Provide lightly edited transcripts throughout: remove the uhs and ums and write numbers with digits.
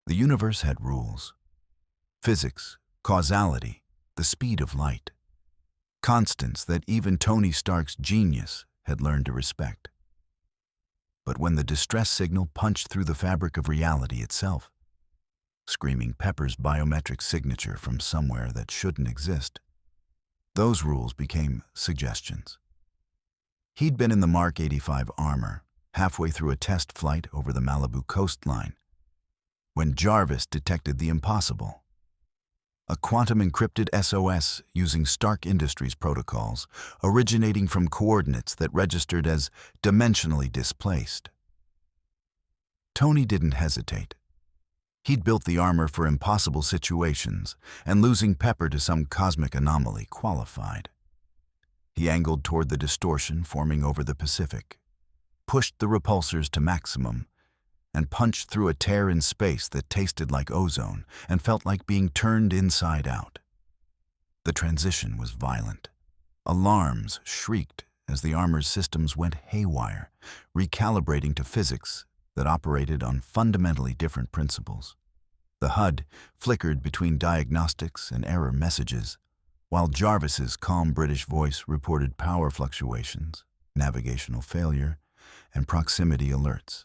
The universe had rules. Physics, causality, the speed of light. Constants that even Tony Stark's genius had learned to respect. But when the distress signal punched through the fabric of reality itself, screaming Pepper's biometric signature from somewhere that shouldn't exist, those rules became suggestions. He'd been in the Mark 85 armor, halfway through a test flight over the Malibu coastline, when Jarvis detected the impossible. A quantum-encrypted SOS using Stark Industries protocols, originating from coordinates that registered as dimensionally displaced. Tony didn't hesitate. He'd built the armor for impossible situations, and losing Pepper to some cosmic anomaly qualified. He angled toward the distortion forming over the Pacific, pushed the repulsors to maximum, and punched through a tear in space that tasted like ozone and felt like being turned inside out. The transition was violent. Alarms shrieked as the armor's systems went haywire, recalibrating to physics that operated on fundamentally different principles. The HUD flickered between diagnostics and error messages, while Jarvis's calm British voice reported power fluctuations, navigational failure, and proximity alerts.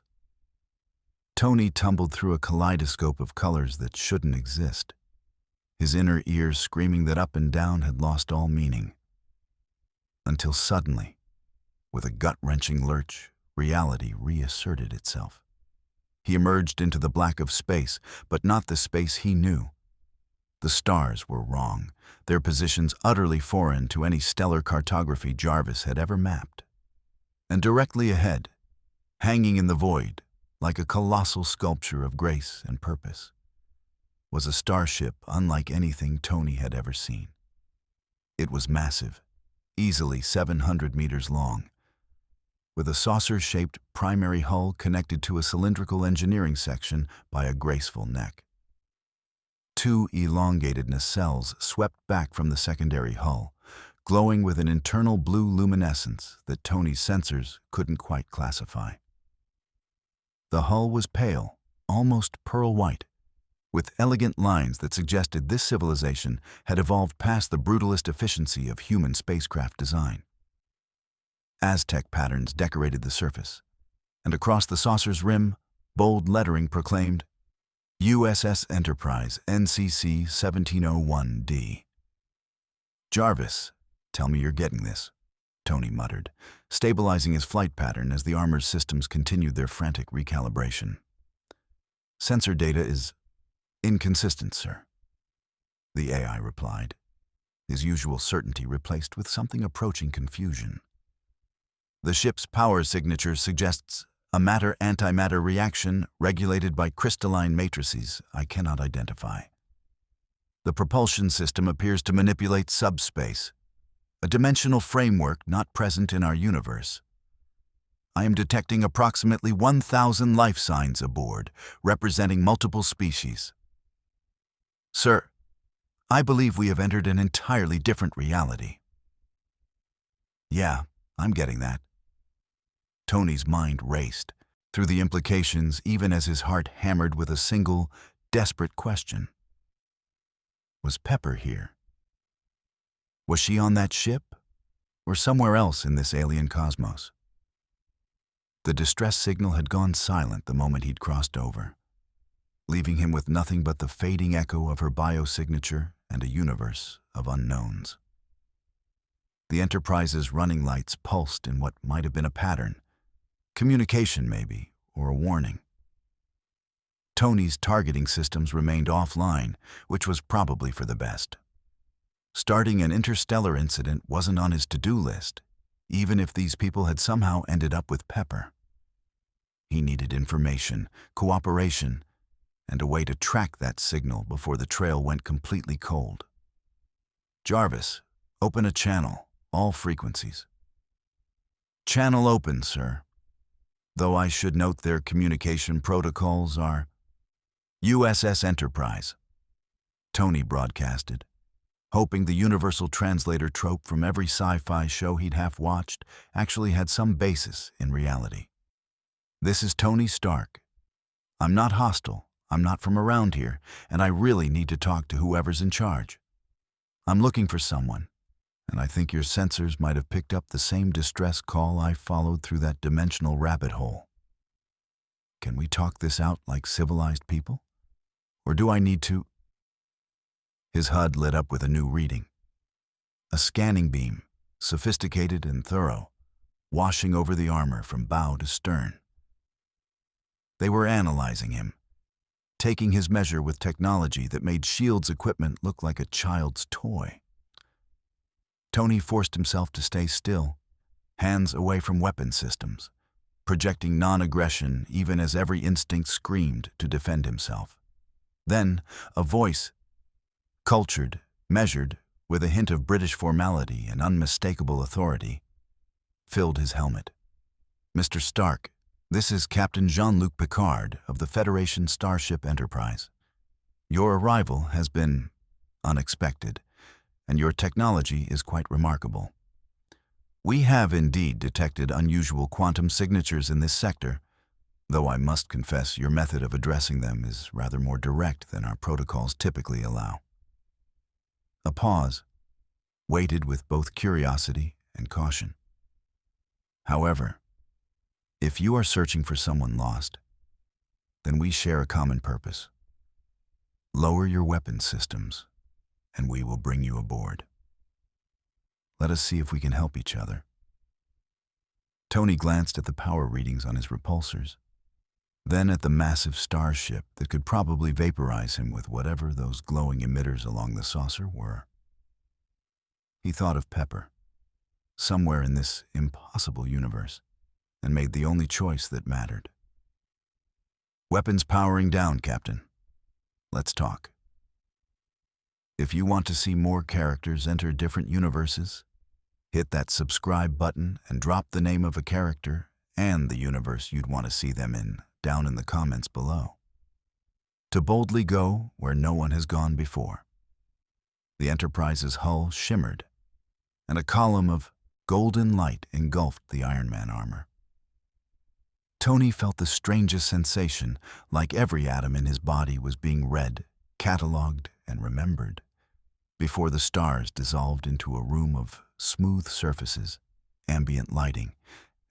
Tony tumbled through a kaleidoscope of colors that shouldn't exist, his inner ears screaming that up and down had lost all meaning. Until suddenly, with a gut-wrenching lurch, reality reasserted itself. He emerged into the black of space, but not the space he knew. The stars were wrong, their positions utterly foreign to any stellar cartography Jarvis had ever mapped. And directly ahead, hanging in the void, like a colossal sculpture of grace and purpose, was a starship unlike anything Tony had ever seen. It was massive, easily 700 meters long, with a saucer-shaped primary hull connected to a cylindrical engineering section by a graceful neck. Two elongated nacelles swept back from the secondary hull, glowing with an internal blue luminescence that Tony's sensors couldn't quite classify. The hull was pale, almost pearl white, with elegant lines that suggested this civilization had evolved past the brutalist efficiency of human spacecraft design. Aztec patterns decorated the surface, and across the saucer's rim, bold lettering proclaimed, USS Enterprise, NCC 1701D. Jarvis, tell me you're getting this, Tony muttered, stabilizing his flight pattern as the armor's systems continued their frantic recalibration. Sensor data is inconsistent, sir, the AI replied, his usual certainty replaced with something approaching confusion. The ship's power signature suggests a matter-antimatter reaction regulated by crystalline matrices I cannot identify. The propulsion system appears to manipulate subspace, a dimensional framework not present in our universe. I am detecting approximately 1,000 life signs aboard, representing multiple species. Sir, I believe we have entered an entirely different reality. Yeah, I'm getting that. Tony's mind raced through the implications even as his heart hammered with a single, desperate question. Was Pepper here? Was she on that ship, or somewhere else in this alien cosmos? The distress signal had gone silent the moment he'd crossed over, leaving him with nothing but the fading echo of her biosignature and a universe of unknowns. The Enterprise's running lights pulsed in what might have been a pattern, communication maybe, or a warning. Tony's targeting systems remained offline, which was probably for the best. Starting an interstellar incident wasn't on his to-do list, even if these people had somehow ended up with Pepper. He needed information, cooperation, and a way to track that signal before the trail went completely cold. Jarvis, open a channel, all frequencies. Channel open, sir. Though I should note their communication protocols are USS Enterprise, Tony broadcasted, hoping the universal translator trope from every sci-fi show he'd half-watched actually had some basis in reality. This is Tony Stark. I'm not hostile, I'm not from around here, and I really need to talk to whoever's in charge. I'm looking for someone, and I think your sensors might have picked up the same distress call I followed through that dimensional rabbit hole. Can we talk this out like civilized people? Or do I need to? His HUD lit up with a new reading. A scanning beam, sophisticated and thorough, washing over the armor from bow to stern. They were analyzing him, taking his measure with technology that made S.H.I.E.L.D.'s equipment look like a child's toy. Tony forced himself to stay still, hands away from weapon systems, projecting non-aggression even as every instinct screamed to defend himself. Then, a voice, cultured, measured, with a hint of British formality and unmistakable authority, filled his helmet. "Mr. Stark, this is Captain Jean-Luc Picard of the Federation Starship Enterprise. Your arrival has been unexpected, and your technology is quite remarkable. We have indeed detected unusual quantum signatures in this sector, though I must confess your method of addressing them is rather more direct than our protocols typically allow." A pause, weighted with both curiosity and caution. "However, if you are searching for someone lost, then we share a common purpose. Lower your weapon systems, and we will bring you aboard. Let us see if we can help each other." Tony glanced at the power readings on his repulsors, then at the massive starship that could probably vaporize him with whatever those glowing emitters along the saucer were. He thought of Pepper, somewhere in this impossible universe, and made the only choice that mattered. "Weapons powering down, Captain. Let's talk. If you want to see more characters enter different universes, hit that subscribe button and drop the name of a character and the universe you'd want to see them in down in the comments below. To boldly go where no one has gone before." The Enterprise's hull shimmered, and a column of golden light engulfed the Iron Man armor. Tony felt the strangest sensation, like every atom in his body was being read, cataloged, and remembered, before the stars dissolved into a room of smooth surfaces, ambient lighting,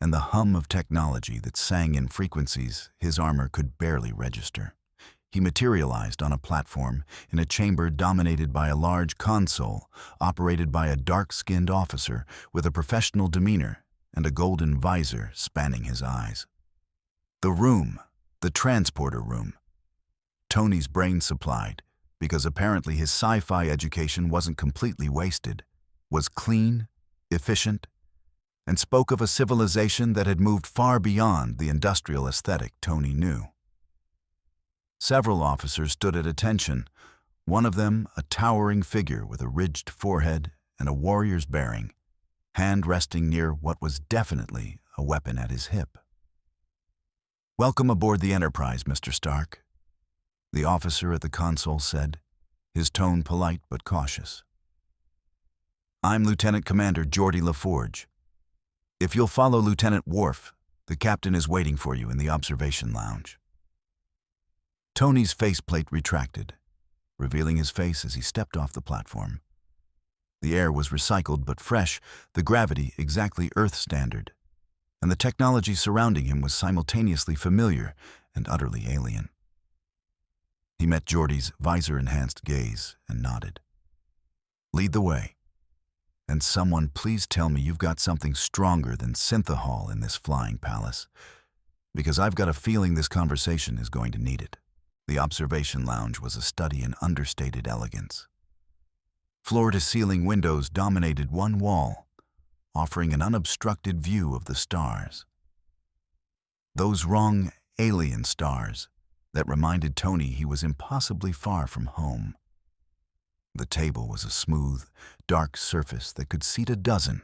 and the hum of technology that sang in frequencies his armor could barely register. He materialized on a platform in a chamber dominated by a large console operated by a dark-skinned officer with a professional demeanor and a golden visor spanning his eyes. The room, the transporter room, Tony's brain supplied, because apparently his sci-fi education wasn't completely wasted, was clean, efficient, and spoke of a civilization that had moved far beyond the industrial aesthetic Tony knew. Several officers stood at attention, one of them a towering figure with a ridged forehead and a warrior's bearing, hand resting near what was definitely a weapon at his hip. "Welcome aboard the Enterprise, Mr. Stark," the officer at the console said, his tone polite but cautious. "I'm Lieutenant Commander Geordi LaForge. If you'll follow Lieutenant Worf, the captain is waiting for you in the observation lounge." Tony's faceplate retracted, revealing his face as he stepped off the platform. The air was recycled but fresh, the gravity exactly Earth standard, and the technology surrounding him was simultaneously familiar and utterly alien. He met Geordi's visor-enhanced gaze and nodded. "Lead the way. And someone please tell me you've got something stronger than synthahol in this flying palace, because I've got a feeling this conversation is going to need it." The observation lounge was a study in understated elegance. Floor-to-ceiling windows dominated one wall, offering an unobstructed view of the stars. Those wrong alien stars that reminded Tony he was impossibly far from home. The table was a smooth, dark surface that could seat a dozen,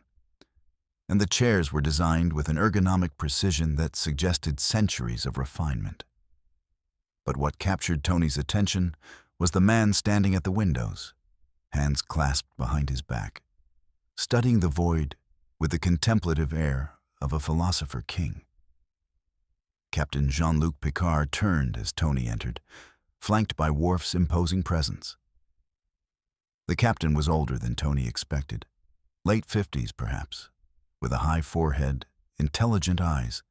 and the chairs were designed with an ergonomic precision that suggested centuries of refinement. But what captured Tony's attention was the man standing at the windows, hands clasped behind his back, studying the void with the contemplative air of a philosopher king. Captain Jean-Luc Picard turned as Tony entered, flanked by Worf's imposing presence. The captain was older than Tony expected, late 50s perhaps, with a high forehead, intelligent eyes,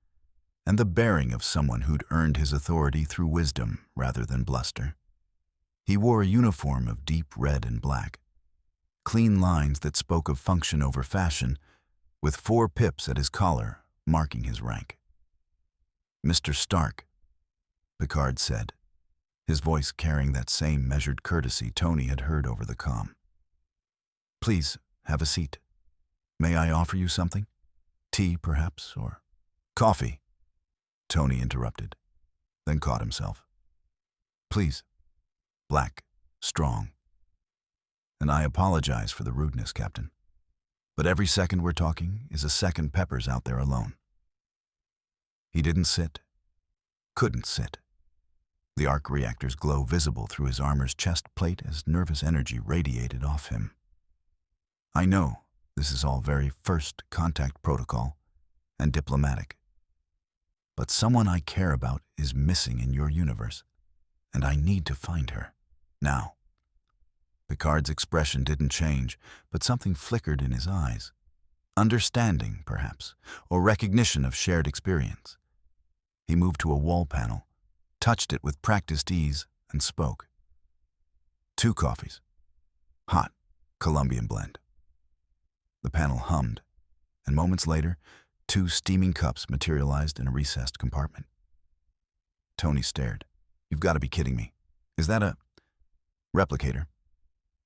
and the bearing of someone who'd earned his authority through wisdom rather than bluster. He wore a uniform of deep red and black, clean lines that spoke of function over fashion, with 4 pips at his collar marking his rank. "Mr. Stark," Picard said, his voice carrying that same measured courtesy Tony had heard over the comm. "Please, have a seat. May I offer you something? Tea, perhaps, or coffee?" Tony interrupted, then caught himself. "Please. Black, strong. And I apologize for the rudeness, Captain. But every second we're talking is a second Pepper's out there alone." He didn't sit. Couldn't sit. The arc reactor's glow visible through his armor's chest plate as nervous energy radiated off him. "I know this is all very first contact protocol and diplomatic. But someone I care about is missing in your universe, and I need to find her. Now." Picard's expression didn't change, but something flickered in his eyes. Understanding, perhaps, or recognition of shared experience. He moved to a wall panel, touched it with practiced ease, and spoke. "2 coffees. Hot, Colombian blend." The panel hummed, and moments later, 2 steaming cups materialized in a recessed compartment. Tony stared. "You've got to be kidding me. Is that a replicator?"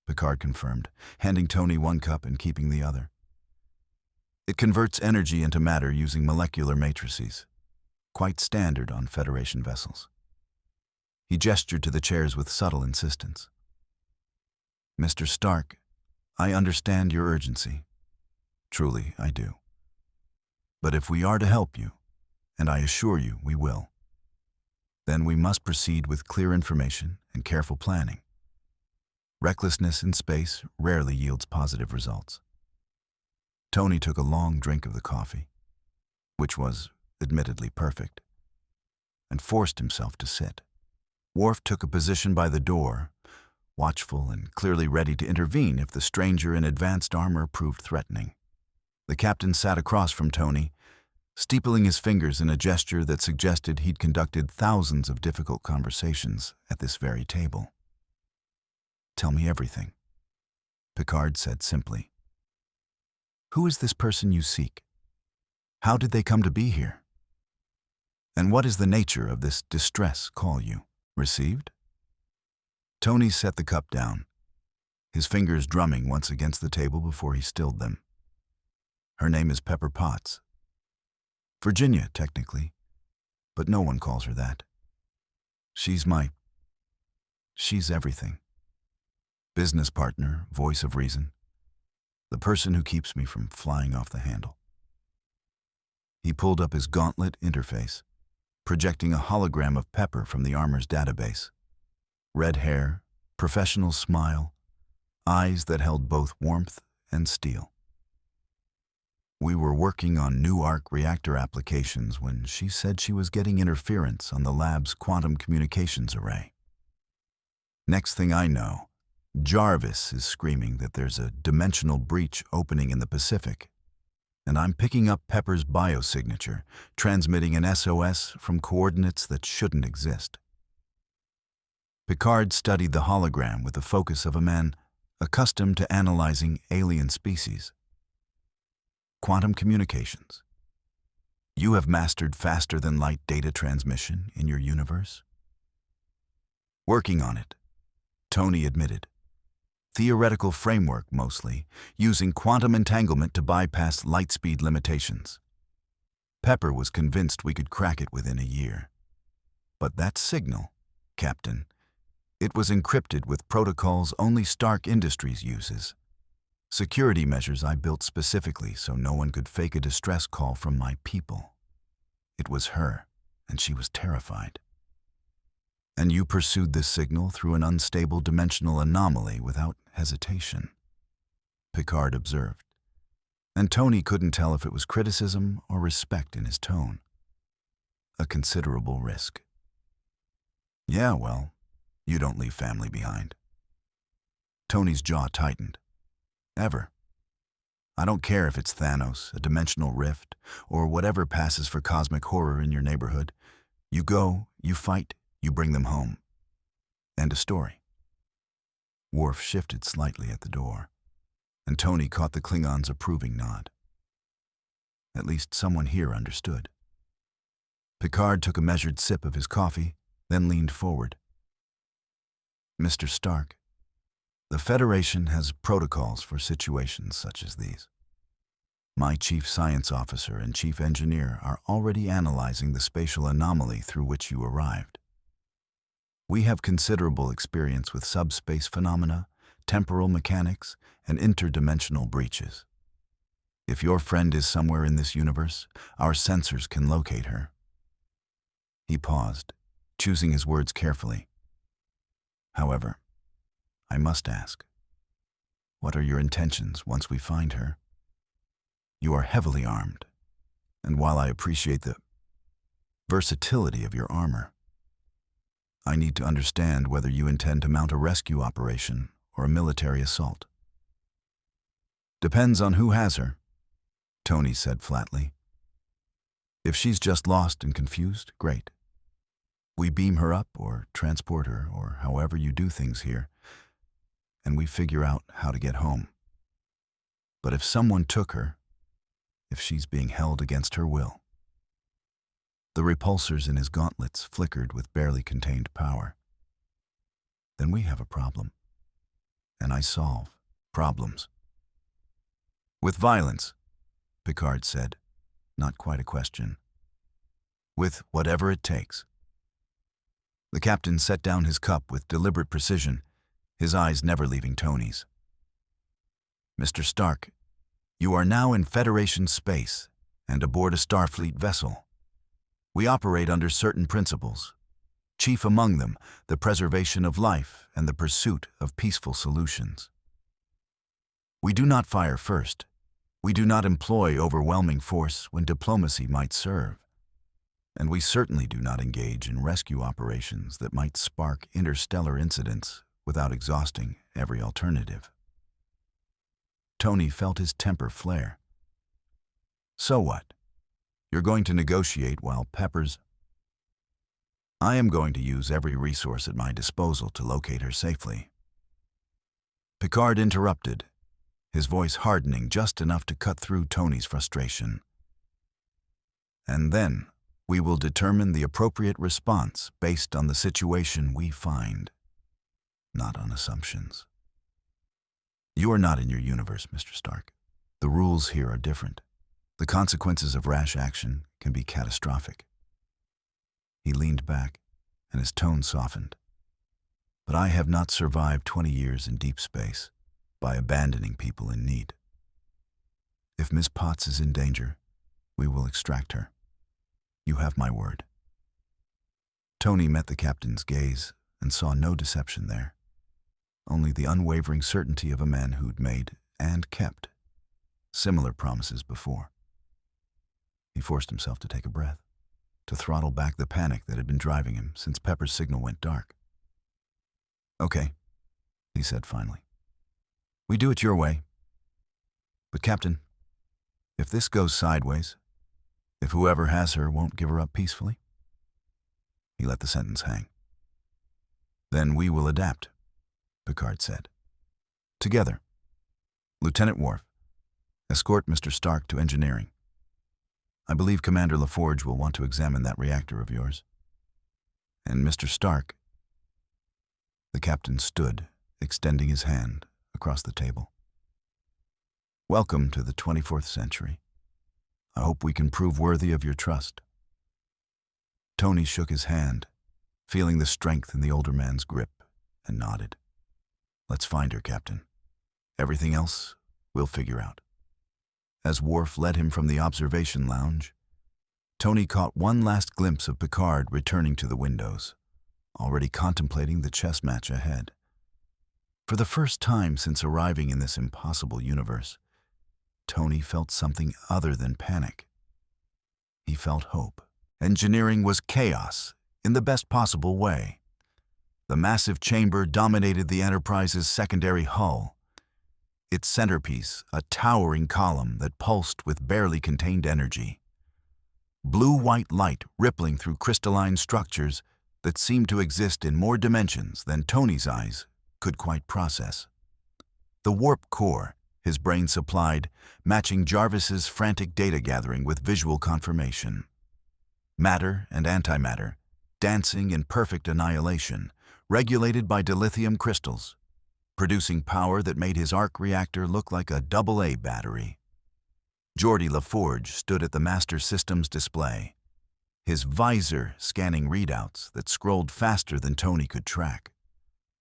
Picard confirmed, handing Tony 1 cup and keeping the other. "It converts energy into matter using molecular matrices. Quite standard on Federation vessels." He gestured to the chairs with subtle insistence. "Mr. Stark, I understand your urgency. Truly, I do. But if we are to help you, and I assure you we will, then we must proceed with clear information and careful planning. Recklessness in space rarely yields positive results." Tony took a long drink of the coffee, which was admittedly perfect, and forced himself to sit. Worf took a position by the door, watchful and clearly ready to intervene if the stranger in advanced armor proved threatening. The captain sat across from Tony, steepling his fingers in a gesture that suggested he'd conducted thousands of difficult conversations at this very table. "Tell me everything," Picard said simply. "Who is this person you seek? How did they come to be here? And what is the nature of this distress call you received?" Tony set the cup down, his fingers drumming once against the table before he stilled them. "Her name is Pepper Potts. Virginia, technically, but no one calls her that. She's everything. Business partner, voice of reason, the person who keeps me from flying off the handle." He pulled up his gauntlet interface, projecting a hologram of Pepper from the armor's database. Red hair, professional smile, eyes that held both warmth and steel. "We were working on new arc reactor applications when she said she was getting interference on the lab's quantum communications array. Next thing I know, Jarvis is screaming that there's a dimensional breach opening in the Pacific, and I'm picking up Pepper's biosignature, transmitting an SOS from coordinates that shouldn't exist." Picard studied the hologram with the focus of a man accustomed to analyzing alien species. "Quantum communications. You have mastered faster-than-light data transmission in your universe?" "Working on it," Tony admitted. "Theoretical framework, mostly, using quantum entanglement to bypass light speed limitations. Pepper was convinced we could crack it within a year. But that signal, Captain, it was encrypted with protocols only Stark Industries uses. Security measures I built specifically so no one could fake a distress call from my people. It was her, and she was terrified. And you pursued this signal through an unstable dimensional anomaly without hesitation," Picard observed. And Tony couldn't tell if it was criticism or respect in his tone. "A considerable risk." "Yeah, well, You don't leave family behind. Tony's jaw tightened. Ever. I don't care if it's Thanos, a dimensional rift, or whatever passes for cosmic horror in your neighborhood. You go, you fight, you bring them home. End of story. Worf shifted slightly at the door, and Tony caught the Klingon's approving nod. At least someone here understood. Picard took a measured sip of his coffee, then leaned forward. Mr. Stark, the Federation has protocols for situations such as these. My chief science officer and chief engineer are already analyzing the spatial anomaly through which you arrived. We have considerable experience with subspace phenomena, temporal mechanics, and interdimensional breaches. If your friend is somewhere in this universe, our sensors can locate her. He paused, choosing his words carefully. However, I must ask, what are your intentions once we find her? You are heavily armed, and while I appreciate the versatility of your armor, I need to understand whether you intend to mount a rescue operation or a military assault. Depends on who has her, Tony said flatly. If she's just lost and confused, great. We beam her up or transport her or however you do things here, and we figure out how to get home. But if someone took her, if she's being held against her will. The repulsors in his gauntlets flickered with barely contained power. Then we have a problem. And I solve problems. With violence, Picard said, not quite a question. With whatever it takes. The captain set down his cup with deliberate precision, his eyes never leaving Tony's. Mr. Stark, you are now in Federation space and aboard a Starfleet vessel. We operate under certain principles, chief among them the preservation of life and the pursuit of peaceful solutions. We do not fire first. We do not employ overwhelming force when diplomacy might serve. And we certainly do not engage in rescue operations that might spark interstellar incidents without exhausting every alternative. Tony felt his temper flare. So what? You're going to negotiate while Pepper's... I am going to use every resource at my disposal to locate her safely. Picard interrupted, his voice hardening just enough to cut through Tony's frustration. And then we will determine the appropriate response based on the situation we find, not on assumptions. You are not in your universe, Mr. Stark. The rules here are different. The consequences of rash action can be catastrophic. He leaned back, and his tone softened. But I have not survived 20 years in deep space by abandoning people in need. If Miss Potts is in danger, we will extract her. You have my word. Tony met the captain's gaze and saw no deception there, only the unwavering certainty of a man who'd made, and kept, similar promises before. He forced himself to take a breath, to throttle back the panic that had been driving him since Pepper's signal went dark. Okay, he said finally. We do it your way. But Captain, if this goes sideways, if whoever has her won't give her up peacefully? He let the sentence hang. Then we will adapt, Picard said. Together. Lieutenant Worf, escort Mr. Stark to engineering. I believe Commander LaForge will want to examine that reactor of yours. And Mr. Stark... The captain stood, extending his hand across the table. Welcome to the 24th century. I hope we can prove worthy of your trust. Tony shook his hand, feeling the strength in the older man's grip, and nodded. Let's find her, Captain. Everything else, we'll figure out. As Worf led him from the observation lounge, Tony caught one last glimpse of Picard returning to the windows, already contemplating the chess match ahead. For the first time since arriving in this impossible universe, Tony felt something other than panic. He felt hope. Engineering was chaos in the best possible way. The massive chamber dominated the Enterprise's secondary hull, its centerpiece a towering column that pulsed with barely contained energy. Blue-white light rippling through crystalline structures that seemed to exist in more dimensions than Tony's eyes could quite process. The warp core, his brain supplied, matching Jarvis's frantic data gathering with visual confirmation. Matter and antimatter, dancing in perfect annihilation, regulated by dilithium crystals, producing power that made his arc reactor look like a AA battery. Geordi LaForge stood at the master system's display, his visor scanning readouts that scrolled faster than Tony could track,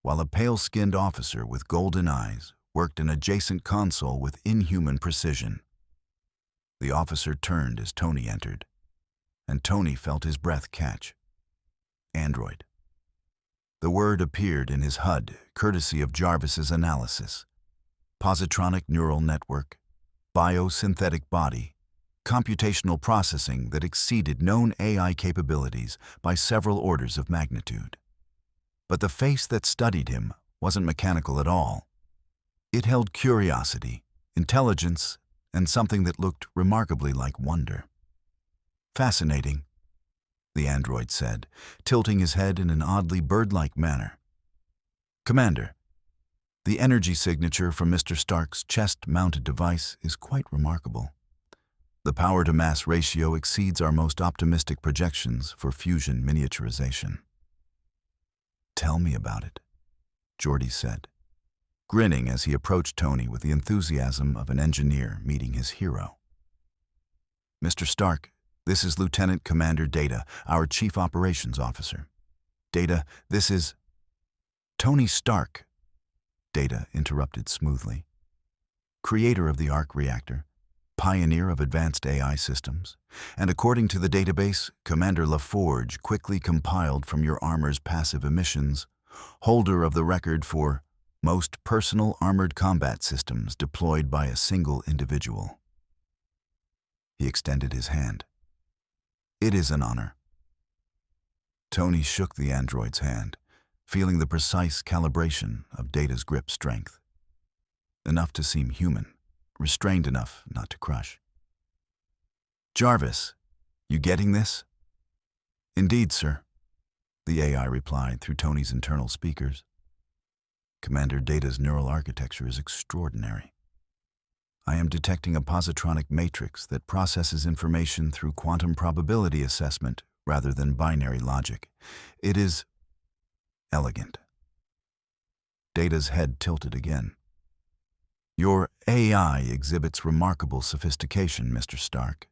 while a pale-skinned officer with golden eyes worked an adjacent console with inhuman precision. The officer turned as Tony entered, and Tony felt his breath catch. Android. The word appeared in his HUD, courtesy of Jarvis's analysis. Positronic neural network, biosynthetic body, computational processing that exceeded known AI capabilities by several orders of magnitude. But the face that studied him wasn't mechanical at all. It held curiosity, intelligence, and something that looked remarkably like wonder. Fascinating, the android said, tilting his head in an oddly bird-like manner. Commander, the energy signature from Mr. Stark's chest-mounted device is quite remarkable. The power-to-mass ratio exceeds our most optimistic projections for fusion miniaturization. Tell me about it, Geordi said, grinning as he approached Tony with the enthusiasm of an engineer meeting his hero. Mr. Stark, this is Lieutenant Commander Data, our Chief Operations Officer. Data, this is... Tony Stark, Data interrupted smoothly. Creator of the arc reactor, pioneer of advanced AI systems, and according to the database Commander LaForge quickly compiled from your armor's passive emissions, holder of the record for most personal armored combat systems deployed by a single individual. He extended his hand. It is an honor. Tony shook the android's hand, feeling the precise calibration of Data's grip strength. Enough to seem human, restrained enough not to crush. Jarvis, you getting this? Indeed, sir, the AI replied through Tony's internal speakers. Commander Data's neural architecture is extraordinary. I am detecting a positronic matrix that processes information through quantum probability assessment rather than binary logic. It is elegant. Data's head tilted again. Your AI exhibits remarkable sophistication, Mr. Stark.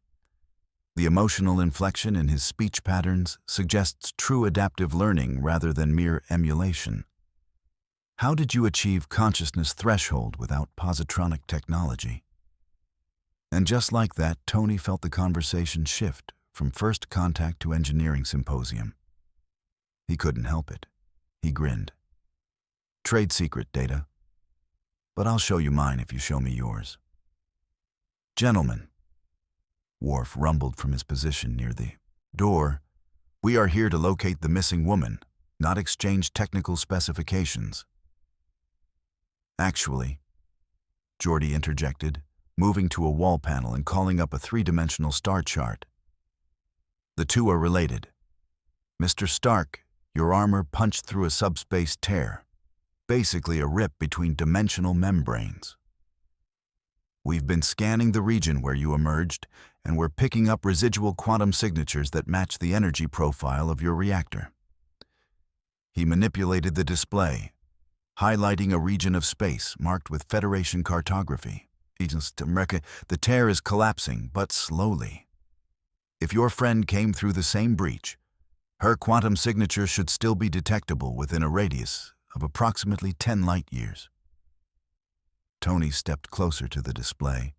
The emotional inflection in his speech patterns suggests true adaptive learning rather than mere emulation. How did you achieve consciousness threshold without positronic technology? And just like that, Tony felt the conversation shift from first contact to engineering symposium. He couldn't help it. He grinned. Trade secret, Data. But I'll show you mine if you show me yours. Gentlemen, Worf rumbled from his position near the door, we are here to locate the missing woman, not exchange technical specifications. Actually, Geordi interjected, moving to a wall panel and calling up a three-dimensional star chart. The two are related. Mr. Stark, your armor punched through a subspace tear, basically a rip between dimensional membranes. We've been scanning the region where you emerged, and we're picking up residual quantum signatures that match the energy profile of your reactor. He manipulated the display, highlighting a region of space marked with Federation cartography. The tear is collapsing, but slowly. If your friend came through the same breach, her quantum signature should still be detectable within a radius of approximately 10 light-years. Tony stepped closer to the display,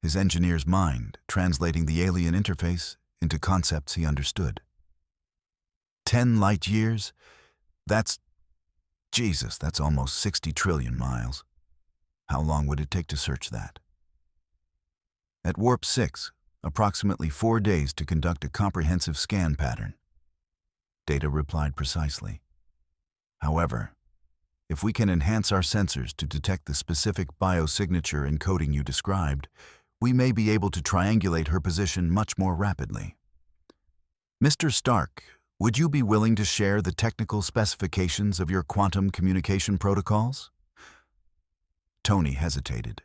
his engineer's mind translating the alien interface into concepts he understood. 10 light-years? That's almost 60 trillion miles. How long would it take to search that? At Warp 6, approximately 4 days to conduct a comprehensive scan pattern. Data replied precisely. However, if we can enhance our sensors to detect the specific biosignature encoding you described, we may be able to triangulate her position much more rapidly. Mr. Stark, would you be willing to share the technical specifications of your quantum communication protocols? Tony hesitated.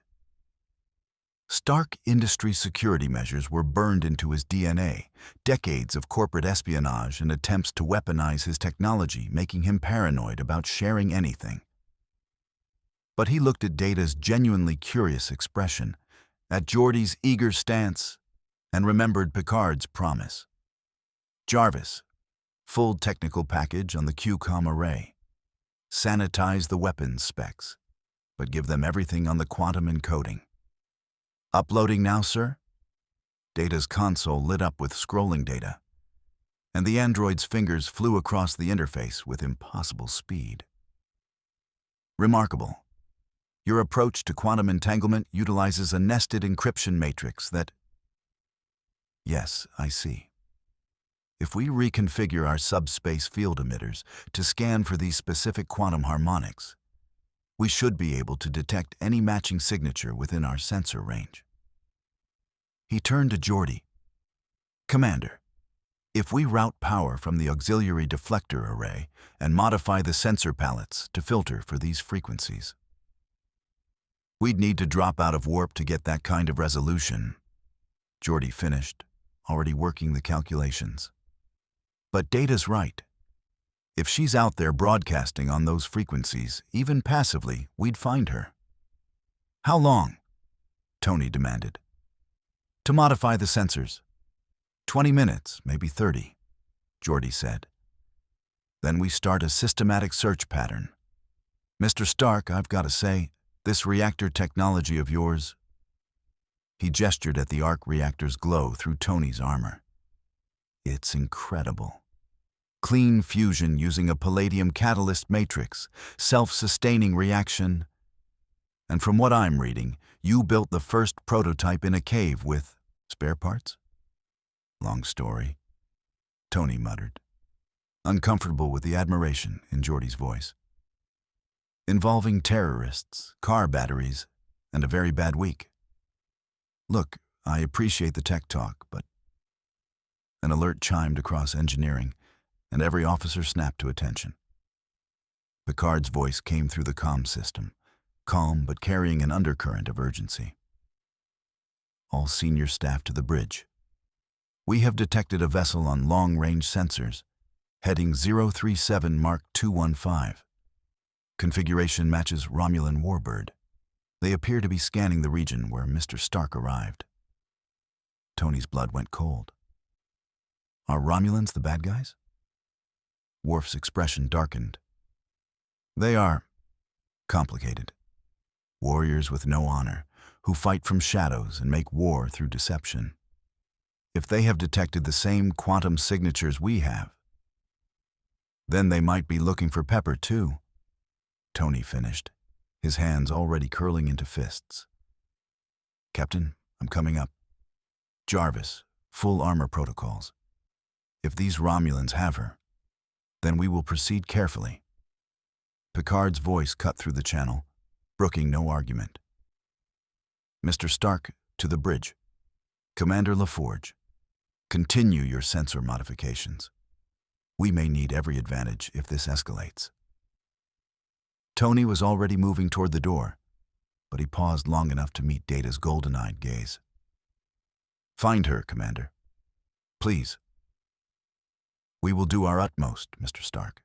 Stark Industries security measures were burned into his DNA, decades of corporate espionage and attempts to weaponize his technology, making him paranoid about sharing anything. But he looked at Data's genuinely curious expression, at Geordi's eager stance, and remembered Picard's promise. Jarvis, full technical package on the QCOM array. Sanitize the weapons specs, but give them everything on the quantum encoding. Uploading now, sir? Data's console lit up with scrolling data, and the android's fingers flew across the interface with impossible speed. Remarkable. Your approach to quantum entanglement utilizes a nested encryption matrix that... Yes, I see. If we reconfigure our subspace field emitters to scan for these specific quantum harmonics, we should be able to detect any matching signature within our sensor range. He turned to Geordi. Commander, if we route power from the auxiliary deflector array and modify the sensor palettes to filter for these frequencies, we'd need to drop out of warp to get that kind of resolution. Geordi finished, already working the calculations. But Data's right. If she's out there broadcasting on those frequencies, even passively, we'd find her. How long? Tony demanded. To modify the sensors. 20 minutes, maybe 30, Geordi said. Then we start a systematic search pattern. Mr. Stark, I've got to say, this reactor technology of yours... He gestured at the arc reactor's glow through Tony's armor. It's incredible. Clean fusion using a palladium catalyst matrix, self-sustaining reaction. And from what I'm reading, you built the first prototype in a cave with spare parts? Long story, Tony muttered, uncomfortable with the admiration in Geordi's voice. Involving terrorists, car batteries, and a very bad week. Look, I appreciate the tech talk, but... An alert chimed across engineering, and every officer snapped to attention. Picard's voice came through the comm system, calm but carrying an undercurrent of urgency. All senior staff to the bridge. We have detected a vessel on long-range sensors, heading 037 Mark 215. Configuration matches Romulan warbird. They appear to be scanning the region where Mr. Stark arrived. Tony's blood went cold. Are Romulans the bad guys? Worf's expression darkened. They are complicated. Warriors with no honor, who fight from shadows and make war through deception. If they have detected the same quantum signatures we have, then they might be looking for Pepper too, Tony finished, his hands already curling into fists. Captain, I'm coming up. Jarvis, full armor protocols. If these Romulans have her, then we will proceed carefully. Picard's voice cut through the channel, brooking no argument. Mr. Stark, to the bridge. Commander LaForge, continue your sensor modifications. We may need every advantage if this escalates. Tony was already moving toward the door, but he paused long enough to meet Data's golden-eyed gaze. Find her, Commander. Please. We will do our utmost, Mr. Stark,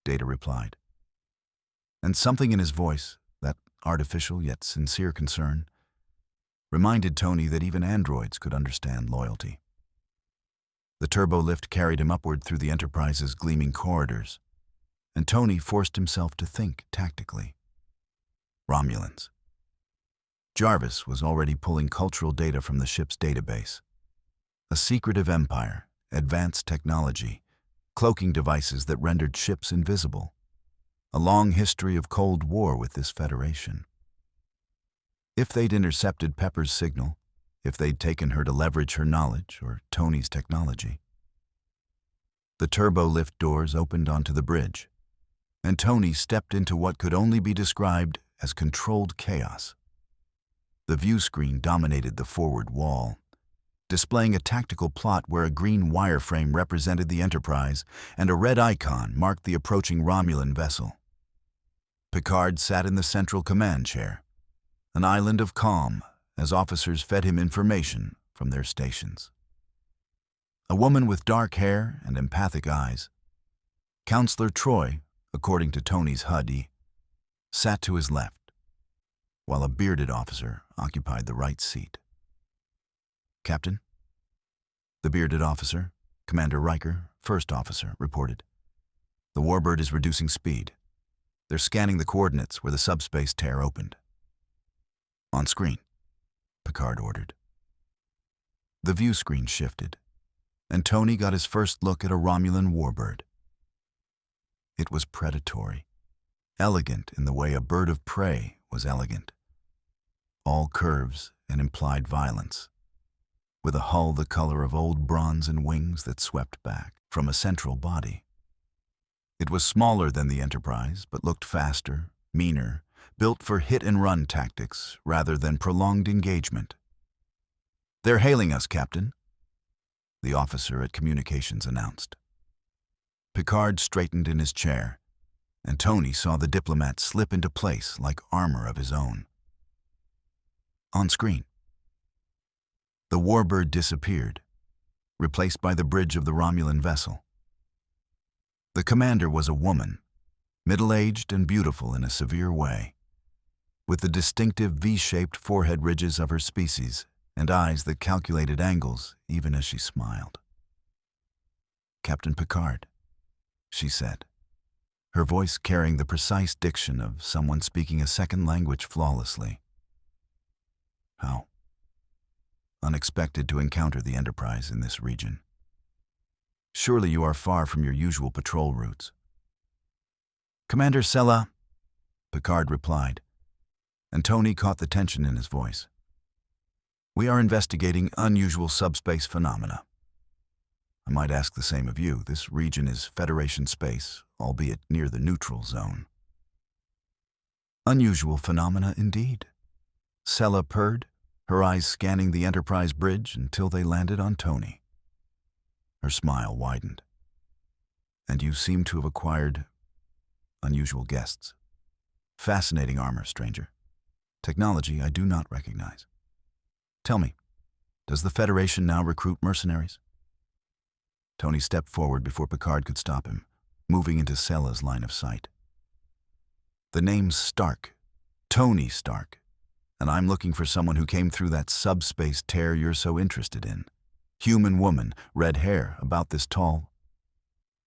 Data replied. And something in his voice, that artificial yet sincere concern, reminded Tony that even androids could understand loyalty. The turbo lift carried him upward through the Enterprise's gleaming corridors, and Tony forced himself to think tactically. Romulans. Jarvis was already pulling cultural data from the ship's database. A secretive empire, advanced technology, cloaking devices that rendered ships invisible. A long history of Cold War with this Federation. If they'd intercepted Pepper's signal, if they'd taken her to leverage her knowledge or Tony's technology. The turbo lift doors opened onto the bridge, and Tony stepped into what could only be described as controlled chaos. The view screen dominated the forward wall, displaying a tactical plot where a green wireframe represented the Enterprise and a red icon marked the approaching Romulan vessel. Picard sat in the central command chair, an island of calm as officers fed him information from their stations. A woman with dark hair and empathic eyes, Counselor Troy, according to Tony's HUD, sat to his left, while a bearded officer occupied the right seat. "Captain?" The bearded officer, Commander Riker, first officer, reported. "The warbird is reducing speed. They're scanning the coordinates where the subspace tear opened." "On screen," Picard ordered. The view screen shifted, and Tony got his first look at a Romulan warbird. It was predatory, elegant in the way a bird of prey was elegant. All curves and implied violence, with a hull the color of old bronze and wings that swept back from a central body. It was smaller than the Enterprise, but looked faster, meaner, built for hit-and-run tactics rather than prolonged engagement. "They're hailing us, Captain," the officer at communications announced. Picard straightened in his chair, and Tony saw the diplomat slip into place like armor of his own. "On screen." The warbird disappeared, replaced by the bridge of the Romulan vessel. The commander was a woman, middle-aged and beautiful in a severe way, with the distinctive V-shaped forehead ridges of her species and eyes that calculated angles even as she smiled. "Captain Picard," she said, her voice carrying the precise diction of someone speaking a second language flawlessly. "How unexpected to encounter the Enterprise in this region. Surely you are far from your usual patrol routes." "Commander Sella," Picard replied, and Tony caught the tension in his voice. "We are investigating unusual subspace phenomena. I might ask the same of you. This region is Federation space, albeit near the neutral zone." "Unusual phenomena indeed," Sella purred, her eyes scanning the Enterprise bridge until they landed on Tony. Her smile widened. "And you seem to have acquired unusual guests. Fascinating armor, stranger. Technology I do not recognize. Tell me, does the Federation now recruit mercenaries?" Tony stepped forward before Picard could stop him, moving into Sella's line of sight. "The name's Stark, Tony Stark, and I'm looking for someone who came through that subspace tear you're so interested in. Human woman, red hair, about this tall."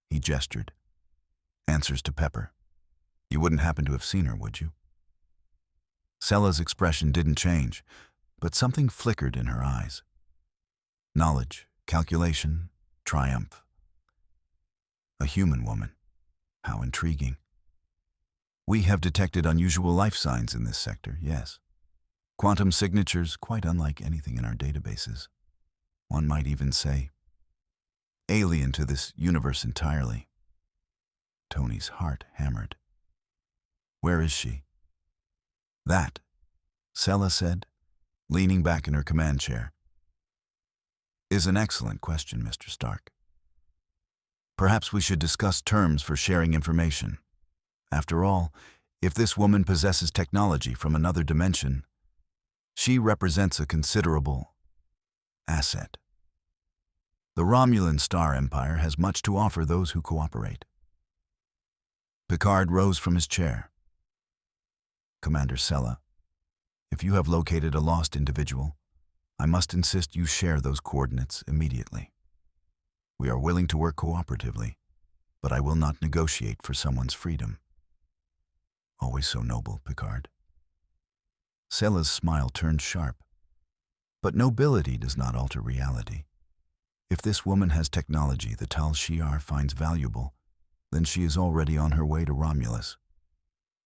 He gestured. "Answers to Pepper. You wouldn't happen to have seen her, would you?" Sella's expression didn't change, but something flickered in her eyes. Knowledge, calculation, triumph. A human woman. How intriguing. "We have detected unusual life signs in this sector, yes. Quantum signatures quite unlike anything in our databases. One might even say alien to this universe entirely." Tony's heart hammered. "Where is she?" "That," Sella said, leaning back in her command chair, "is an excellent question, Mr. Stark. Perhaps we should discuss terms for sharing information. After all, if this woman possesses technology from another dimension, she represents a considerable asset. The Romulan Star Empire has much to offer those who cooperate." Picard rose from his chair. "Commander Sella, if you have located a lost individual, I must insist you share those coordinates immediately. We are willing to work cooperatively, but I will not negotiate for someone's freedom." "Always so noble, Picard." Sella's smile turned sharp. "But nobility does not alter reality. If this woman has technology the Tal Shiar finds valuable, then she is already on her way to Romulus.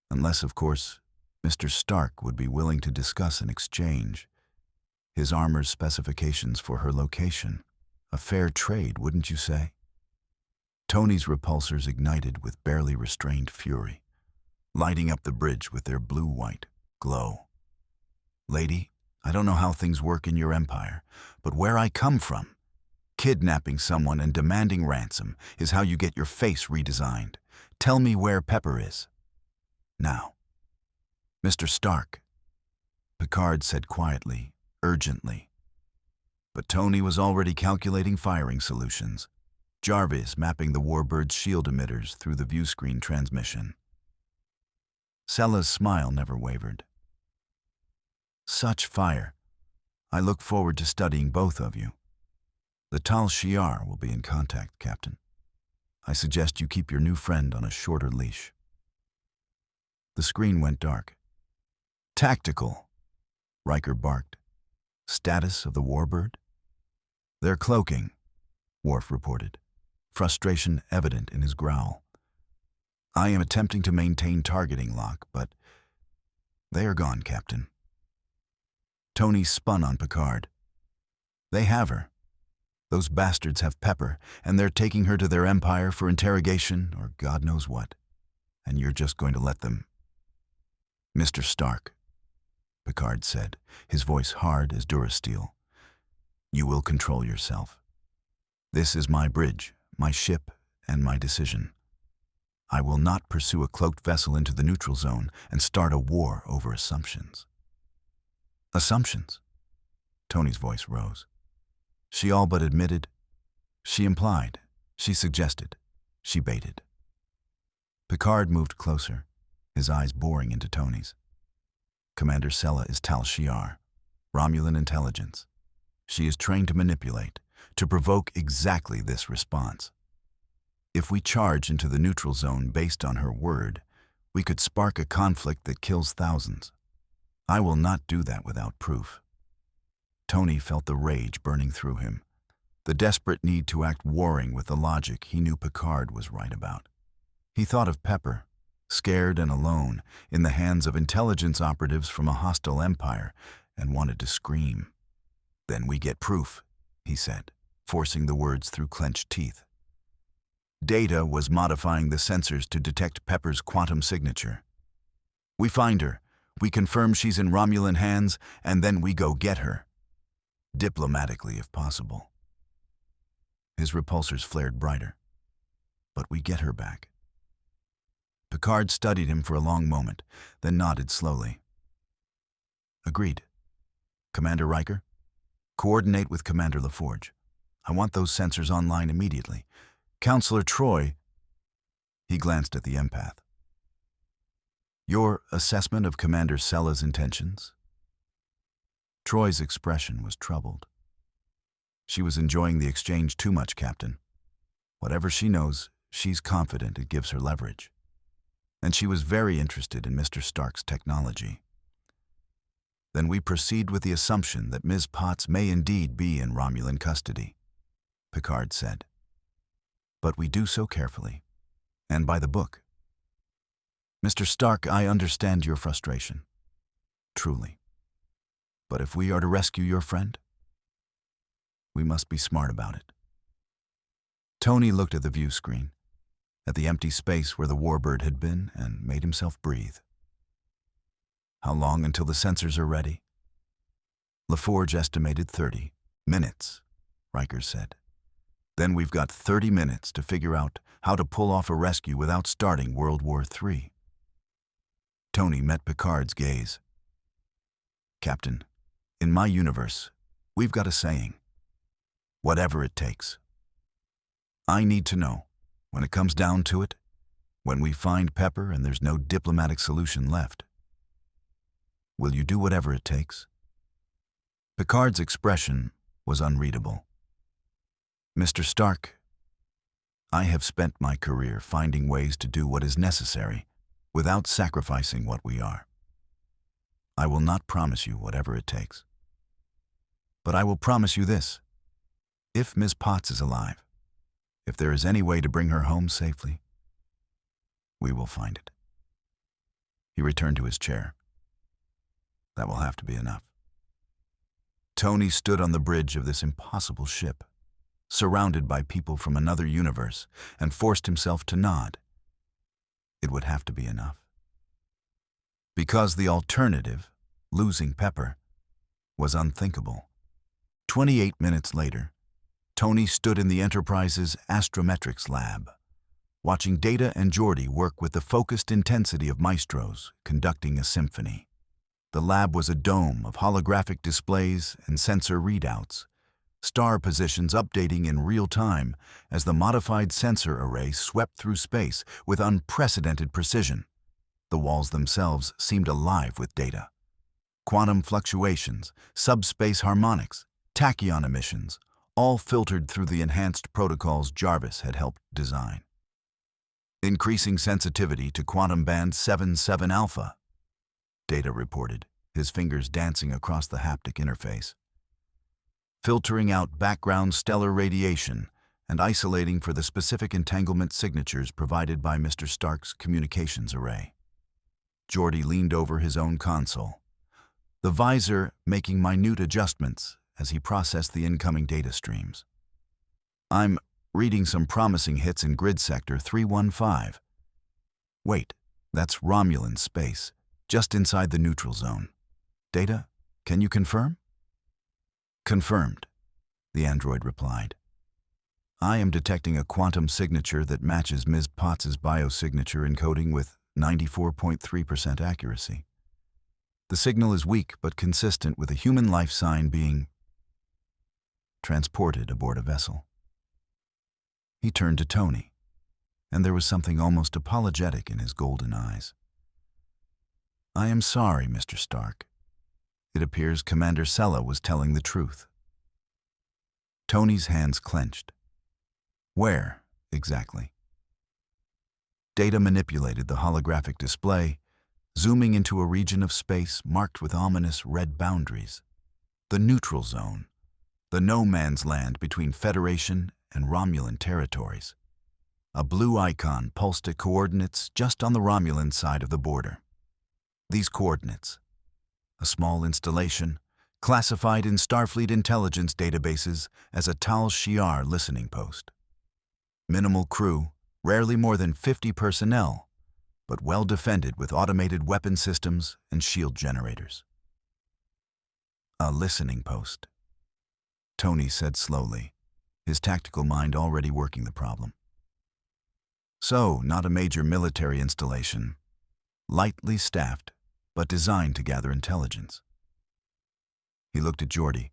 Unless, of course, Mr. Stark would be willing to discuss an exchange. His armor's specifications for her location. A fair trade, wouldn't you say?" Tony's repulsors ignited with barely restrained fury, lighting up the bridge with their blue-white glow. Lady, I don't know how things work in your empire, but where I come from, kidnapping someone and demanding ransom is how you get your face redesigned. Tell me where Pepper is. Now. Mr. Stark, Picard said quietly, urgently. But Tony was already calculating firing solutions, Jarvis mapping the Warbird's shield emitters through the viewscreen transmission. Sella's smile never wavered. Such fire. I look forward to studying both of you. The Tal Shiar will be in contact, Captain. I suggest you keep your new friend on a shorter leash. The screen went dark. Tactical, Riker barked. Status of the Warbird? They're cloaking, Worf reported, frustration evident in his growl. I am attempting to maintain targeting lock, but they are gone, Captain. Tony spun on Picard. They have her. Those bastards have Pepper, and they're taking her to their empire for interrogation or God knows what. And you're just going to let them. Mr. Stark, Picard said, his voice hard as Durasteel. You will control yourself. This is my bridge, my ship, and my decision. I will not pursue a cloaked vessel into the neutral zone and start a war over assumptions. Assumptions? Tony's voice rose. She all but admitted. She implied. She suggested. She baited. Picard moved closer, his eyes boring into Tony's. Commander Sella is Tal Shiar, Romulan intelligence. She is trained to manipulate, to provoke exactly this response. If we charge into the neutral zone based on her word, we could spark a conflict that kills thousands. I will not do that without proof. Tony felt the rage burning through him, the desperate need to act warring with the logic he knew Picard was right about. He thought of Pepper, scared and alone, in the hands of intelligence operatives from a hostile empire, and wanted to scream. Then we get proof, he said, forcing the words through clenched teeth. Data was modifying the sensors to detect Pepper's quantum signature. We find her, we confirm she's in Romulan hands, and then we go get her. Diplomatically, if possible. His repulsors flared brighter. But we get her back. Picard studied him for a long moment, then nodded slowly. Agreed. Commander Riker? Coordinate with Commander LaForge. I want those sensors online immediately. Counselor Troy. He glanced at the empath. Your assessment of Commander Sella's intentions? Troy's expression was troubled. She was enjoying the exchange too much, Captain. Whatever she knows, she's confident it gives her leverage. And she was very interested in Mr. Stark's technology. Then we proceed with the assumption that Ms. Potts may indeed be in Romulan custody, Picard said. But we do so carefully, and by the book. Mr. Stark, I understand your frustration. Truly. But if we are to rescue your friend, we must be smart about it. Tony looked at the view screen, at the empty space where the Warbird had been, and made himself breathe. How long until the sensors are ready? LaForge estimated 30 minutes, Riker said. Then we've got 30 minutes to figure out how to pull off a rescue without starting World War III. Tony met Picard's gaze. Captain, in my universe, we've got a saying. Whatever it takes. I need to know, when it comes down to it, when we find Pepper and there's no diplomatic solution left. Will you do whatever it takes? Picard's expression was unreadable. Mr. Stark, I have spent my career finding ways to do what is necessary without sacrificing what we are. I will not promise you whatever it takes. But I will promise you this. If Ms. Potts is alive, if there is any way to bring her home safely, we will find it. He returned to his chair. That will have to be enough. Tony stood on the bridge of this impossible ship, surrounded by people from another universe, and forced himself to nod. It would have to be enough. Because the alternative, losing Pepper, was unthinkable. 28 minutes later, Tony stood in the Enterprise's astrometrics lab, watching Data and Geordi work with the focused intensity of maestros conducting a symphony. The lab was a dome of holographic displays and sensor readouts, star positions updating in real time as the modified sensor array swept through space with unprecedented precision. The walls themselves seemed alive with data. Quantum fluctuations, subspace harmonics, tachyon emissions, all filtered through the enhanced protocols Jarvis had helped design. Increasing sensitivity to quantum band 77 alpha, Data reported, his fingers dancing across the haptic interface. Filtering out background stellar radiation and isolating for the specific entanglement signatures provided by Mr. Stark's communications array. Geordi leaned over his own console, the visor making minute adjustments as he processed the incoming data streams. I'm reading some promising hits in grid sector 315. Wait, that's Romulan space, just inside the neutral zone. Data, can you confirm? Confirmed, the android replied. I am detecting a quantum signature that matches Ms. Potts's biosignature encoding with 94.3% accuracy. The signal is weak but consistent with a human life sign being transported aboard a vessel. He turned to Tony, and there was something almost apologetic in his golden eyes. I am sorry, Mr. Stark. It appears Commander Sella was telling the truth. Tony's hands clenched. Where, exactly? Data manipulated the holographic display, zooming into a region of space marked with ominous red boundaries. The neutral zone, the no-man's land between Federation and Romulan territories. A blue icon pulsed at coordinates just on the Romulan side of the border. These coordinates, a small installation, classified in Starfleet intelligence databases as a Tal Shiar listening post. Minimal crew, rarely more than 50 personnel, but well defended with automated weapon systems and shield generators. A listening post, Tony said slowly, his tactical mind already working the problem. So, not a major military installation, lightly staffed, but designed to gather intelligence. He looked at Geordi.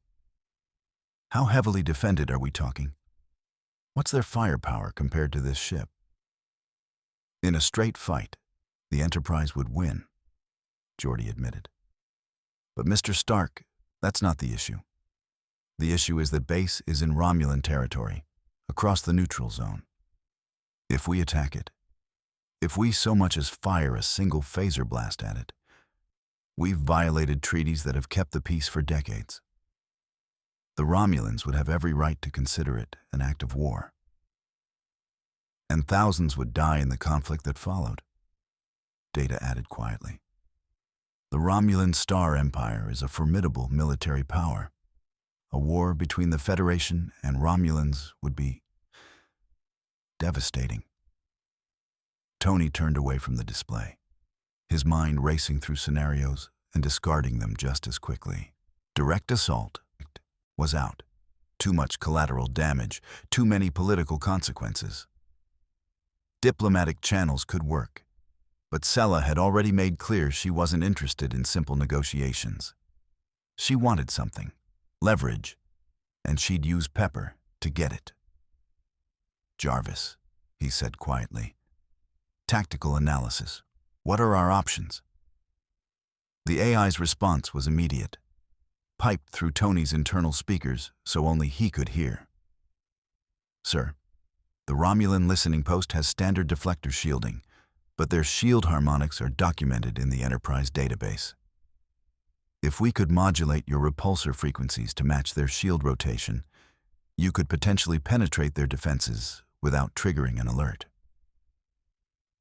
How heavily defended are we talking? What's their firepower compared to this ship? In a straight fight, the Enterprise would win, Geordi admitted. But Mr. Stark, that's not the issue. The issue is that base is in Romulan territory, across the neutral zone. If we attack it, if we so much as fire a single phaser blast at it, we've violated treaties that have kept the peace for decades. The Romulans would have every right to consider it an act of war. And thousands would die in the conflict that followed, Data added quietly. The Romulan Star Empire is a formidable military power. A war between the Federation and Romulans would be devastating. Tony turned away from the display, his mind racing through scenarios and discarding them just as quickly. Direct assault was out. Too much collateral damage, too many political consequences. Diplomatic channels could work, but Sella had already made clear she wasn't interested in simple negotiations. She wanted something, leverage, and she'd use Pepper to get it. Jarvis, he said quietly. Tactical analysis. What are our options? The AI's response was immediate, piped through Tony's internal speakers so only he could hear. Sir, the Romulan listening post has standard deflector shielding, but their shield harmonics are documented in the Enterprise database. If we could modulate your repulsor frequencies to match their shield rotation, you could potentially penetrate their defenses without triggering an alert.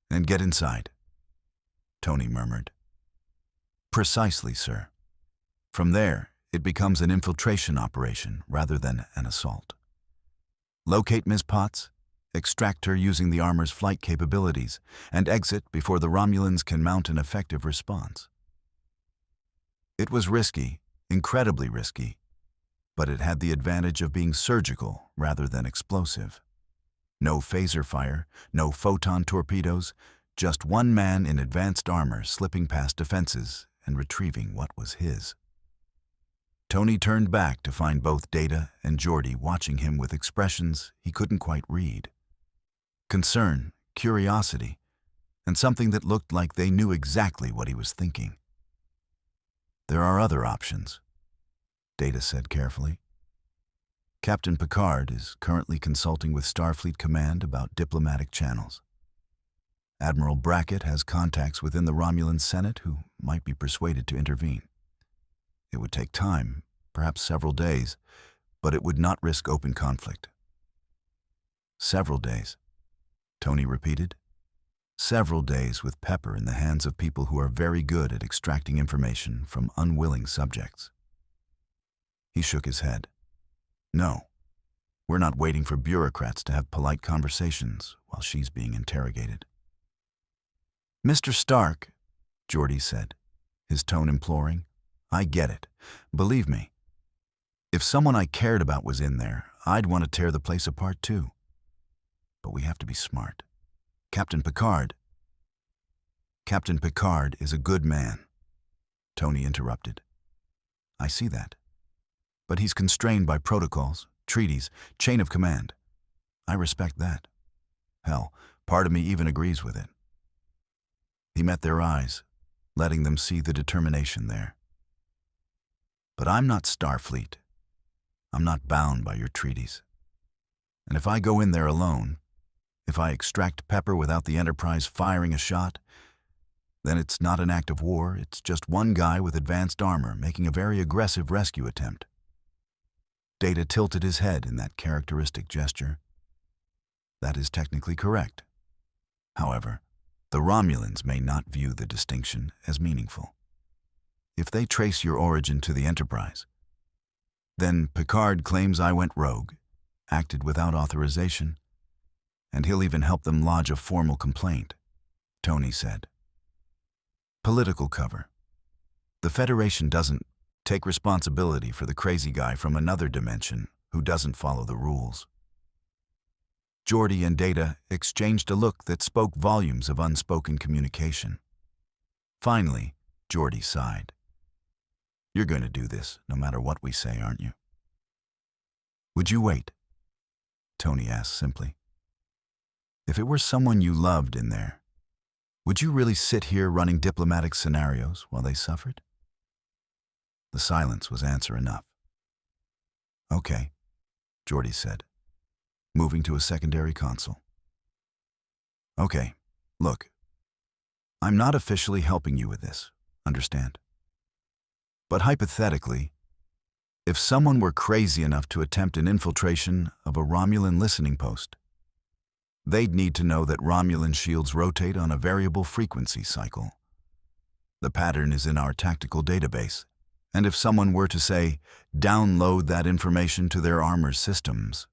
And get inside, Tony murmured. Precisely, sir. From there, it becomes an infiltration operation rather than an assault. Locate Ms. Potts, extract her using the armor's flight capabilities, and exit before the Romulans can mount an effective response. It was risky, incredibly risky, but it had the advantage of being surgical rather than explosive. No phaser fire, no photon torpedoes, just one man in advanced armor slipping past defenses and retrieving what was his. Tony turned back to find both Data and Geordi watching him with expressions he couldn't quite read. Concern, curiosity, and something that looked like they knew exactly what he was thinking. "There are other options," Data said carefully. "Captain Picard is currently consulting with Starfleet Command about diplomatic channels. Admiral Brackett has contacts within the Romulan Senate who might be persuaded to intervene. It would take time, perhaps several days, but it would not risk open conflict." "Several days," Tony repeated. "Several days with Pepper in the hands of people who are very good at extracting information from unwilling subjects." He shook his head. "No, we're not waiting for bureaucrats to have polite conversations while she's being interrogated." "Mr. Stark," Geordi said, his tone imploring, "I get it. Believe me. If someone I cared about was in there, I'd want to tear the place apart too. But we have to be smart. Captain Picard is a good man," Tony interrupted. "I see that. But he's constrained by protocols, treaties, chain of command. I respect that. Hell, part of me even agrees with it." He met their eyes, letting them see the determination there. "But I'm not Starfleet. I'm not bound by your treaties. And if I go in there alone, if I extract Pepper without the Enterprise firing a shot, then it's not an act of war, it's just one guy with advanced armor making a very aggressive rescue attempt." Data tilted his head in that characteristic gesture. "That is technically correct. However, the Romulans may not view the distinction as meaningful. If they trace your origin to the Enterprise, then Picard claims I went rogue, acted without authorization, and he'll even help them lodge a formal complaint," Tony said. "Political cover. The Federation doesn't take responsibility for the crazy guy from another dimension who doesn't follow the rules." Geordi and Data exchanged a look that spoke volumes of unspoken communication. Finally, Geordi sighed. "You're going to do this no matter what we say, aren't you?" "Would you wait?" Tony asked simply. "If it were someone you loved in there, would you really sit here running diplomatic scenarios while they suffered?" The silence was answer enough. "Okay," Geordi said, moving to a secondary console. "Okay, look, I'm not officially helping you with this, understand? But hypothetically, if someone were crazy enough to attempt an infiltration of a Romulan listening post, they'd need to know that Romulan shields rotate on a variable frequency cycle. The pattern is in our tactical database, and if someone were to, say, download that information to their armor systems..."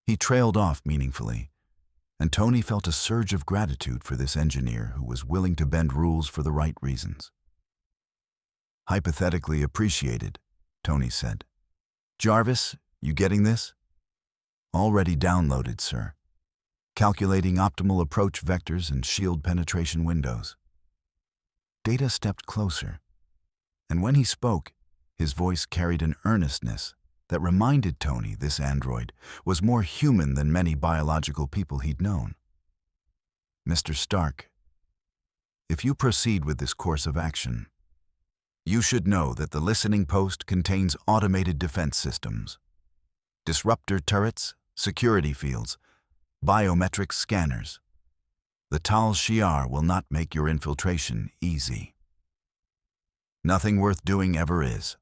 He trailed off meaningfully, and Tony felt a surge of gratitude for this engineer who was willing to bend rules for the right reasons. "Hypothetically appreciated," Tony said. "Jarvis, you getting this?" "Already downloaded, sir. Calculating optimal approach vectors and shield penetration windows." Data stepped closer, and when he spoke, his voice carried an earnestness that reminded Tony this android was more human than many biological people he'd known. "Mr. Stark, if you proceed with this course of action, you should know that the listening post contains automated defense systems, disruptor turrets, security fields, biometric scanners. The Tal Shiar will not make your infiltration easy." "Nothing worth doing ever is,"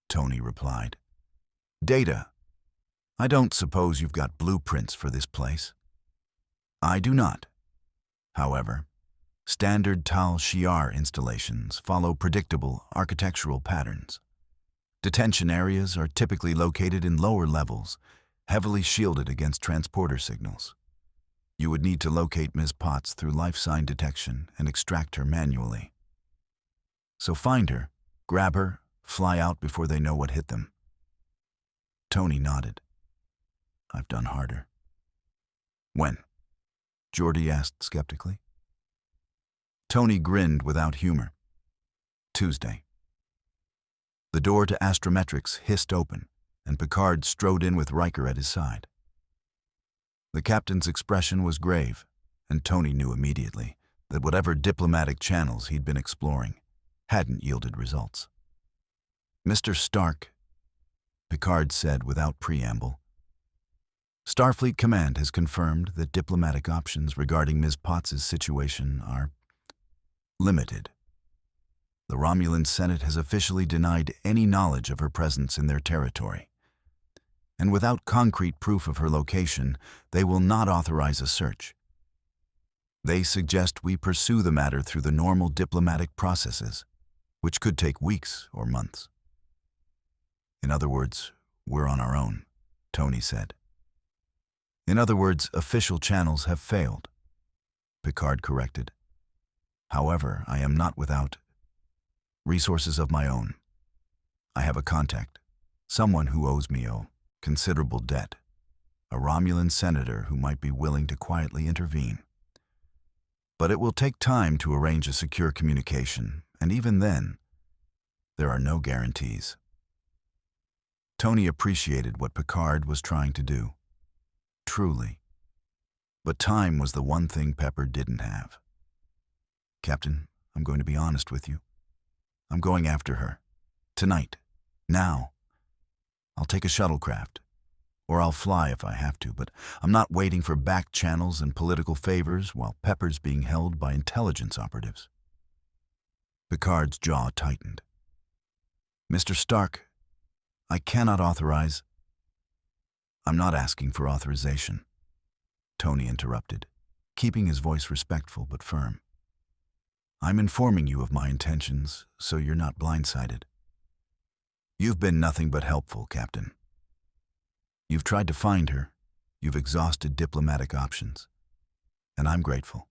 Tony replied. "Data, I don't suppose you've got blueprints for this place?" "I do not. However, standard Tal Shiar installations follow predictable architectural patterns. Detention areas are typically located in lower levels, heavily shielded against transporter signals. You would need to locate Ms. Potts through life sign detection and extract her manually. So find her, grab her, fly out before they know what hit them. Tony nodded. I've done harder. When? Geordie asked skeptically. Tony grinned without humor. Tuesday. The door to Astrometrics hissed open, and Picard strode in with Riker at his side. The captain's expression was grave, and Tony knew immediately that whatever diplomatic channels he'd been exploring hadn't yielded results. Mr. Stark, Picard said without preamble, Starfleet Command has confirmed that diplomatic options regarding Ms. Potts' situation are limited. The Romulan Senate has officially denied any knowledge of her presence in their territory. And without concrete proof of her location, they will not authorize a search. They suggest we pursue the matter through the normal diplomatic processes, which could take weeks or months. In other words, we're on our own, Tony said. In other words, official channels have failed, Picard corrected. However, I am not without resources of my own. I have a contact, someone who owes me a considerable debt, a Romulan senator who might be willing to quietly intervene. But it will take time to arrange a secure communication, and even then, there are no guarantees. Tony appreciated what Picard was trying to do. Truly. But time was the one thing Pepper didn't have. Captain, I'm going to be honest with you. I'm going after her. Tonight. Now. I'll take a shuttlecraft. Or I'll fly if I have to, but I'm not waiting for back channels and political favors while Pepper's being held by intelligence operatives. Picard's jaw tightened. Mr. Stark, I cannot authorize. I'm not asking for authorization, Tony interrupted, keeping his voice respectful but firm. I'm informing you of my intentions, so you're not blindsided. You've been nothing but helpful, Captain. You've tried to find her, you've exhausted diplomatic options, and I'm grateful.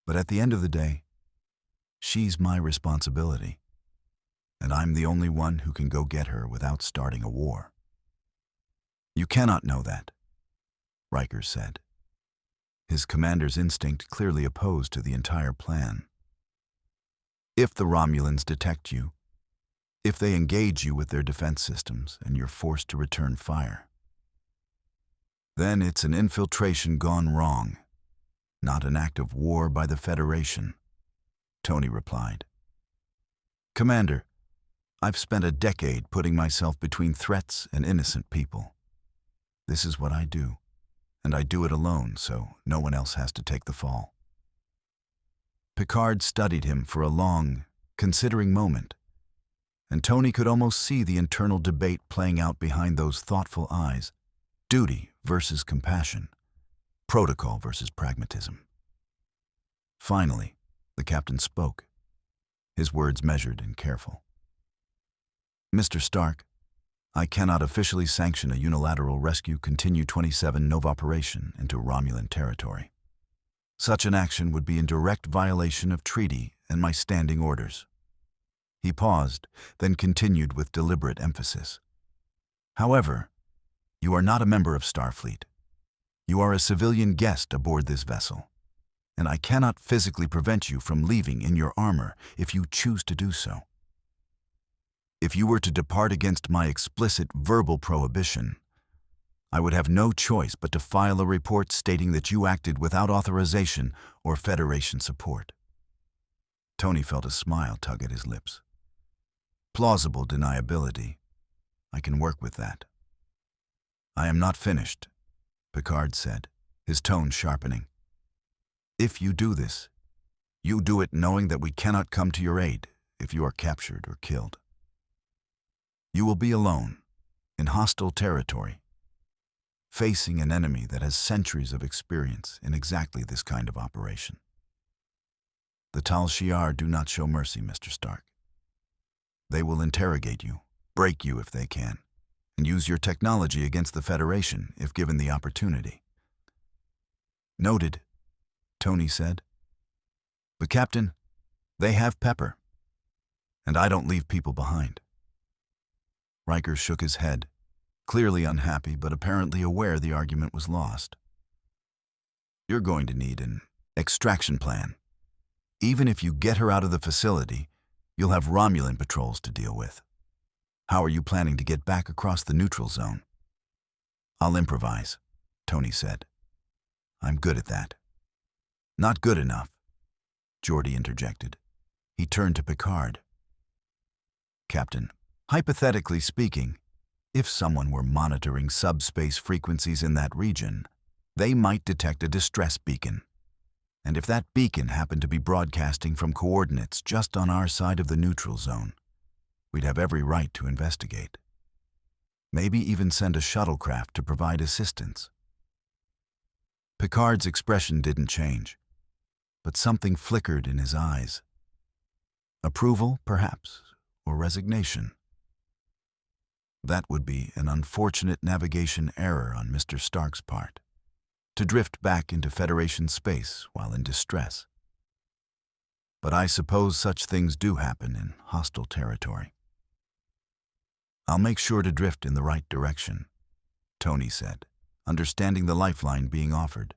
But at the end of the day, she's my responsibility, and I'm the only one who can go get her without starting a war. You cannot know that, Riker said, his commander's instinct clearly opposed to the entire plan. If the Romulans detect you, if they engage you with their defense systems and you're forced to return fire, then it's an infiltration gone wrong, not an act of war by the Federation, Tony replied. Commander, I've spent a decade putting myself between threats and innocent people. This is what I do, and I do it alone, so no one else has to take the fall. Picard studied him for a long, considering moment, and Tony could almost see the internal debate playing out behind those thoughtful eyes. Duty versus compassion, protocol versus pragmatism. Finally, the captain spoke, his words measured and careful. Mr. Stark, I cannot officially sanction a unilateral rescue Continue 27 Nova operation into Romulan territory. Such an action would be in direct violation of treaty and my standing orders. He paused, then continued with deliberate emphasis. However, you are not a member of Starfleet. You are a civilian guest aboard this vessel, and I cannot physically prevent you from leaving in your armor if you choose to do so. If you were to depart against my explicit verbal prohibition, I would have no choice but to file a report stating that you acted without authorization or Federation support. Tony felt a smile tug at his lips. Plausible deniability. I can work with that. I am not finished, Picard said, his tone sharpening. If you do this, you do it knowing that we cannot come to your aid if you are captured or killed. You will be alone, in hostile territory, facing an enemy that has centuries of experience in exactly this kind of operation. The Tal Shiar do not show mercy, Mr. Stark. They will interrogate you, break you if they can, and use your technology against the Federation if given the opportunity. Noted, Tony said. But Captain, they have Pepper, and I don't leave people behind. Riker shook his head, clearly unhappy but apparently aware the argument was lost. You're going to need an extraction plan. Even if you get her out of the facility, you'll have Romulan patrols to deal with. How are you planning to get back across the neutral zone? I'll improvise, Tony said. I'm good at that. Not good enough, Geordi interjected. He turned to Picard. Captain, hypothetically speaking, if someone were monitoring subspace frequencies in that region, they might detect a distress beacon. And if that beacon happened to be broadcasting from coordinates just on our side of the neutral zone, we'd have every right to investigate. Maybe even send a shuttlecraft to provide assistance. Picard's expression didn't change, but something flickered in his eyes. Approval, perhaps, or resignation. That would be an unfortunate navigation error on Mr. Stark's part, to drift back into Federation space while in distress. But I suppose such things do happen in hostile territory. I'll make sure to drift in the right direction, Tony said, understanding the lifeline being offered.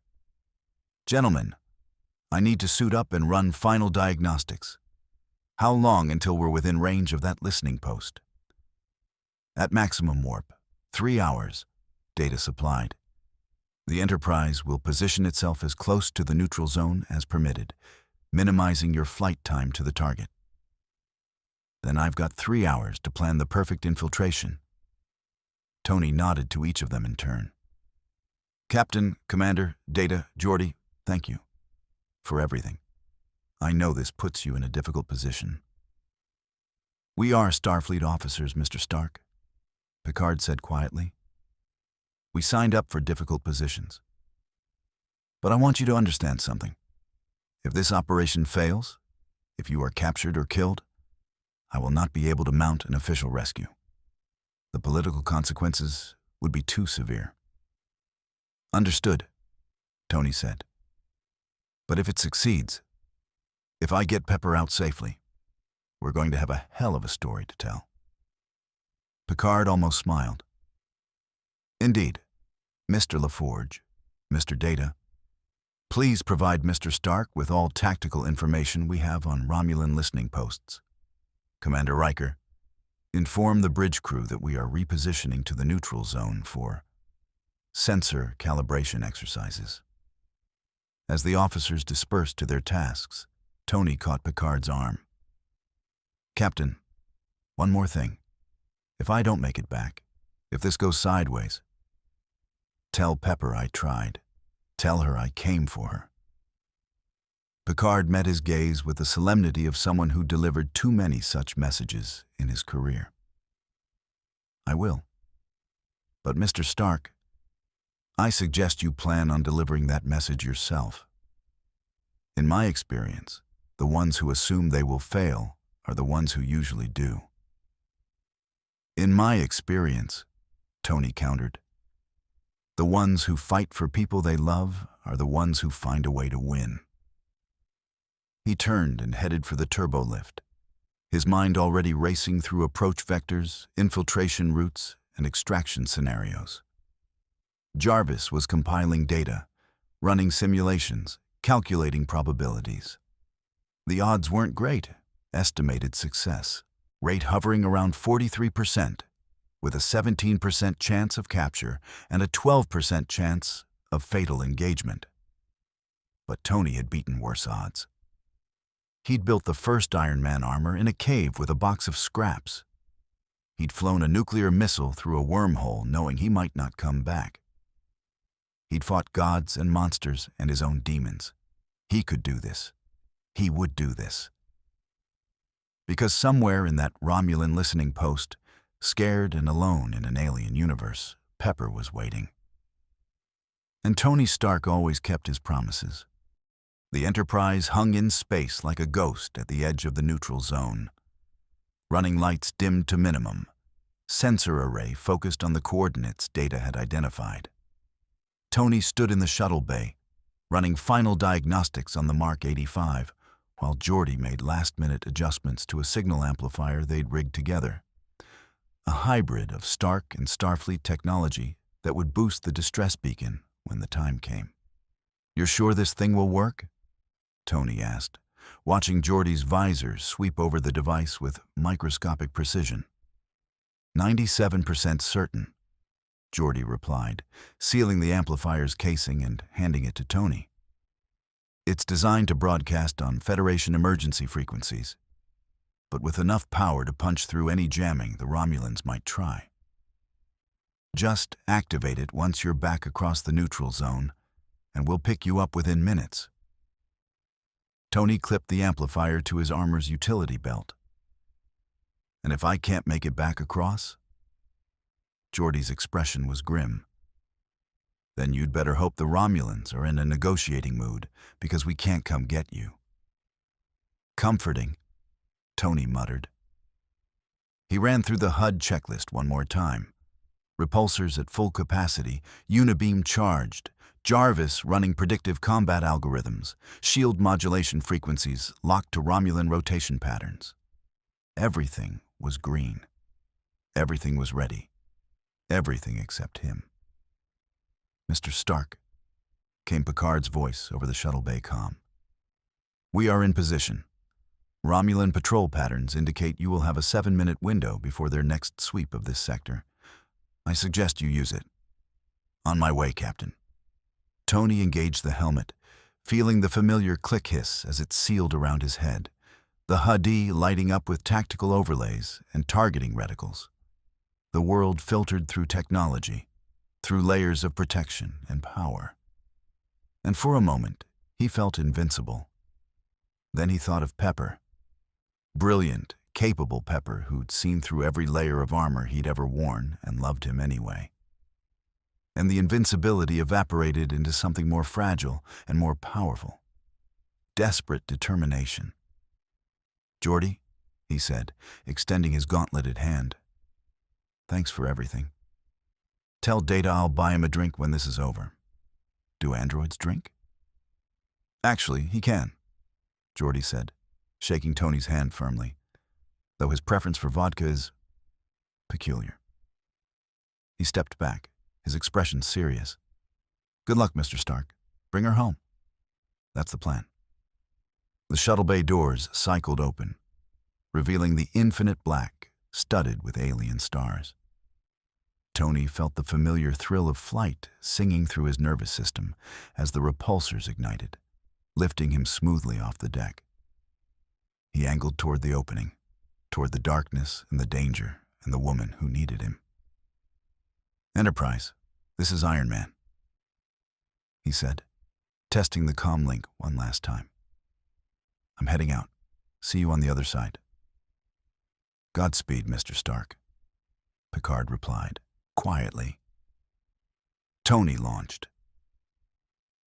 Gentlemen, I need to suit up and run final diagnostics. How long until we're within range of that listening post? At maximum warp, 3 hours, data supplied. The Enterprise will position itself as close to the neutral zone as permitted, minimizing your flight time to the target. Then I've got 3 hours to plan the perfect infiltration. Tony nodded to each of them in turn. Captain, Commander, Data, Geordi, thank you for everything. I know this puts you in a difficult position. We are Starfleet officers, Mr. Stark, Picard said quietly. We signed up for difficult positions. But I want you to understand something. If this operation fails, if you are captured or killed, I will not be able to mount an official rescue. The political consequences would be too severe. Understood, Tony said. But if it succeeds, if I get Pepper out safely, we're going to have a hell of a story to tell. Picard almost smiled. Indeed, Mr. LaForge, Mr. Data, please provide Mr. Stark with all tactical information we have on Romulan listening posts. Commander Riker, inform the bridge crew that we are repositioning to the neutral zone for sensor calibration exercises. As the officers dispersed to their tasks, Tony caught Picard's arm. Captain, one more thing. If I don't make it back, if this goes sideways, tell Pepper I tried. Tell her I came for her. Picard met his gaze with the solemnity of someone who delivered too many such messages in his career. I will. But Mr. Stark, I suggest you plan on delivering that message yourself. In my experience, the ones who assume they will fail are the ones who usually do. In my experience, Tony countered, the ones who fight for people they love are the ones who find a way to win. He turned and headed for the turbo lift, his mind already racing through approach vectors, infiltration routes, and extraction scenarios. Jarvis was compiling data, running simulations, calculating probabilities. The odds weren't great. Estimated success rate hovering around 43%, with a 17% chance of capture and a 12% chance of fatal engagement. But Tony had beaten worse odds. He'd built the first Iron Man armor in a cave with a box of scraps. He'd flown a nuclear missile through a wormhole knowing he might not come back. He'd fought gods and monsters and his own demons. He could do this. He would do this. Because somewhere in that Romulan listening post, scared and alone in an alien universe, Pepper was waiting. And Tony Stark always kept his promises. The Enterprise hung in space like a ghost at the edge of the neutral zone. Running lights dimmed to minimum, sensor array focused on the coordinates Data had identified. Tony stood in the shuttle bay, running final diagnostics on the Mark 85, while Geordi made last-minute adjustments to a signal amplifier they'd rigged together. A hybrid of Stark and Starfleet technology that would boost the distress beacon when the time came. "You're sure this thing will work?" Tony asked, watching Geordi's visor sweep over the device with microscopic precision. 97% certain, Geordi replied, sealing the amplifier's casing and handing it to Tony. "It's designed to broadcast on Federation emergency frequencies, but with enough power to punch through any jamming the Romulans might try. Just activate it once you're back across the neutral zone, and we'll pick you up within minutes." Tony clipped the amplifier to his armor's utility belt. "And if I can't make it back across?" Geordi's expression was grim. "Then you'd better hope the Romulans are in a negotiating mood, because we can't come get you." "Comforting," Tony muttered. He ran through the HUD checklist one more time. Repulsors at full capacity, unibeam charged, Jarvis running predictive combat algorithms, shield modulation frequencies locked to Romulan rotation patterns. Everything was green. Everything was ready. Everything except him. "Mr. Stark," came Picard's voice over the shuttle bay comm. "We are in position. Romulan patrol patterns indicate you will have a 7-minute window before their next sweep of this sector. I suggest you use it." "On my way, Captain." Tony engaged the helmet, feeling the familiar click hiss as it sealed around his head, the HUD lighting up with tactical overlays and targeting reticles. The world filtered through technology, through layers of protection and power. And for a moment, he felt invincible. Then he thought of Pepper. Brilliant, capable Pepper who'd seen through every layer of armor he'd ever worn and loved him anyway. And the invincibility evaporated into something more fragile and more powerful. Desperate determination. "Geordi," he said, extending his gauntleted hand. "Thanks for everything. Tell Data I'll buy him a drink when this is over." "Do androids drink?" "Actually, he can," Geordi said, shaking Tony's hand firmly, though his preference for vodka is peculiar. He stepped back, his expression serious. "Good luck, Mr. Stark. Bring her home." "That's the plan." The shuttle bay doors cycled open, revealing the infinite black, studded with alien stars. Tony felt the familiar thrill of flight singing through his nervous system as the repulsors ignited, lifting him smoothly off the deck. He angled toward the opening, toward the darkness and the danger and the woman who needed him. "Enterprise, this is Iron Man," he said, testing the comm link one last time. "I'm heading out. See you on the other side." "Godspeed, Mr. Stark," Picard replied, quietly. Tony launched.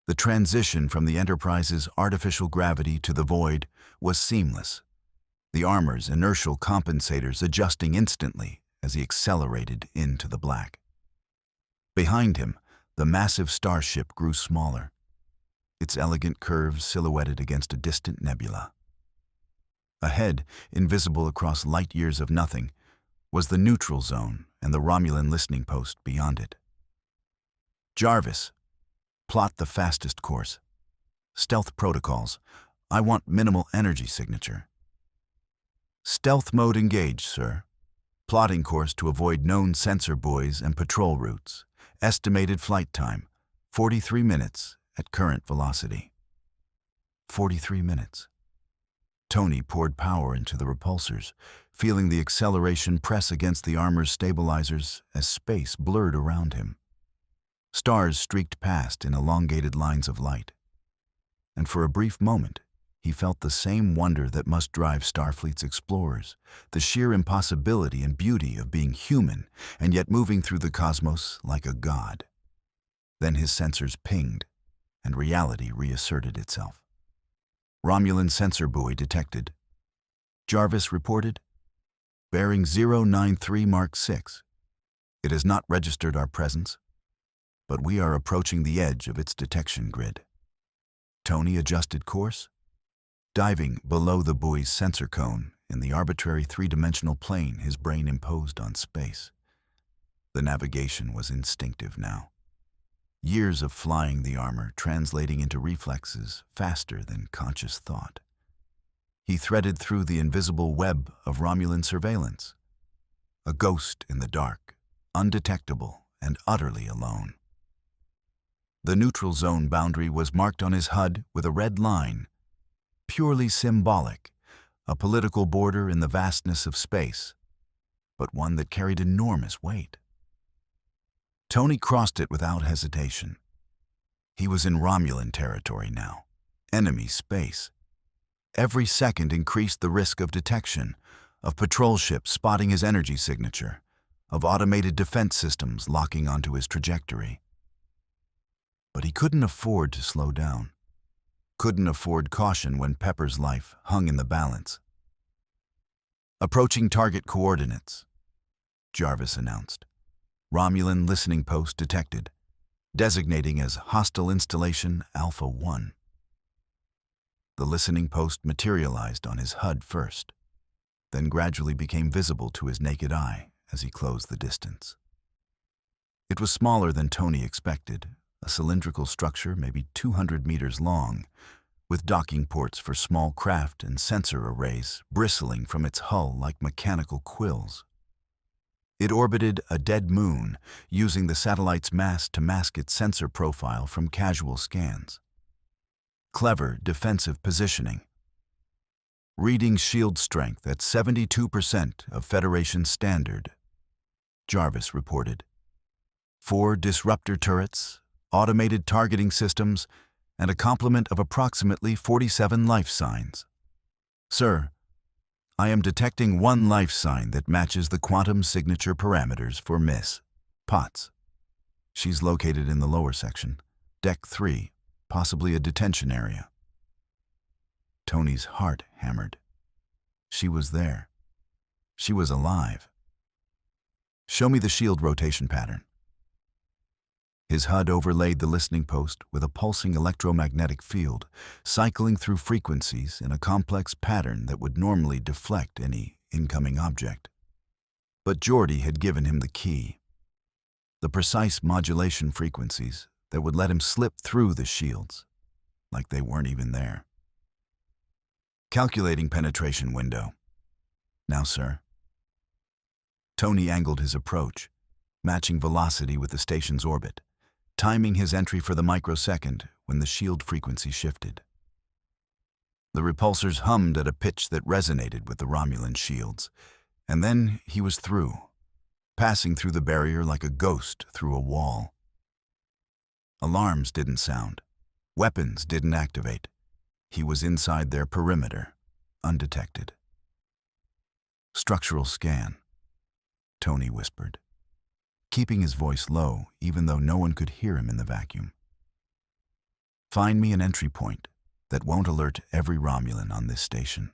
The transition from the Enterprise's artificial gravity to the void was seamless, the armor's inertial compensators adjusting instantly as he accelerated into the black. Behind him, the massive starship grew smaller, its elegant curves silhouetted against a distant nebula. Ahead, invisible across light years of nothing, was the neutral zone and the Romulan listening post beyond it. "Jarvis, plot the fastest course. Stealth protocols. I want minimal energy signature." "Stealth mode engaged, sir. Plotting course to avoid known sensor buoys and patrol routes. Estimated flight time, 43 minutes at current velocity." 43 minutes. Tony poured power into the repulsors, feeling the acceleration press against the armor's stabilizers as space blurred around him. Stars streaked past in elongated lines of light. And for a brief moment, he felt the same wonder that must drive Starfleet's explorers, the sheer impossibility and beauty of being human and yet moving through the cosmos like a god. Then his sensors pinged, and reality reasserted itself. "Romulan sensor buoy detected," Jarvis reported. bearing 093 Mark 6. It has not registered our presence, but we are approaching the edge of its detection grid. Tony adjusted course, diving below the buoy's sensor cone in the arbitrary three-dimensional plane his brain imposed on space. The navigation was instinctive now. Years of flying the armor translating into reflexes faster than conscious thought. He threaded through the invisible web of Romulan surveillance, a ghost in the dark, undetectable and utterly alone. The neutral zone boundary was marked on his HUD with a red line, purely symbolic, a political border in the vastness of space, but one that carried enormous weight. Tony crossed it without hesitation. He was in Romulan territory now, enemy space. Every second increased the risk of detection, of patrol ships spotting his energy signature, of automated defense systems locking onto his trajectory. But he couldn't afford to slow down. Couldn't afford caution when Pepper's life hung in the balance. Approaching target coordinates, Jarvis announced. Romulan listening post detected, designating as Hostile Installation Alpha 1. The listening post materialized on his HUD first, then gradually became visible to his naked eye as he closed the distance. It was smaller than Tony expected, a cylindrical structure maybe 200 meters long, with docking ports for small craft and sensor arrays bristling from its hull like mechanical quills. It orbited a dead moon, using the satellite's mass to mask its sensor profile from casual scans. Clever defensive positioning. Reading shield strength at 72% of Federation standard, Jarvis reported. 4 disruptor turrets, automated targeting systems, and a complement of approximately 47 life signs. Sir, I am detecting one life sign that matches the quantum signature parameters for Miss Potts. She's located in the lower section, Deck 3, possibly a detention area. Tony's heart hammered. She was there. She was alive. Show me the shield rotation pattern. His HUD overlaid the listening post with a pulsing electromagnetic field, cycling through frequencies in a complex pattern that would normally deflect any incoming object. But Geordi had given him the key. The precise modulation frequencies that would let him slip through the shields, like they weren't even there. Calculating penetration window. Now, sir. Tony angled his approach, matching velocity with the station's orbit, timing his entry for the microsecond when the shield frequency shifted. The repulsors hummed at a pitch that resonated with the Romulan shields, and then he was through, passing through the barrier like a ghost through a wall. Alarms didn't sound. Weapons didn't activate. He was inside their perimeter, undetected. Structural scan, Tony whispered, keeping his voice low even though no one could hear him in the vacuum. Find me an entry point that won't alert every Romulan on this station.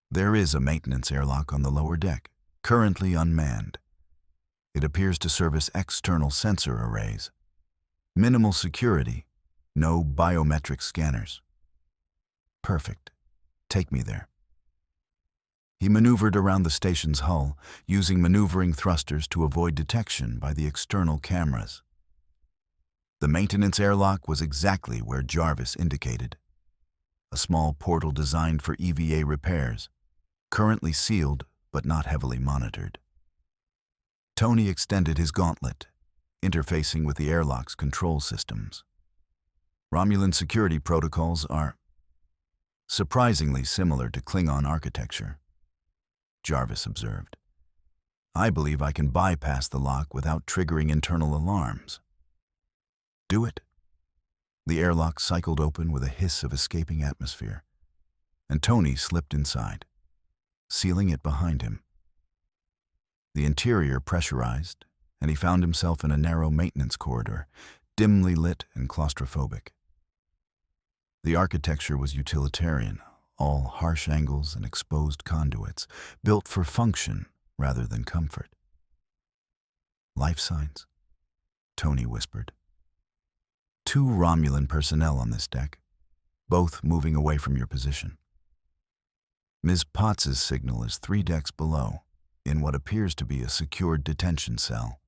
There is a maintenance airlock on the lower deck, currently unmanned. It appears to service external sensor arrays. Minimal security, no biometric scanners. Perfect. Take me there. He maneuvered around the station's hull, using maneuvering thrusters to avoid detection by the external cameras. The maintenance airlock was exactly where Jarvis indicated. A small portal designed for EVA repairs, currently sealed but not heavily monitored. Tony extended his gauntlet, interfacing with the airlock's control systems. Romulan security protocols are surprisingly similar to Klingon architecture, Jarvis observed. I believe I can bypass the lock without triggering internal alarms. Do it. The airlock cycled open with a hiss of escaping atmosphere, and Tony slipped inside, sealing it behind him. The interior pressurized, and he found himself in a narrow maintenance corridor, dimly lit and claustrophobic. The architecture was utilitarian, all harsh angles and exposed conduits, built for function rather than comfort. Life signs, Tony whispered. 2 Romulan personnel on this deck, both moving away from your position. Ms. Potts's signal is 3 decks below, in what appears to be a secured detention cell.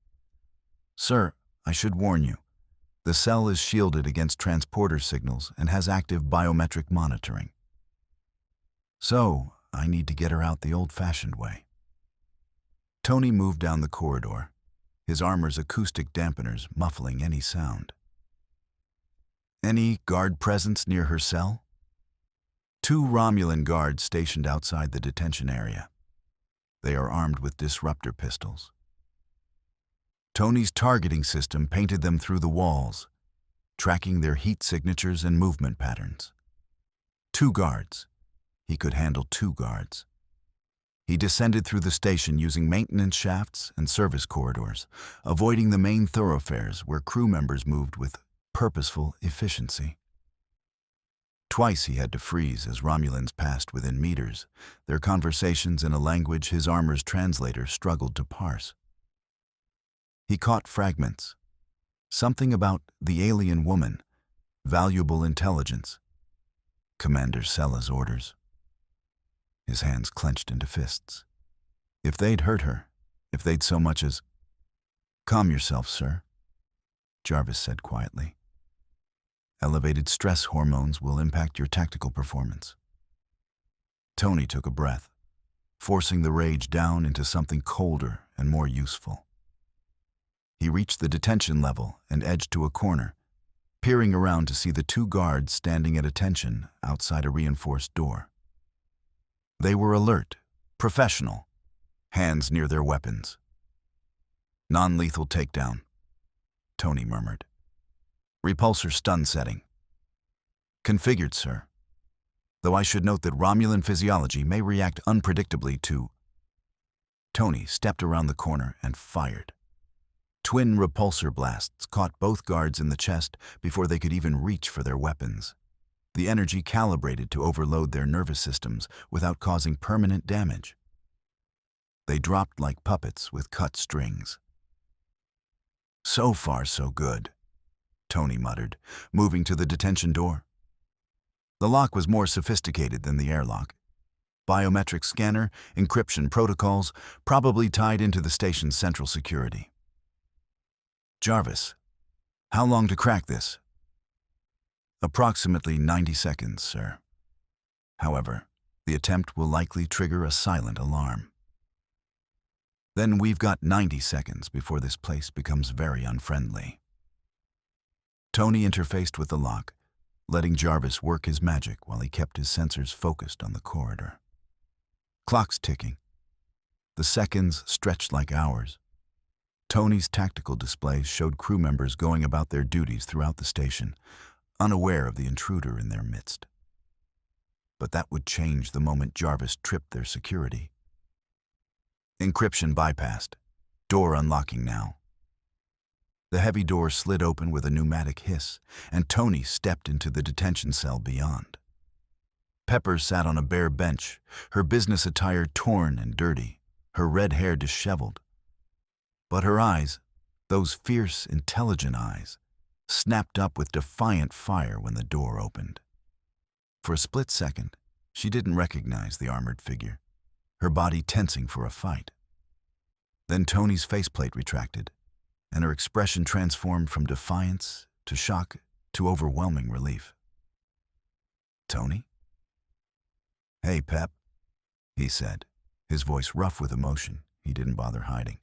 Sir, I should warn you, the cell is shielded against transporter signals and has active biometric monitoring. So, I need to get her out the old-fashioned way. Tony moved down the corridor, his armor's acoustic dampeners muffling any sound. Any guard presence near her cell? 2 Romulan guards stationed outside the detention area. They are armed with disruptor pistols. Tony's targeting system painted them through the walls, tracking their heat signatures and movement patterns. 2 guards. He could handle 2 guards. He descended through the station using maintenance shafts and service corridors, avoiding the main thoroughfares where crew members moved with purposeful efficiency. Twice he had to freeze as Romulans passed within meters, their conversations in a language his armor's translator struggled to parse. He caught fragments. Something about the alien woman, valuable intelligence. Commander Sella's orders. His hands clenched into fists. If they'd hurt her, if they'd so much as... Calm yourself, sir, Jarvis said quietly. Elevated stress hormones will impact your tactical performance. Tony took a breath, forcing the rage down into something colder and more useful. He reached the detention level and edged to a corner, peering around to see the 2 guards standing at attention outside a reinforced door. They were alert, professional, hands near their weapons. Non-lethal takedown, Tony murmured. Repulsor stun setting. Configured, sir. Though I should note that Romulan physiology may react unpredictably to... Tony stepped around the corner and fired. Twin repulsor blasts caught both guards in the chest before they could even reach for their weapons. The energy calibrated to overload their nervous systems without causing permanent damage. They dropped like puppets with cut strings. So far, so good, Tony muttered, moving to the detention door. The lock was more sophisticated than the airlock. Biometric scanner, encryption protocols, probably tied into the station's central security. Jarvis, how long to crack this? Approximately 90 seconds, sir. However, the attempt will likely trigger a silent alarm. Then we've got 90 seconds before this place becomes very unfriendly. Tony interfaced with the lock, letting Jarvis work his magic while he kept his sensors focused on the corridor. Clock's ticking. The seconds stretched like hours. Tony's tactical displays showed crew members going about their duties throughout the station, unaware of the intruder in their midst. But that would change the moment Jarvis tripped their security. Encryption bypassed. Door unlocking now. The heavy door slid open with a pneumatic hiss, and Tony stepped into the detention cell beyond. Pepper sat on a bare bench, her business attire torn and dirty, her red hair disheveled. But her eyes, those fierce, intelligent eyes, snapped up with defiant fire when the door opened. For a split second, she didn't recognize the armored figure, her body tensing for a fight. Then Tony's faceplate retracted, and her expression transformed from defiance to shock to overwhelming relief. Tony? Hey, Pep, he said, his voice rough with emotion he didn't bother hiding.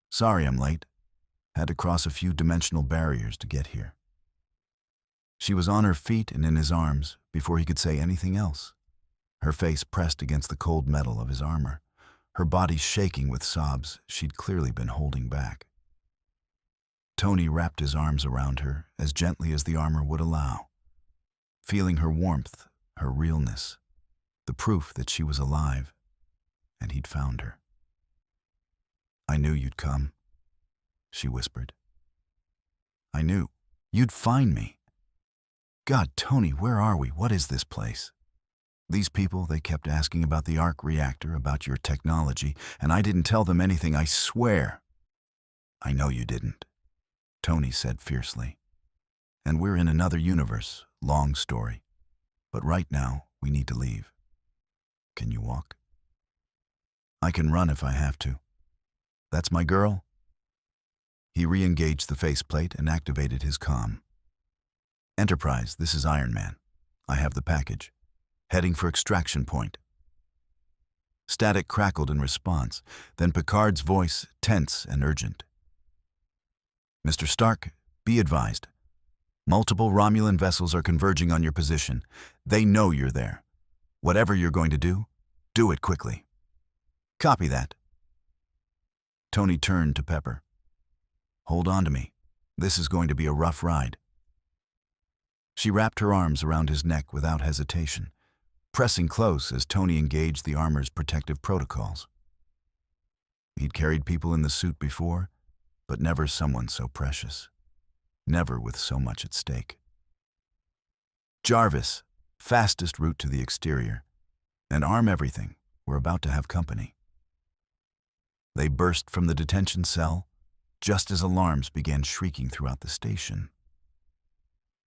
Sorry I'm late. Had to cross a few dimensional barriers to get here. She was on her feet and in his arms before he could say anything else, her face pressed against the cold metal of his armor, her body shaking with sobs she'd clearly been holding back. Tony wrapped his arms around her as gently as the armor would allow, feeling her warmth, her realness, the proof that she was alive, and he'd found her. I knew you'd come, she whispered. I knew. You'd find me. God, Tony, where are we? What is this place? These people, they kept asking about the arc reactor, about your technology, and I didn't tell them anything, I swear. I know you didn't, Tony said fiercely. And we're in another universe, long story. But right now, we need to leave. Can you walk? I can run if I have to. That's my girl? He re-engaged the faceplate and activated his comm. Enterprise, this is Iron Man. I have the package. Heading for extraction point. Static crackled in response, then Picard's voice, tense and urgent. Mr. Stark, be advised. Multiple Romulan vessels are converging on your position. They know you're there. Whatever you're going to do it quickly. Copy that. Tony turned to Pepper. Hold on to me. This is going to be a rough ride. She wrapped her arms around his neck without hesitation, pressing close as Tony engaged the armor's protective protocols. He'd carried people in the suit before, but never someone so precious. Never with so much at stake. Jarvis, fastest route to the exterior, and arm everything, were about to have company. They burst from the detention cell just as alarms began shrieking throughout the station.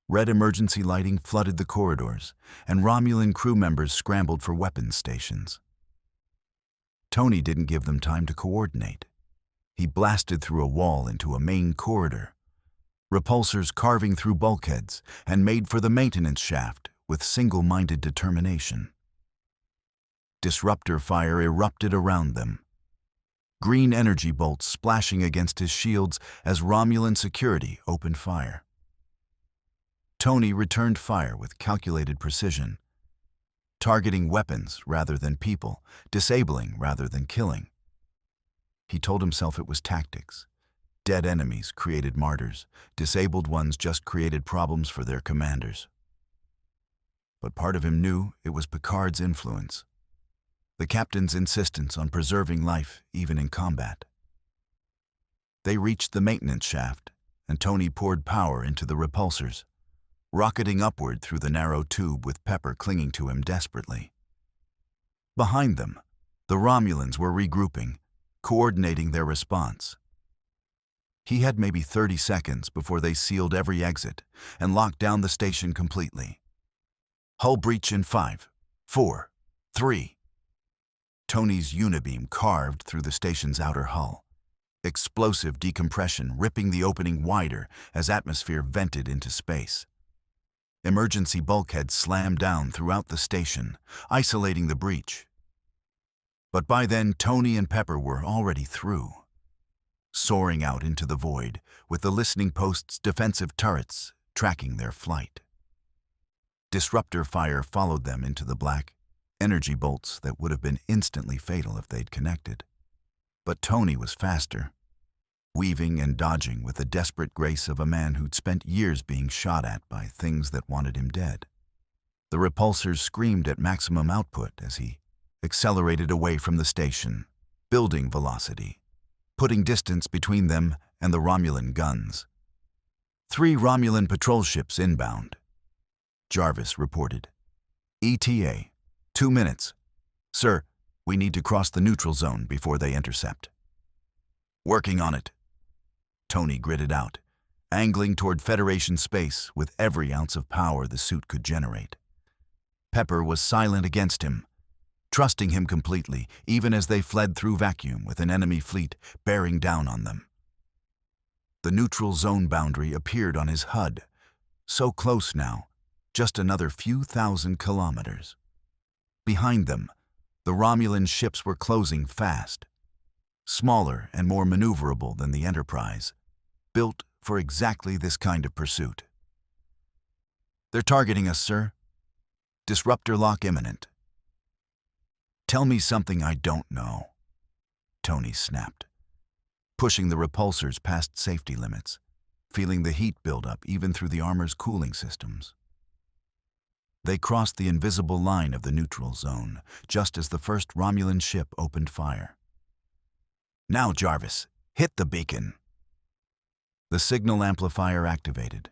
Red emergency lighting flooded the corridors, and Romulan crew members scrambled for weapons stations. Tony didn't give them time to coordinate. He blasted through a wall into a main corridor, repulsors carving through bulkheads, and made for the maintenance shaft with single-minded determination. Disruptor fire erupted around them. Green energy bolts splashing against his shields as Romulan security opened fire. Tony returned fire with calculated precision, targeting weapons rather than people, disabling rather than killing. He told himself it was tactics. Dead enemies created martyrs, disabled ones just created problems for their commanders. But part of him knew it was Picard's influence, the captain's insistence on preserving life even in combat. They reached the maintenance shaft, and Tony poured power into the repulsors, rocketing upward through the narrow tube with Pepper clinging to him desperately. Behind them, the Romulans were regrouping, coordinating their response. He had maybe 30 seconds before they sealed every exit and locked down the station completely. Hull breach in 5, 4, 3. Tony's unibeam carved through the station's outer hull, explosive decompression ripping the opening wider as atmosphere vented into space. Emergency bulkheads slammed down throughout the station, isolating the breach. But by then, Tony and Pepper were already through, soaring out into the void with the listening post's defensive turrets tracking their flight. Disruptor fire followed them into the black, energy bolts that would have been instantly fatal if they'd connected. But Tony was faster, weaving and dodging with the desperate grace of a man who'd spent years being shot at by things that wanted him dead. The repulsors screamed at maximum output as he accelerated away from the station, building velocity, putting distance between them and the Romulan guns. 3 Romulan patrol ships inbound, Jarvis reported. ETA, 2 minutes. Sir, we need to cross the neutral zone before they intercept. Working on it, Tony gritted out, angling toward Federation space with every ounce of power the suit could generate. Pepper was silent against him, trusting him completely, even as they fled through vacuum with an enemy fleet bearing down on them. The neutral zone boundary appeared on his HUD, so close now, just another few thousand kilometers. Behind them, the Romulan ships were closing fast, smaller and more maneuverable than the Enterprise, built for exactly this kind of pursuit. They're targeting us, sir. Disruptor lock imminent. Tell me something I don't know, Tony snapped, pushing the repulsors past safety limits, feeling the heat build up even through the armor's cooling systems. They crossed the invisible line of the neutral zone, just as the first Romulan ship opened fire. Now, Jarvis, hit the beacon. The signal amplifier activated.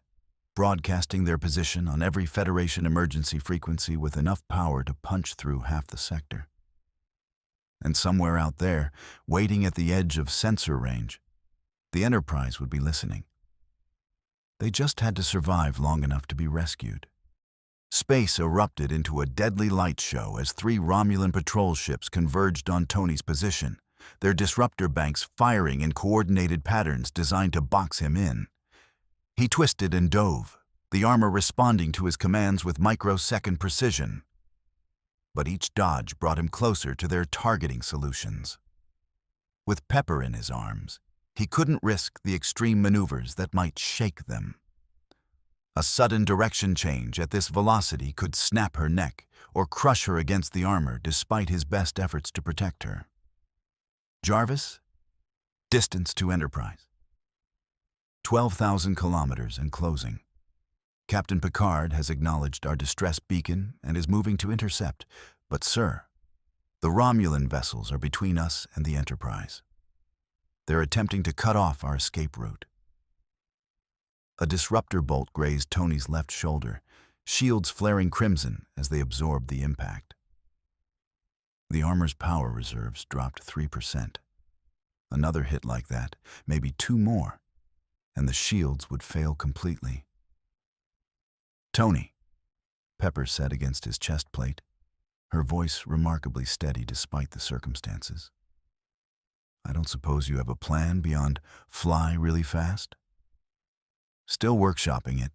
broadcasting their position on every Federation emergency frequency with enough power to punch through half the sector. And somewhere out there, waiting at the edge of sensor range, the Enterprise would be listening. They just had to survive long enough to be rescued. Space erupted into a deadly light show as 3 Romulan patrol ships converged on Tony's position, their disruptor banks firing in coordinated patterns designed to box him in. He twisted and dove, the armor responding to his commands with microsecond precision. But each dodge brought him closer to their targeting solutions. With Pepper in his arms, he couldn't risk the extreme maneuvers that might shake them. A sudden direction change at this velocity could snap her neck or crush her against the armor despite his best efforts to protect her. Jarvis, distance to Enterprise. 12,000 kilometers and closing. Captain Picard has acknowledged our distress beacon and is moving to intercept, but sir, the Romulan vessels are between us and the Enterprise. They're attempting to cut off our escape route. A disruptor bolt grazed Tony's left shoulder, shields flaring crimson as they absorbed the impact. The armor's power reserves dropped 3%. Another hit like that, maybe 2 more, and the shields would fail completely. "Tony," Pepper said against his chest plate, her voice remarkably steady despite the circumstances. "I don't suppose you have a plan beyond fly really fast?" "Still workshopping it,"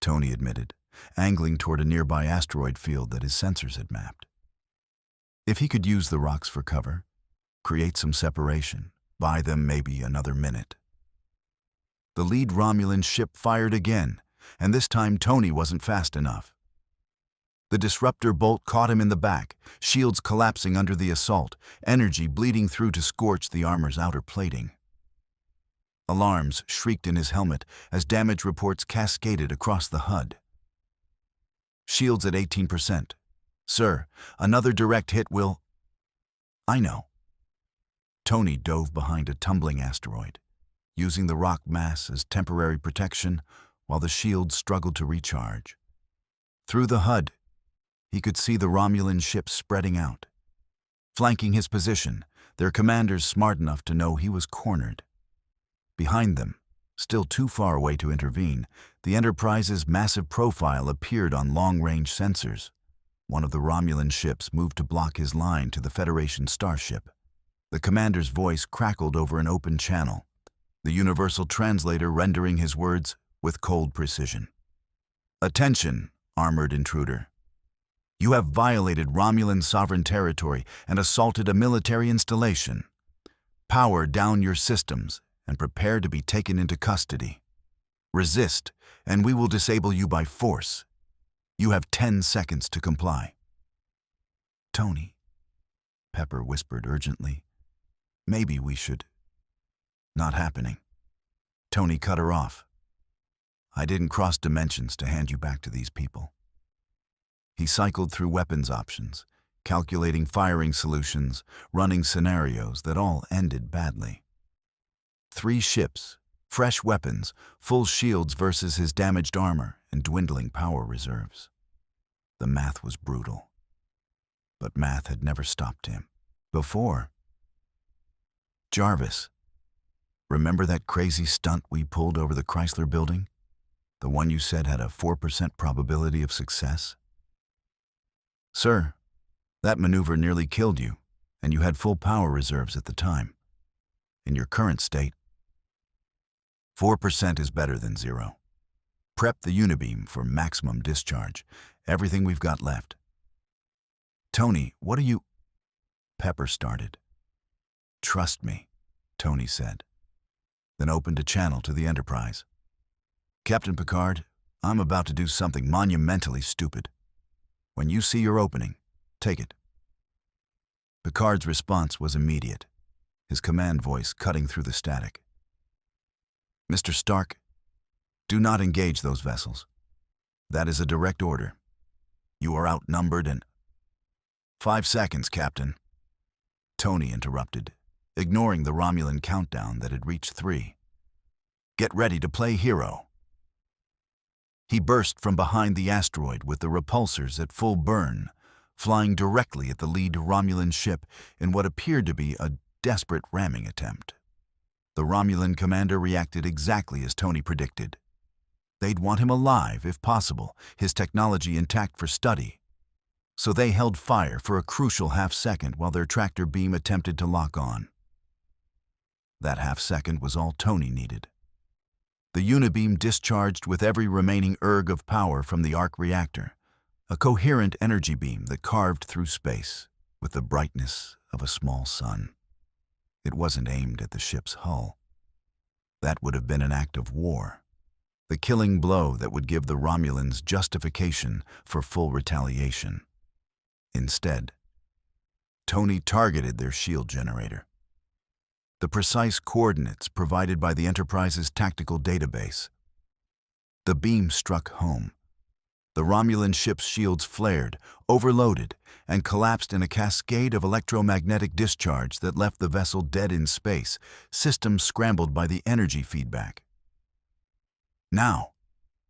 Tony admitted, angling toward a nearby asteroid field that his sensors had mapped. If he could use the rocks for cover, create some separation, buy them maybe another minute. The lead Romulan ship fired again, and this time Tony wasn't fast enough. The disruptor bolt caught him in the back, shields collapsing under the assault, energy bleeding through to scorch the armor's outer plating. Alarms shrieked in his helmet as damage reports cascaded across the HUD. "Shields at 18%. Sir, another direct hit will—" "I know." Tony dove behind a tumbling asteroid, using the rock mass as temporary protection while the shields struggled to recharge. Through the HUD, he could see the Romulan ships spreading out. Flanking his position, their commanders smart enough to know he was cornered. Behind them, still too far away to intervene, the Enterprise's massive profile appeared on long-range sensors. One of the Romulan ships moved to block his line to the Federation starship. The commander's voice crackled over an open channel, the universal translator rendering his words with cold precision. "Attention, armored intruder. You have violated Romulan sovereign territory and assaulted a military installation. Power down your systems and prepare to be taken into custody. Resist, and we will disable you by force. You have 10 seconds to comply." "Tony," Pepper whispered urgently, "maybe we should—" "Not happening." Tony cut her off. "I didn't cross dimensions to hand you back to these people." He cycled through weapons options, calculating firing solutions, running scenarios that all ended badly. 3 ships, fresh weapons, full shields versus his damaged armor and dwindling power reserves. The math was brutal. But math had never stopped him before. "Jarvis, remember that crazy stunt we pulled over the Chrysler building? The one you said had a 4% probability of success?" "Sir, that maneuver nearly killed you, and you had full power reserves at the time. In your current state, 4% is better than 0. Prep the unibeam for maximum discharge. Everything we've got left." "Tony, what are you—" Pepper started. "Trust me," Tony said, then opened a channel to the Enterprise. "Captain Picard, I'm about to do something monumentally stupid. When you see your opening, take it." Picard's response was immediate, his command voice cutting through the static. "Mr. Stark, do not engage those vessels. That is a direct order. You are outnumbered and—" "5 seconds, Captain," Tony interrupted, ignoring the Romulan countdown that had reached 3. "Get ready to play hero." He burst from behind the asteroid with the repulsors at full burn, flying directly at the lead Romulan ship in what appeared to be a desperate ramming attempt. The Romulan commander reacted exactly as Tony predicted. They'd want him alive, if possible, his technology intact for study. So they held fire for a crucial half-second while their tractor beam attempted to lock on. That half-second was all Tony needed. The unibeam discharged with every remaining erg of power from the arc reactor, a coherent energy beam that carved through space with the brightness of a small sun. It wasn't aimed at the ship's hull. That would have been an act of war, the killing blow that would give the Romulans justification for full retaliation. Instead, Tony targeted their shield generator. The precise coordinates provided by the Enterprise's tactical database. The beam struck home. The Romulan ship's shields flared, overloaded, and collapsed in a cascade of electromagnetic discharge that left the vessel dead in space, systems scrambled by the energy feedback. "Now!"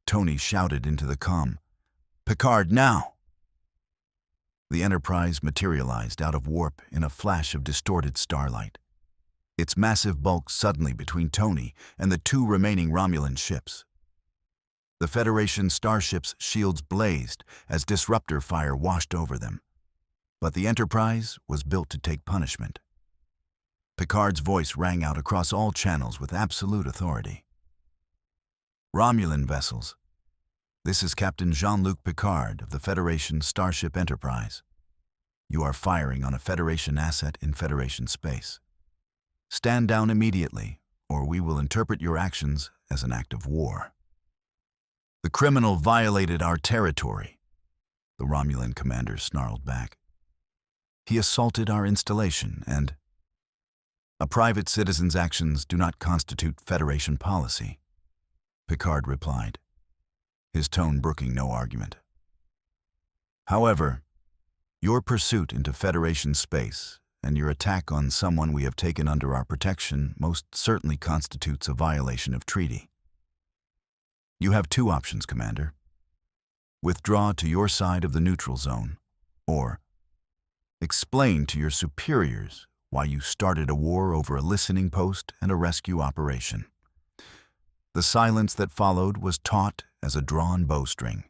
Tony shouted into the comm. "Picard, now!" The Enterprise materialized out of warp in a flash of distorted starlight, its massive bulk suddenly between Tony and the two remaining Romulan ships. The Federation starships' shields blazed as disruptor fire washed over them. But the Enterprise was built to take punishment. Picard's voice rang out across all channels with absolute authority. "Romulan vessels, this is Captain Jean-Luc Picard of the Federation Starship Enterprise. You are firing on a Federation asset in Federation space. Stand down immediately, or we will interpret your actions as an act of war." "The criminal violated our territory," the Romulan commander snarled back. "He assaulted our installation and—" "A private citizen's actions do not constitute Federation policy," Picard replied, his tone brooking no argument. "However, your pursuit into Federation space and your attack on someone we have taken under our protection most certainly constitutes a violation of treaty. You have two options, Commander. Withdraw to your side of the neutral zone, or explain to your superiors why you started a war over a listening post and a rescue operation." The silence that followed was taut as a drawn bowstring.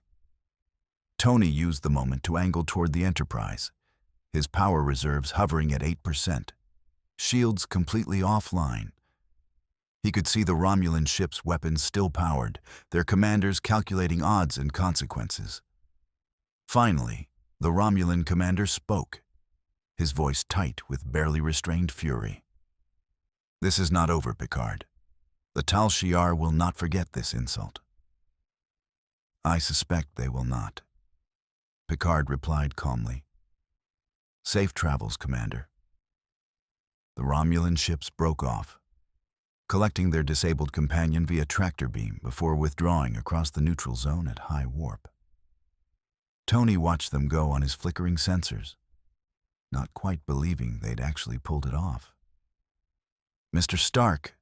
Tony used the moment to angle toward the Enterprise, his power reserves hovering at 8%, shields completely offline. He could see the Romulan ship's weapons still powered, their commanders calculating odds and consequences. Finally, the Romulan commander spoke, his voice tight with barely restrained fury. "This is not over, Picard. The Tal Shiar will not forget this insult." "I suspect they will not," Picard replied calmly. "Safe travels, Commander." The Romulan ships broke off, collecting their disabled companion via tractor beam before withdrawing across the neutral zone at high warp. Tony watched them go on his flickering sensors, not quite believing they'd actually pulled it off. "Mr. Stark."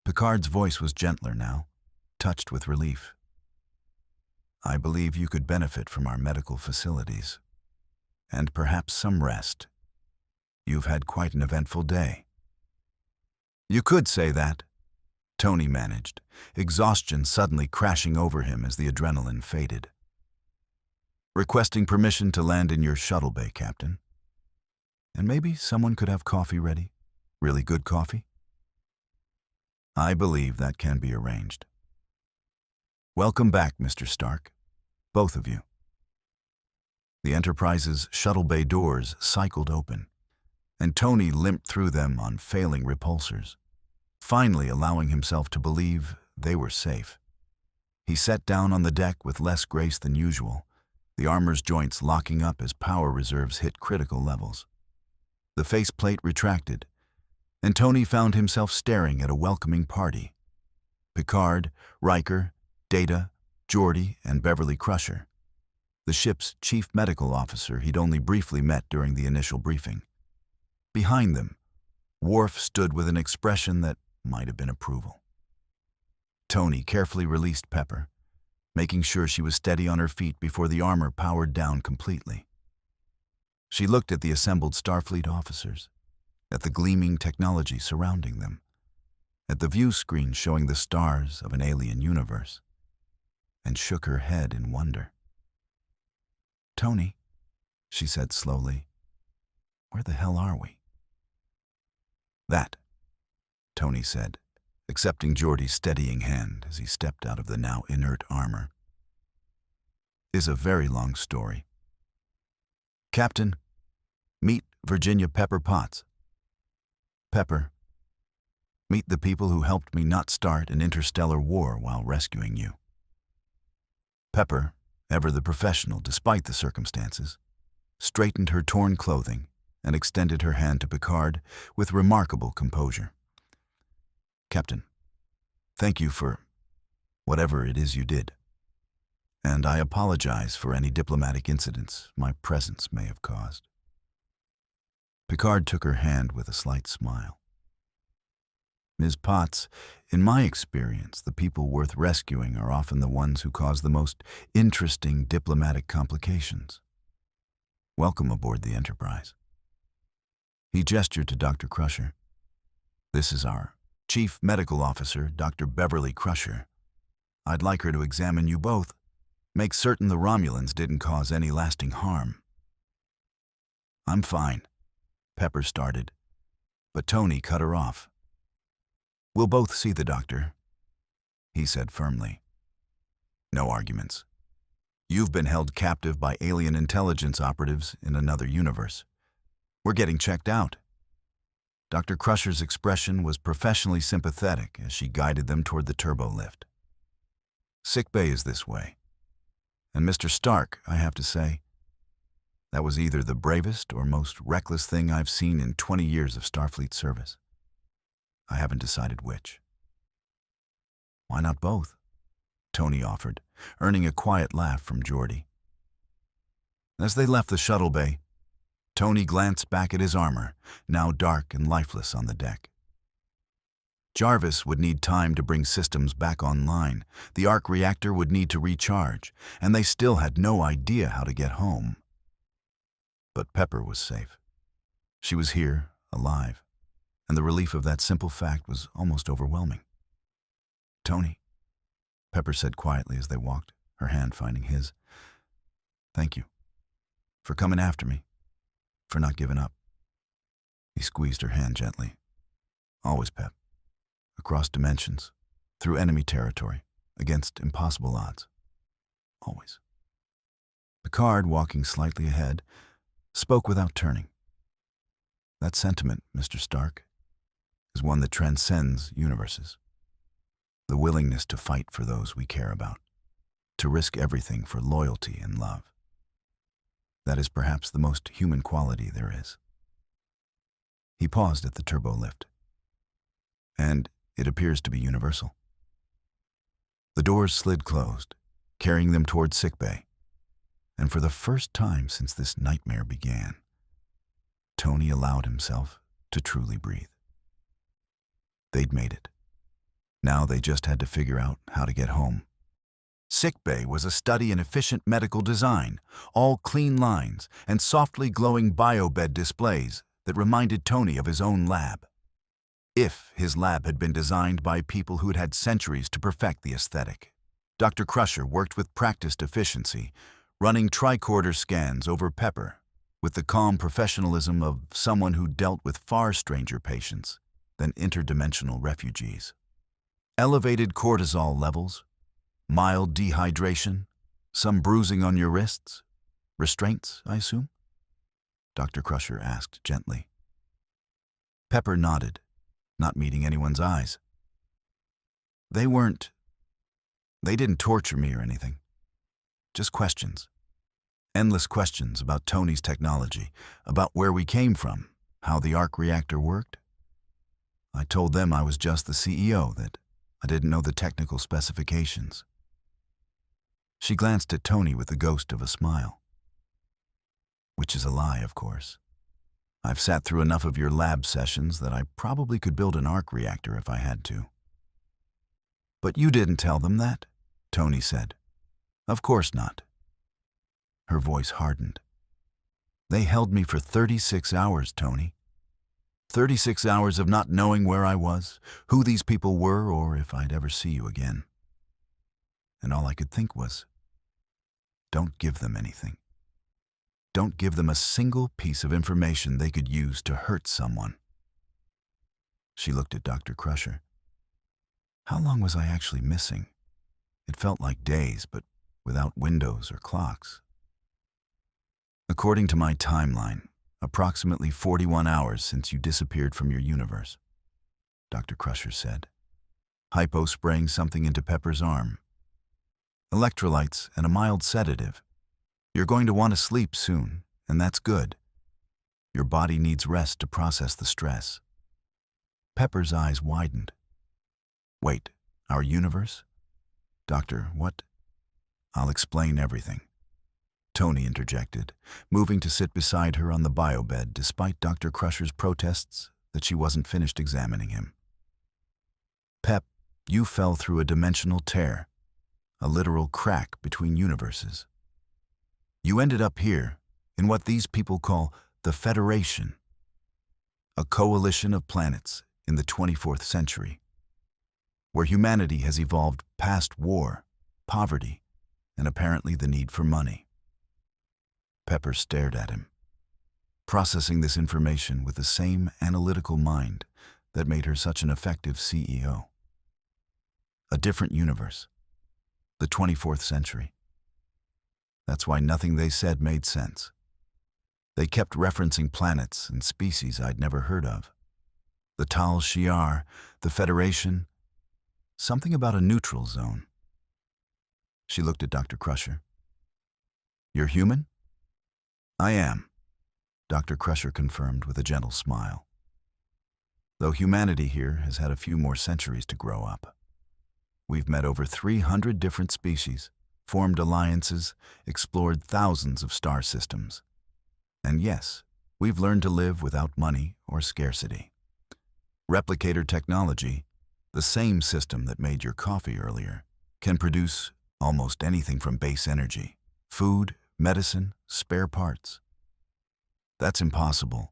Picard's voice was gentler now, touched with relief. "I believe you could benefit from our medical facilities, and perhaps some rest. You've had quite an eventful day." "You could say that," Tony managed, exhaustion suddenly crashing over him as the adrenaline faded. "Requesting permission to land in your shuttle bay, Captain. And maybe someone could have coffee ready, really good coffee?" "I believe that can be arranged." "Welcome back, Mr. Stark, both of you." The Enterprise's shuttle bay doors cycled open, and Tony limped through them on failing repulsors, finally allowing himself to believe they were safe. He sat down on the deck with less grace than usual, the armor's joints locking up as power reserves hit critical levels. The faceplate retracted, and Tony found himself staring at a welcoming party. Picard, Riker, Data, Geordi, and Beverly Crusher, the ship's chief medical officer he'd only briefly met during the initial briefing. Behind them, Worf stood with an expression that might have been approval. Tony carefully released Pepper, making sure she was steady on her feet before the armor powered down completely. She looked at the assembled Starfleet officers, at the gleaming technology surrounding them, at the view screen showing the stars of an alien universe, and shook her head in wonder. "Tony," she said slowly, "where the hell are we?" "That," Tony said, accepting Geordi's steadying hand as he stepped out of the now inert armor, "is a very long story. Captain, meet Virginia Pepper Potts. Pepper, meet the people who helped me not start an interstellar war while rescuing you." Pepper, ever the professional despite the circumstances, straightened her torn clothing and extended her hand to Picard with remarkable composure. "Captain, thank you for whatever it is you did. And I apologize for any diplomatic incidents my presence may have caused." Picard took her hand with a slight smile. "Ms. Potts, in my experience, the people worth rescuing are often the ones who cause the most interesting diplomatic complications. Welcome aboard the Enterprise." He gestured to Dr. Crusher. "This is our Chief Medical Officer, Dr. Beverly Crusher. I'd like her to examine you both, make certain the Romulans didn't cause any lasting harm." "I'm fine," Pepper started, but Tony cut her off. "We'll both see the doctor," he said firmly. "No arguments. You've been held captive by alien intelligence operatives in another universe. We're getting checked out." Dr. Crusher's expression was professionally sympathetic as she guided them toward the turbo lift. "Sickbay is this way. And Mr. Stark, I have to say, that was either the bravest or most reckless thing I've seen in 20 years of Starfleet service. I haven't decided which." "Why not both?" Tony offered, earning a quiet laugh from Geordi. As they left the shuttle bay, Tony glanced back at his armor, now dark and lifeless on the deck. Jarvis would need time to bring systems back online, the arc reactor would need to recharge, and they still had no idea how to get home. But Pepper was safe. She was here, alive, and the relief of that simple fact was almost overwhelming. "Tony," Pepper said quietly as they walked, her hand finding his. "Thank you for coming after me, for not giving up." He squeezed her hand gently. "Always, Pep. Across dimensions, through enemy territory, against impossible odds. Always." Picard, walking slightly ahead, spoke without turning. "That sentiment, Mr. Stark, is one that transcends universes. The willingness to fight for those we care about, to risk everything for loyalty and love. That is perhaps the most human quality there is." He paused at the turbo lift. "And it appears to be universal." The doors slid closed, carrying them toward sickbay, and for the first time since this nightmare began, Tony allowed himself to truly breathe. They'd made it. Now they just had to figure out how to get home. Sickbay was a study in efficient medical design, all clean lines and softly glowing biobed displays that reminded Tony of his own lab. If his lab had been designed by people who'd had centuries to perfect the aesthetic. Dr. Crusher worked with practiced efficiency, running tricorder scans over Pepper with the calm professionalism of someone who dealt with far stranger patients than interdimensional refugees. Elevated cortisol levels, mild dehydration, some bruising on your wrists, restraints, I assume? Dr. Crusher asked gently. Pepper nodded, not meeting anyone's eyes. They didn't torture me or anything. Just questions. Endless questions about Tony's technology, about where we came from, how the arc reactor worked. I told them I was just the CEO, that I didn't know the technical specifications. She glanced at Tony with the ghost of a smile. Which is a lie, of course. I've sat through enough of your lab sessions that I probably could build an arc reactor if I had to. But you didn't tell them that, Tony said, Of course not. Her voice hardened. They held me for 36 hours, Tony. 36 hours of not knowing where I was, who these people were, or if I'd ever see you again. And all I could think was, don't give them anything. Don't give them a single piece of information they could use to hurt someone. She looked at Dr. Crusher. How long was I actually missing? It felt like days, but without windows or clocks. According to my timeline, approximately 41 hours since you disappeared from your universe, Dr. Crusher said, hypo-spraying something into Pepper's arm. Electrolytes and a mild sedative. You're going to want to sleep soon, and that's good. Your body needs rest to process the stress. Pepper's eyes widened. Wait, our universe? Doctor, what? I'll explain everything. Tony interjected, moving to sit beside her on the biobed despite Dr. Crusher's protests that she wasn't finished examining him. Pep, you fell through a dimensional tear, a literal crack between universes. You ended up here, in what these people call the Federation, a coalition of planets in the 24th century, where humanity has evolved past war, poverty, and apparently the need for money. Pepper stared at him, processing this information with the same analytical mind that made her such an effective CEO. A different universe, the 24th century. That's why nothing they said made sense. They kept referencing planets and species I'd never heard of. The Tal Shiar, the Federation, something about a neutral zone. She looked at Dr. Crusher. You're human? I am, Dr. Crusher confirmed with a gentle smile. Though humanity here has had a few more centuries to grow up. We've met over 300 different species, formed alliances, explored thousands of star systems. And yes, we've learned to live without money or scarcity. Replicator technology, the same system that made your coffee earlier, can produce almost anything from base energy, food, medicine, spare parts. That's impossible,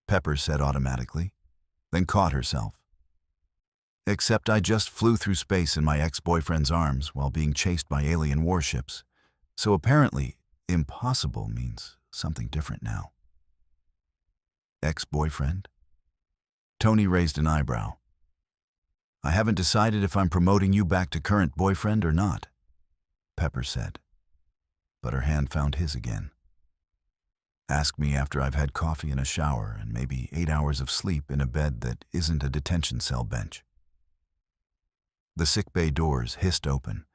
Pepper said automatically, then caught herself. Except I just flew through space in my ex-boyfriend's arms while being chased by alien warships, so apparently impossible means something different now. Ex-boyfriend? Tony raised an eyebrow. I haven't decided if I'm promoting you back to current boyfriend or not, Pepper said. But her hand found his again. Ask me after I've had coffee and a shower and maybe 8 hours of sleep in a bed that isn't a detention cell bench. The sickbay doors hissed open,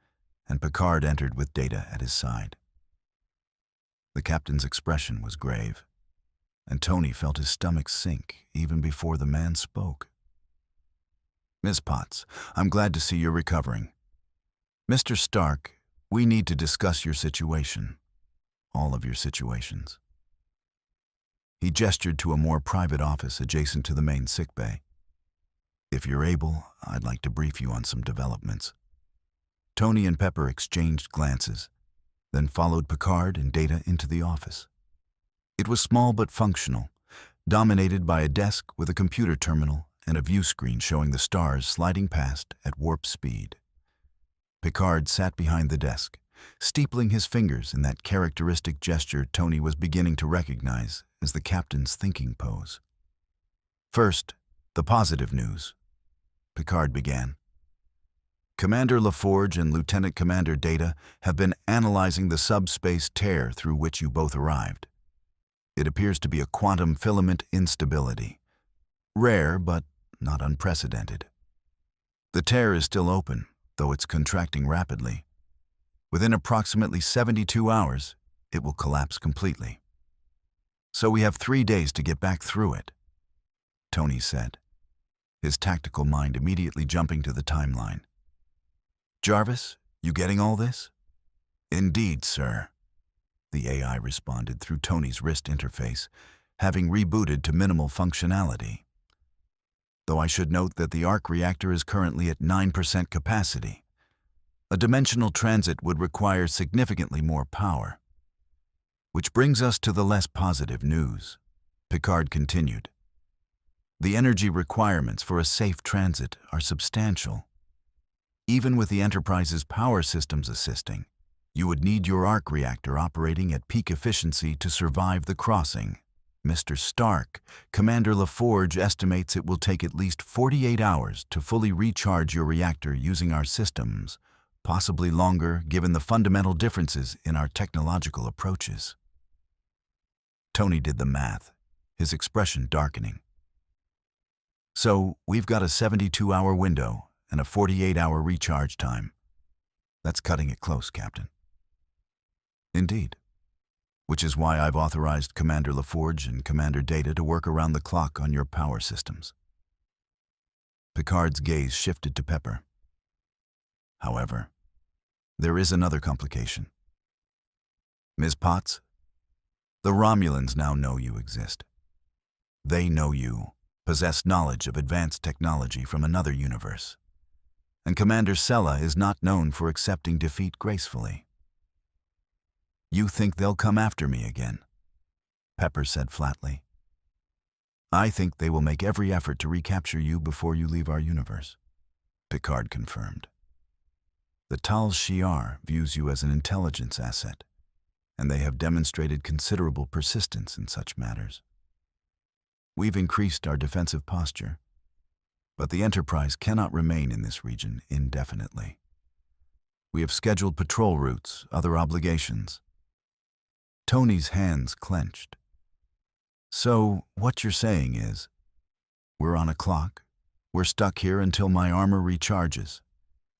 and Picard entered with Data at his side. The captain's expression was grave, and Tony felt his stomach sink even before the man spoke. Miss Potts, I'm glad to see you're recovering. Mr. Stark, we need to discuss your situation. All of your situations. He gestured to a more private office adjacent to the main sickbay. If you're able, I'd like to brief you on some developments. Tony and Pepper exchanged glances, then followed Picard and Data into the office. It was small but functional, dominated by a desk with a computer terminal and a view screen showing the stars sliding past at warp speed. Picard sat behind the desk, steepling his fingers in that characteristic gesture Tony was beginning to recognize as the captain's thinking pose. First, the positive news, Picard began. Commander LaForge and Lieutenant Commander Data have been analyzing the subspace tear through which you both arrived. It appears to be a quantum filament instability. Rare, but not unprecedented. The tear is still open, though it's contracting rapidly. Within approximately 72 hours, it will collapse completely. So we have 3 days to get back through it, Tony said, his tactical mind immediately jumping to the timeline. Jarvis, you getting all this? Indeed, sir, the AI responded through Tony's wrist interface, having rebooted to minimal functionality. Though I should note that the arc reactor is currently at 9% capacity. A dimensional transit would require significantly more power. Which brings us to the less positive news. Picard continued. The energy requirements for a safe transit are substantial. Even with the Enterprise's power systems assisting, you would need your arc reactor operating at peak efficiency to survive the crossing. Mr. Stark, Commander LaForge estimates it will take at least 48 hours to fully recharge your reactor using our systems, possibly longer given the fundamental differences in our technological approaches. Tony did the math, his expression darkening. So, we've got a 72-hour window and a 48-hour recharge time. That's cutting it close, Captain. Indeed. Which is why I've authorized Commander LaForge and Commander Data to work around the clock on your power systems. Picard's gaze shifted to Pepper. However, there is another complication. Ms. Potts, the Romulans now know you exist. They know you possess knowledge of advanced technology from another universe, and Commander Sella is not known for accepting defeat gracefully. You think they'll come after me again? Pepper said flatly. I think they will make every effort to recapture you before you leave our universe, Picard confirmed. The Tal Shiar views you as an intelligence asset, and they have demonstrated considerable persistence in such matters. We've increased our defensive posture, but the Enterprise cannot remain in this region indefinitely. We have scheduled patrol routes, other obligations. Tony's hands clenched. So, what you're saying is, we're on a clock, we're stuck here until my armor recharges,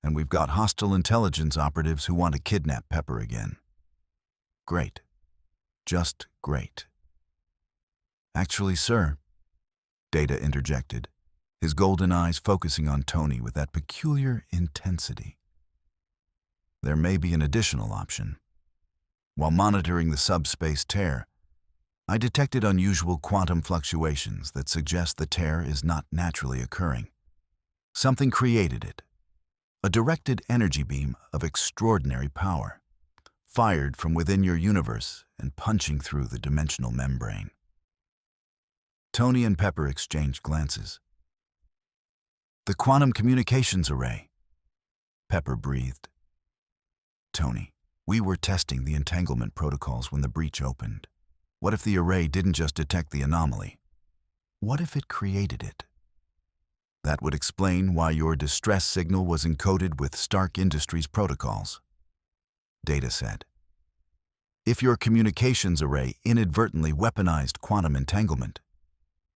and we've got hostile intelligence operatives who want to kidnap Pepper again. Great. Just great. Actually, sir, Data interjected, his golden eyes focusing on Tony with that peculiar intensity. There may be an additional option. While monitoring the subspace tear, I detected unusual quantum fluctuations that suggest the tear is not naturally occurring. Something created it. A directed energy beam of extraordinary power, fired from within your universe and punching through the dimensional membrane. Tony and Pepper exchanged glances. The quantum communications array, Pepper breathed. Tony, we were testing the entanglement protocols when the breach opened. What if the array didn't just detect the anomaly? What if it created it? That would explain why your distress signal was encoded with Stark Industries protocols, Data said. If your communications array inadvertently weaponized quantum entanglement,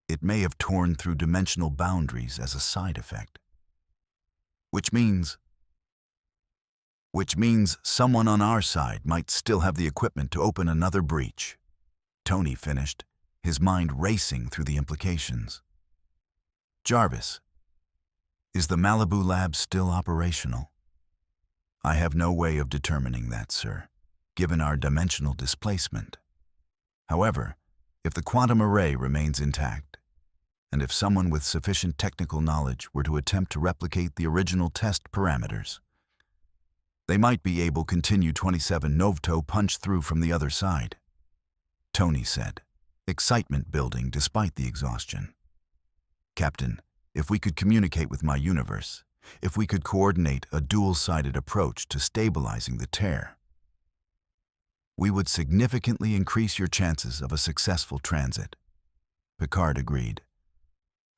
it may have torn through dimensional boundaries as a side effect. Which means someone on our side might still have the equipment to open another breach, Tony finished, his mind racing through the implications. Jarvis, is the Malibu lab still operational? I have no way of determining that, sir, given our dimensional displacement. However, if the quantum array remains intact, and if someone with sufficient technical knowledge were to attempt to replicate the original test parameters, they might be able to continue 27 Novto punch through from the other side, Tony said, excitement building despite the exhaustion. Captain, if we could communicate with my universe, if we could coordinate a dual-sided approach to stabilizing the tear, we would significantly increase your chances of a successful transit, Picard agreed.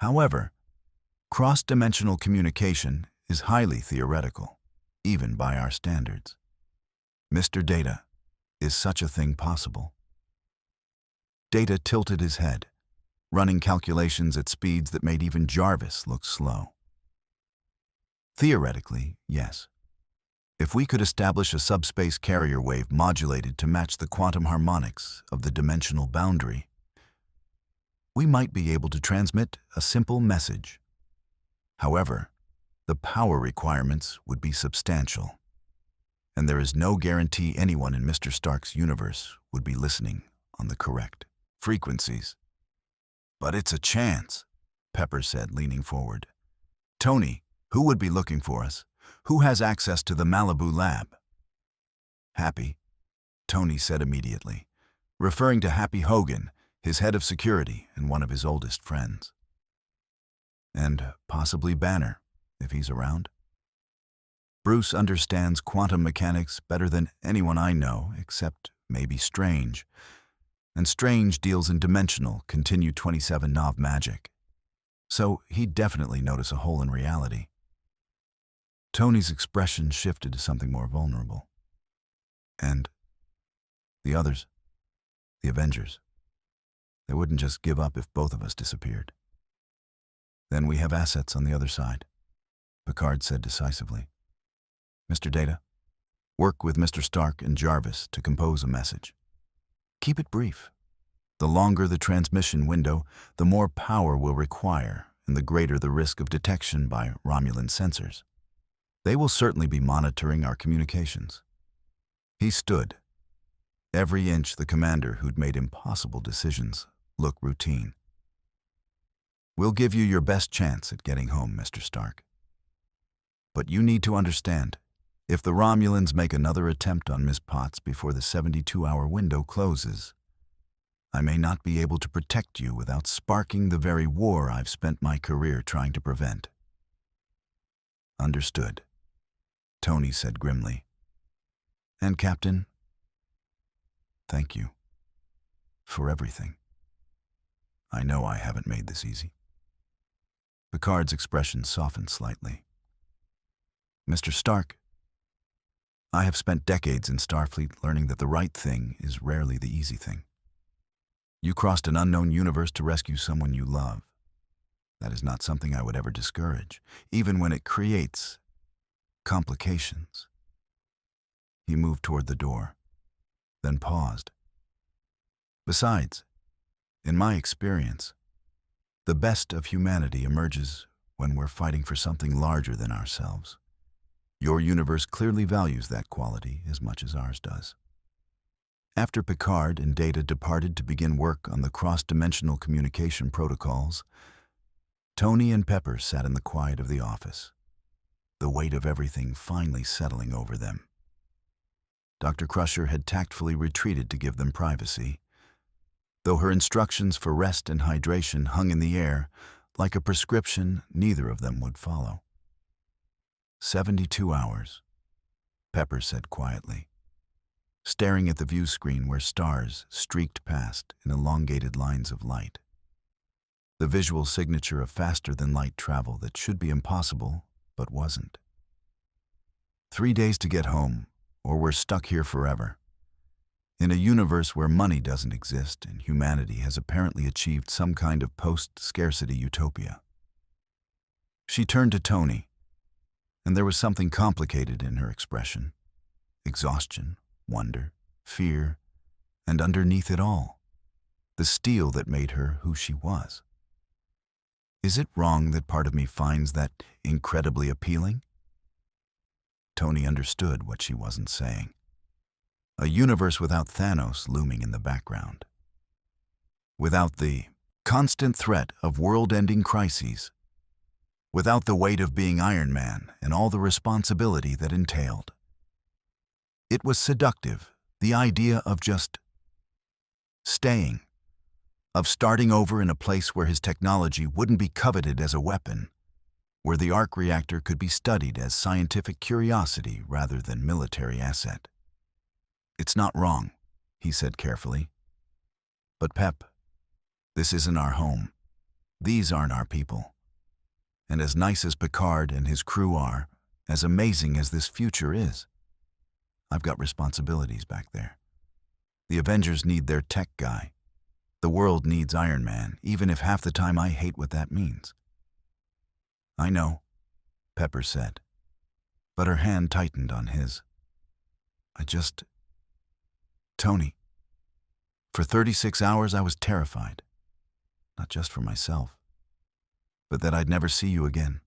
However, cross-dimensional communication is highly theoretical, even by our standards. Mr. Data, is such a thing possible? Data tilted his head, running calculations at speeds that made even Jarvis look slow. Theoretically, yes. If we could establish a subspace carrier wave modulated to match the quantum harmonics of the dimensional boundary, we might be able to transmit a simple message. However, the power requirements would be substantial, and there is no guarantee anyone in Mr. Stark's universe would be listening on the correct frequencies. But it's a chance, Pepper said, leaning forward. Tony, who would be looking for us? Who has access to the Malibu lab? Happy, Tony said immediately, referring to Happy Hogan, his head of security and one of his oldest friends. And possibly Banner, if he's around. Bruce understands quantum mechanics better than anyone I know, except maybe Strange. And Strange deals in dimensional, continued 27 Nov magic. So he'd definitely notice a hole in reality. Tony's expression shifted to something more vulnerable. And the others, the Avengers, they wouldn't just give up if both of us disappeared. Then we have assets on the other side, Picard said decisively. Mr. Data, work with Mr. Stark and Jarvis to compose a message. Keep it brief. The longer the transmission window, the more power we'll require, and the greater the risk of detection by Romulan sensors. They will certainly be monitoring our communications. He stood. Every inch the commander who'd made impossible decisions looked routine. We'll give you your best chance at getting home, Mr. Stark. But you need to understand, if the Romulans make another attempt on Miss Potts before the 72-hour window closes, I may not be able to protect you without sparking the very war I've spent my career trying to prevent. Understood, Tony said grimly. And Captain, thank you for everything. I know I haven't made this easy. Picard's expression softened slightly. Mr. Stark, I have spent decades in Starfleet learning that the right thing is rarely the easy thing. You crossed an unknown universe to rescue someone you love. That is not something I would ever discourage, even when it creates complications. He moved toward the door, then paused. Besides, in my experience, the best of humanity emerges when we're fighting for something larger than ourselves. Your universe clearly values that quality as much as ours does. After Picard and Data departed to begin work on the cross-dimensional communication protocols, Tony and Pepper sat in the quiet of the office, the weight of everything finally settling over them. Dr. Crusher had tactfully retreated to give them privacy, though her instructions for rest and hydration hung in the air like a prescription neither of them would follow. 72 hours, Pepper said quietly, staring at the view screen where stars streaked past in elongated lines of light. The visual signature of faster-than-light travel that should be impossible, but wasn't. 3 days to get home, or we're stuck here forever. In a universe where money doesn't exist and humanity has apparently achieved some kind of post-scarcity utopia. She turned to Tony, and there was something complicated in her expression. Exhaustion, wonder, fear, and underneath it all, the steel that made her who she was. Is it wrong that part of me finds that incredibly appealing? Tony understood what she wasn't saying. A universe without Thanos looming in the background. Without the constant threat of world-ending crises. Without the weight of being Iron Man and all the responsibility that entailed. It was seductive, the idea of just staying, of starting over in a place where his technology wouldn't be coveted as a weapon, where the arc reactor could be studied as scientific curiosity rather than military asset. It's not wrong, he said carefully. But Pep, this isn't our home. These aren't our people. And as nice as Picard and his crew are, as amazing as this future is, I've got responsibilities back there. The Avengers need their tech guy. The world needs Iron Man, even if half the time I hate what that means. I know, Pepper said, but her hand tightened on his. Tony, for 36 hours I was terrified, not just for myself, but that I'd never see you again,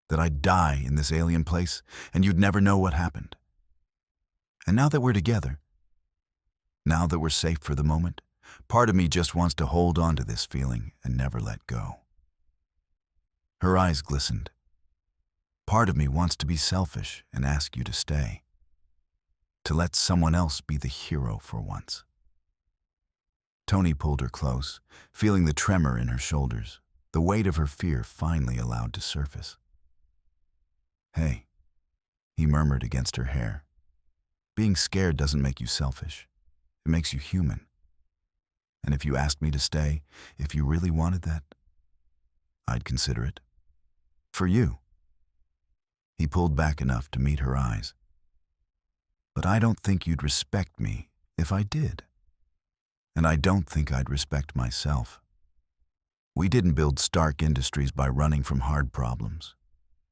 that I'd die in this alien place and you'd never know what happened. And now that we're together, now that we're safe for the moment, part of me just wants to hold on to this feeling and never let go. Her eyes glistened. Part of me wants to be selfish and ask you to stay, to let someone else be the hero for once. Tony pulled her close, feeling the tremor in her shoulders, the weight of her fear finally allowed to surface. "Hey," he murmured against her hair. "Being scared doesn't make you selfish. It makes you human. And if you asked me to stay, if you really wanted that, I'd consider it. For you." He pulled back enough to meet her eyes. "But I don't think you'd respect me if I did. And I don't think I'd respect myself. We didn't build Stark Industries by running from hard problems.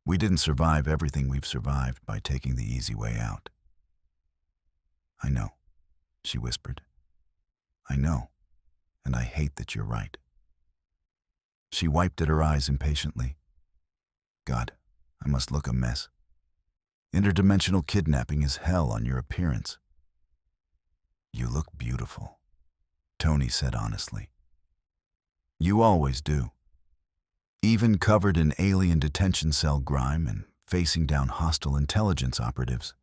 We didn't survive everything we've survived by taking the easy way out." "I know," she whispered. "I know, and I hate that you're right." She wiped at her eyes impatiently. "God, I must look a mess. Interdimensional kidnapping is hell on your appearance." "You look beautiful," Tony said honestly. "You always do. Even covered in alien detention cell grime and facing down hostile intelligence operatives,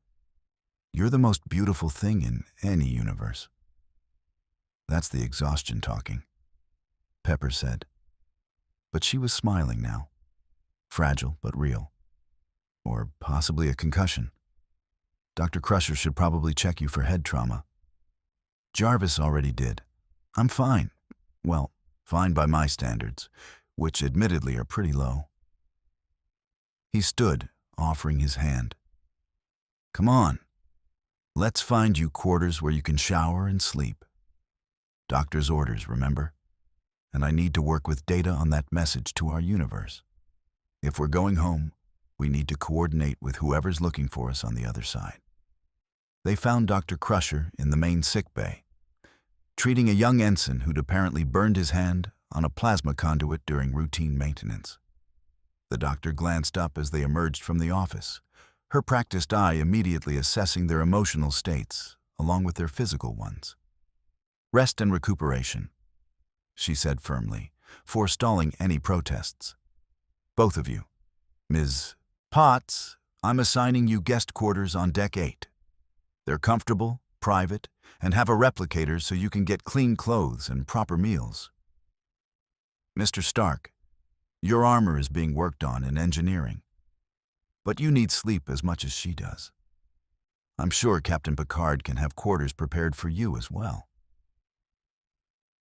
you're the most beautiful thing in any universe." "That's the exhaustion talking," Pepper said. But she was smiling now. Fragile but real. Or possibly a concussion. Dr. Crusher should probably check you for head trauma. Jarvis already did. I'm fine. Well, fine by my standards, which admittedly are pretty low. He stood, offering his hand. "Come on. Let's find you quarters where you can shower and sleep. Doctor's orders, remember? And I need to work with data on that message to our universe. If we're going home, we need to coordinate with whoever's looking for us on the other side." They found Dr. Crusher in the main sickbay, treating a young ensign who'd apparently burned his hand on a plasma conduit during routine maintenance. The doctor glanced up as they emerged from the office, her practiced eye immediately assessing their emotional states, along with their physical ones. "Rest and recuperation," she said firmly, forestalling any protests. "Both of you. Ms. Potts, I'm assigning you guest quarters on Deck 8. They're comfortable, private, and have a replicator so you can get clean clothes and proper meals. Mr. Stark, your armor is being worked on in engineering, but you need sleep as much as she does. I'm sure Captain Picard can have quarters prepared for you as well."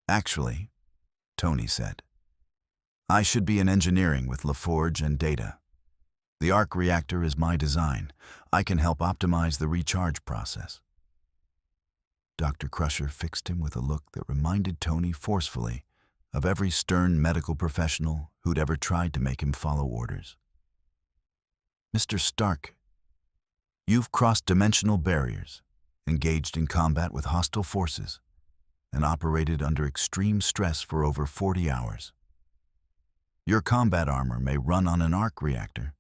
"Actually," Tony said, "I should be in engineering with LaForge and Data. The arc reactor is my design. I can help optimize the recharge process." Dr. Crusher fixed him with a look that reminded Tony forcefully of every stern medical professional who'd ever tried to make him follow orders. "Mr. Stark, you've crossed dimensional barriers, engaged in combat with hostile forces, and operated under extreme stress for over 40 hours. Your combat armor may run on an arc reactor,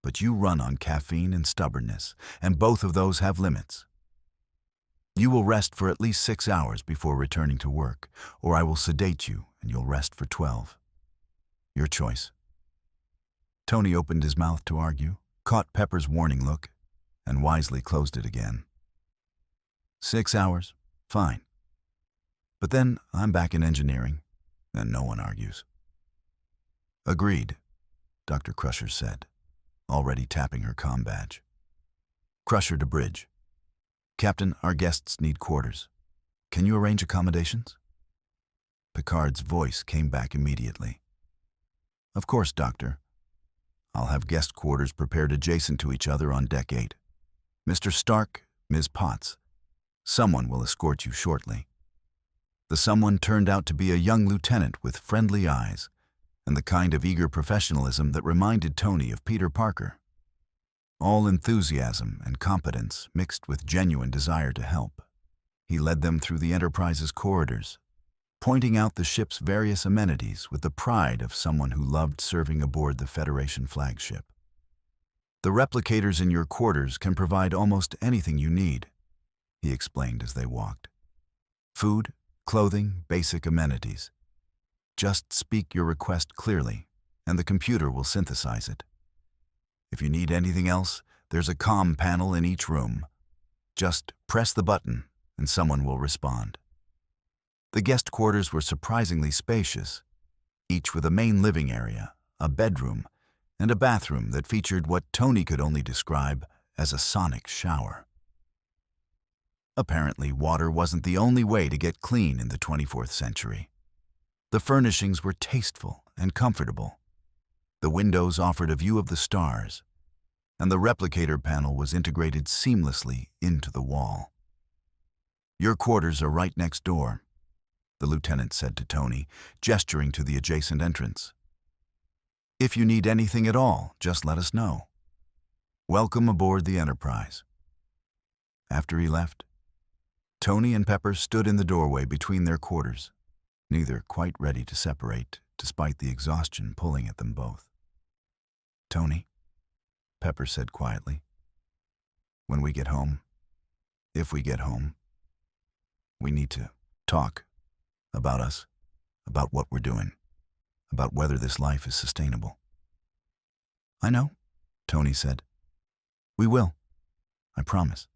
but you run on caffeine and stubbornness, and both of those have limits. You will rest for at least 6 hours before returning to work, or I will sedate you and you'll rest for 12. Your choice." Tony opened his mouth to argue, caught Pepper's warning look, and wisely closed it again. 6 hours? Fine. But then I'm back in engineering, and no one argues. "Agreed," Dr. Crusher said, already tapping her comm badge. "Crusher to bridge. Captain, our guests need quarters. Can you arrange accommodations?" Picard's voice came back immediately. "Of course, Doctor. I'll have guest quarters prepared adjacent to each other on Deck 8. Mr. Stark, Ms. Potts, someone will escort you shortly." The someone turned out to be a young lieutenant with friendly eyes and the kind of eager professionalism that reminded Tony of Peter Parker. All enthusiasm and competence mixed with genuine desire to help. He led them through the Enterprise's corridors, pointing out the ship's various amenities with the pride of someone who loved serving aboard the Federation flagship. "The replicators in your quarters can provide almost anything you need," he explained as they walked. "Food, clothing, basic amenities. Just speak your request clearly, and the computer will synthesize it. If you need anything else, there's a comm panel in each room. Just press the button and someone will respond. The guest quarters were surprisingly spacious, each with a main living area, a bedroom, and a bathroom that featured what Tony could only describe as a sonic shower. Apparently, water wasn't the only way to get clean in the 24th century. The furnishings were tasteful and comfortable. The windows offered a view of the stars, and the replicator panel was integrated seamlessly into the wall. "Your quarters are right next door," the lieutenant said to Tony, gesturing to the adjacent entrance. "If you need anything at all, just let us know. Welcome aboard the Enterprise." After he left, Tony and Pepper stood in the doorway between their quarters, neither quite ready to separate, despite the exhaustion pulling at them both. "Tony," Pepper said quietly, "when we get home, if we get home, we need to talk about us, about what we're doing, about whether this life is sustainable." "I know," Tony said. "We will, I promise.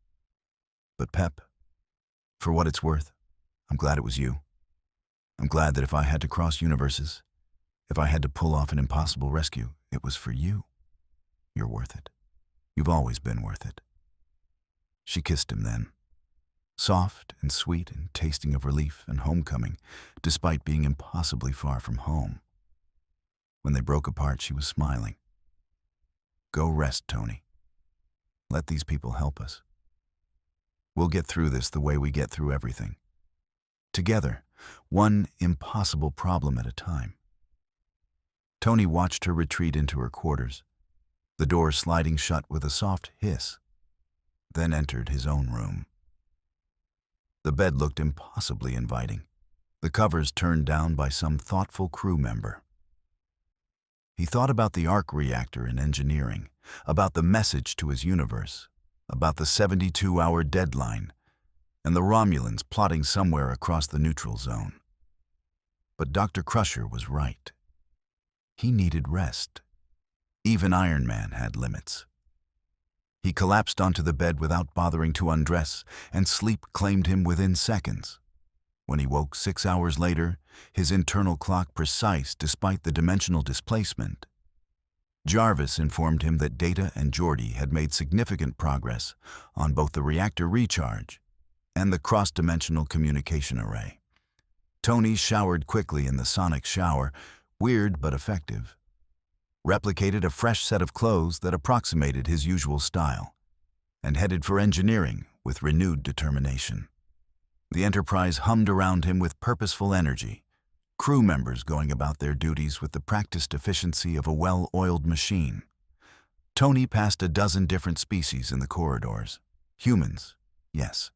But Pep, for what it's worth, I'm glad it was you. I'm glad that if I had to cross universes, if I had to pull off an impossible rescue, it was for you. You're worth it. You've always been worth it." She kissed him then, soft and sweet and tasting of relief and homecoming, despite being impossibly far from home. When they broke apart, she was smiling. "Go rest, Tony. Let these people help us. We'll get through this the way we get through everything. Together, one impossible problem at a time." Tony watched her retreat into her quarters, the door sliding shut with a soft hiss, then entered his own room. The bed looked impossibly inviting, the covers turned down by some thoughtful crew member. He thought about the arc reactor in engineering, about the message to his universe, about the 72-hour deadline, and the Romulans plotting somewhere across the neutral zone. But Dr. Crusher was right. He needed rest. Even Iron Man had limits. He collapsed onto the bed without bothering to undress, and sleep claimed him within seconds. When he woke 6 hours later, his internal clock precise despite the dimensional displacement, Jarvis informed him that Data and Geordi had made significant progress on both the reactor recharge and the cross-dimensional communication array. Tony showered quickly in the sonic shower, weird but effective, replicated a fresh set of clothes that approximated his usual style, and headed for engineering with renewed determination. The Enterprise hummed around him with purposeful energy, crew members going about their duties with the practiced efficiency of a well-oiled machine. Tony passed a dozen different species in the corridors. Humans, yes,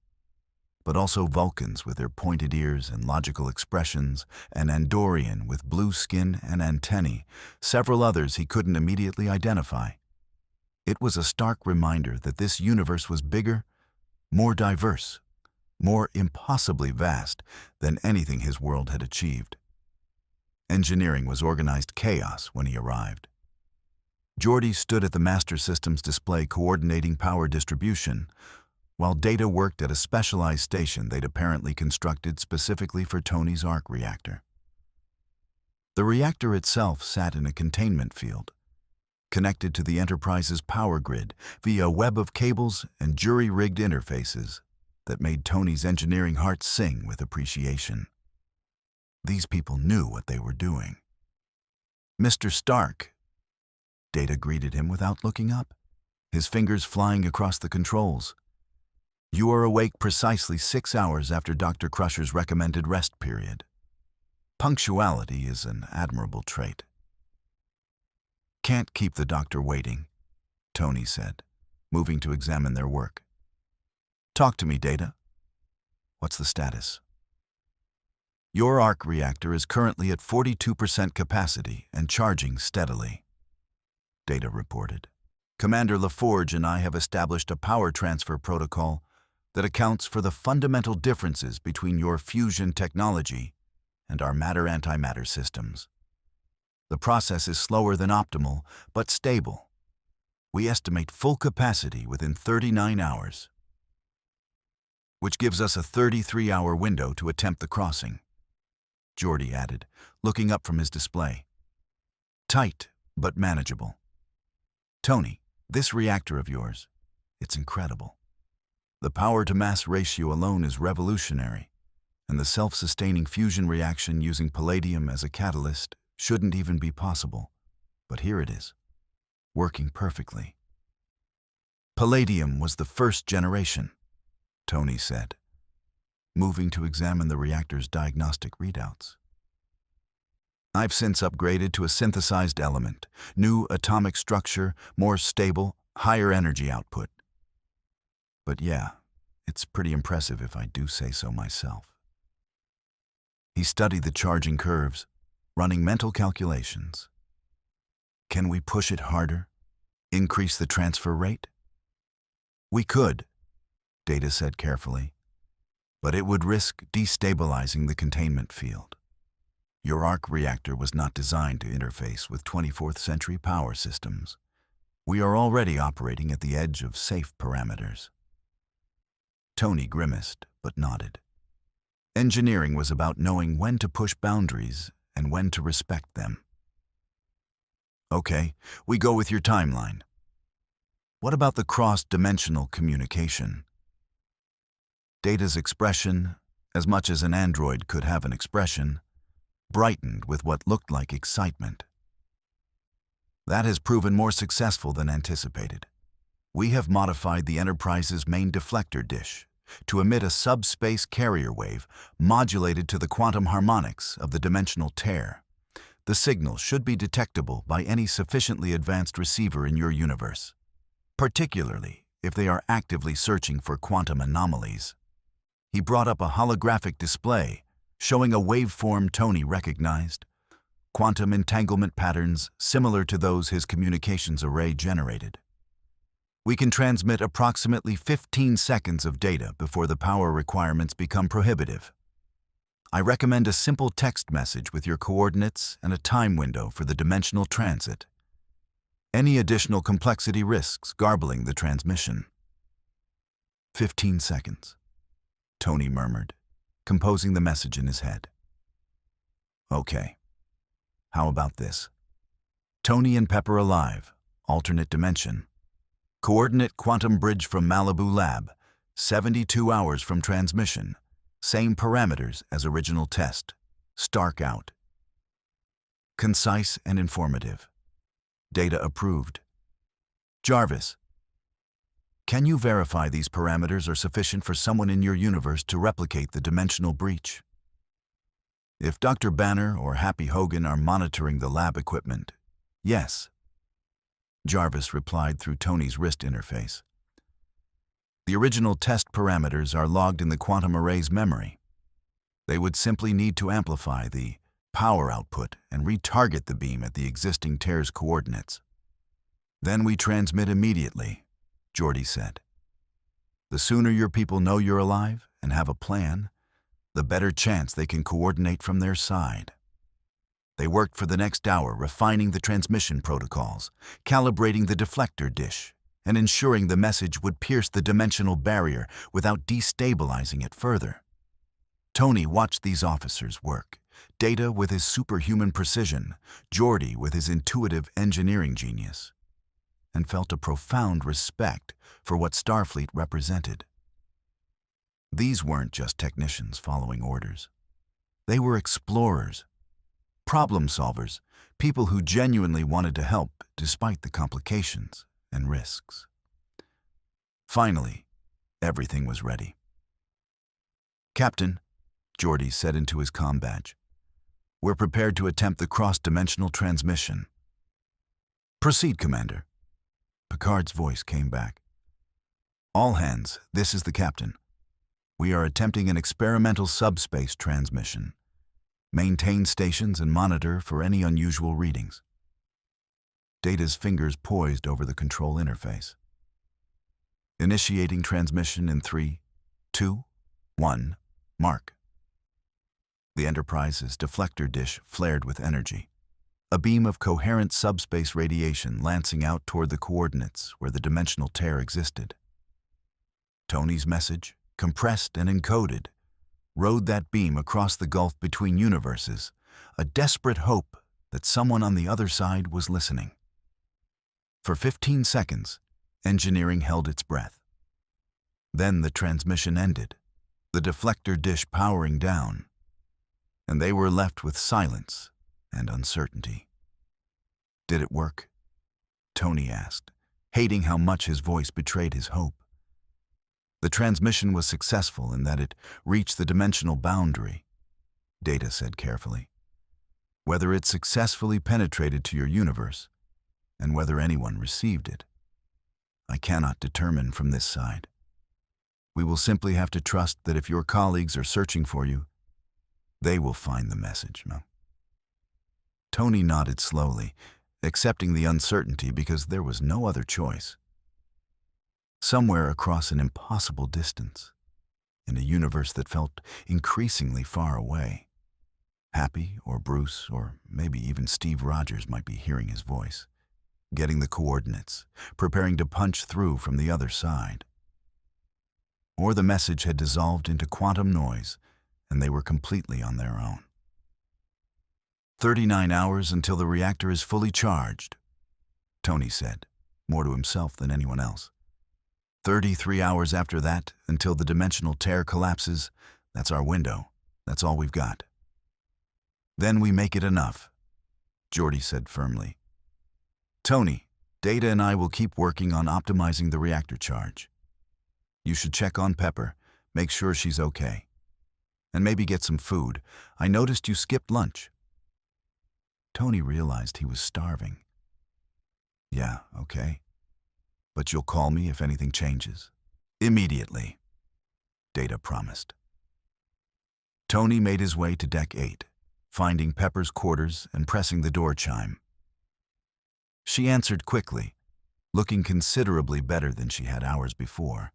but also Vulcans with their pointed ears and logical expressions, an Andorian with blue skin and antennae, several others he couldn't immediately identify. It was a stark reminder that this universe was bigger, more diverse, more impossibly vast than anything his world had achieved. Engineering was organized chaos when he arrived. Geordi stood at the Master Systems display coordinating power distribution, while Data worked at a specialized station they'd apparently constructed specifically for Tony's arc reactor. The reactor itself sat in a containment field, connected to the Enterprise's power grid via a web of cables and jury-rigged interfaces that made Tony's engineering heart sing with appreciation. These people knew what they were doing. "Mr. Stark," Data greeted him without looking up, his fingers flying across the controls. "You are awake precisely 6 hours after Dr. Crusher's recommended rest period. Punctuality is an admirable trait." "Can't keep the doctor waiting," Tony said, moving to examine their work. "Talk to me, Data. What's the status?" "Your arc reactor is currently at 42% capacity and charging steadily," Data reported. "Commander LaForge and I have established a power transfer protocol that accounts for the fundamental differences between your fusion technology and our matter-antimatter systems. The process is slower than optimal, but stable. We estimate full capacity within 39 hours, which gives us a 33-hour window to attempt the crossing, Geordi added, looking up from his display. Tight, but manageable. Tony, this reactor of yours, it's incredible. The power-to-mass ratio alone is revolutionary, and the self-sustaining fusion reaction using palladium as a catalyst shouldn't even be possible. But here it is, working perfectly. Palladium was the first generation, Tony said, moving to examine the reactor's diagnostic readouts. I've since upgraded to a synthesized element, new atomic structure, more stable, higher energy output. But yeah, it's pretty impressive if I do say so myself. He studied the charging curves, running mental calculations. Can we push it harder? Increase the transfer rate? We could, Data said carefully, but it would risk destabilizing the containment field. Your arc reactor was not designed to interface with 24th century power systems. We are already operating at the edge of safe parameters. Tony grimaced, but nodded. Engineering was about knowing when to push boundaries and when to respect them. Okay, we go with your timeline. What about the cross-dimensional communication? Data's expression, as much as an android could have an expression, brightened with what looked like excitement. That has proven more successful than anticipated. We have modified the Enterprise's main deflector dish to emit a subspace carrier wave modulated to the quantum harmonics of the dimensional tear. The signal should be detectable by any sufficiently advanced receiver in your universe, particularly if they are actively searching for quantum anomalies. He brought up a holographic display showing a waveform Tony recognized, quantum entanglement patterns similar to those his communications array generated. We can transmit approximately 15 seconds of data before the power requirements become prohibitive. I recommend a simple text message with your coordinates and a time window for the dimensional transit. Any additional complexity risks garbling the transmission. 15 seconds, Tony murmured, composing the message in his head. Okay, how about this? Tony and Pepper alive, alternate dimension. Coordinate quantum bridge from Malibu Lab, 72 hours from transmission. Same parameters as original test. Stark out. Concise and informative. Data approved. Jarvis, can you verify these parameters are sufficient for someone in your universe to replicate the dimensional breach? If Dr. Banner or Happy Hogan are monitoring the lab equipment, yes. Jarvis replied through Tony's wrist interface. The original test parameters are logged in the quantum array's memory. They would simply need to amplify the power output and retarget the beam at the existing tear's coordinates. Then we transmit immediately, Geordi said. The sooner your people know you're alive and have a plan, the better chance they can coordinate from their side. They worked for the next hour refining the transmission protocols, calibrating the deflector dish, and ensuring the message would pierce the dimensional barrier without destabilizing it further. Tony watched these officers work, Data with his superhuman precision, Geordi with his intuitive engineering genius, and felt a profound respect for what Starfleet represented. These weren't just technicians following orders. They were explorers, problem solvers, people who genuinely wanted to help despite the complications and risks. Finally, everything was ready. Captain, Geordi said into his comm badge, we're prepared to attempt the cross-dimensional transmission. Proceed, Commander. Picard's voice came back. All hands, this is the captain. We are attempting an experimental subspace transmission. Maintain stations and monitor for any unusual readings. Data's fingers poised over the control interface. Initiating transmission in 3, 2, 1, mark. The Enterprise's deflector dish flared with energy. a beam of coherent subspace radiation lancing out toward the coordinates where the dimensional tear existed. Tony's message, compressed and encoded, rode that beam across the gulf between universes, a desperate hope that someone on the other side was listening. For 15 seconds, engineering held its breath. Then the transmission ended, the deflector dish powering down, and they were left with silence and uncertainty. Did it work? Tony asked, hating how much his voice betrayed his hope. The transmission was successful in that it reached the dimensional boundary, Data said carefully. Whether it successfully penetrated to your universe, and whether anyone received it, I cannot determine from this side. We will simply have to trust that if your colleagues are searching for you, they will find the message, no? Tony nodded slowly, accepting the uncertainty because there was no other choice. Somewhere across an impossible distance, in a universe that felt increasingly far away, Happy or Bruce or maybe even Steve Rogers might be hearing his voice, getting the coordinates, preparing to punch through from the other side. Or the message had dissolved into quantum noise and they were completely on their own. 39 hours until the reactor is fully charged, Tony said, more to himself than anyone else. 33 hours after that until the dimensional tear collapses. That's our window. That's all we've got. Then we make it enough, Geordi said firmly. Tony, Data and I will keep working on optimizing the reactor charge. You should check on Pepper, make sure she's okay. And maybe get some food. I noticed you skipped lunch. Tony realized he was starving. Yeah, okay. But you'll call me if anything changes. Immediately, Data promised. Tony made his way to Deck 8, finding Pepper's quarters and pressing the door chime. She answered quickly, looking considerably better than she had hours before.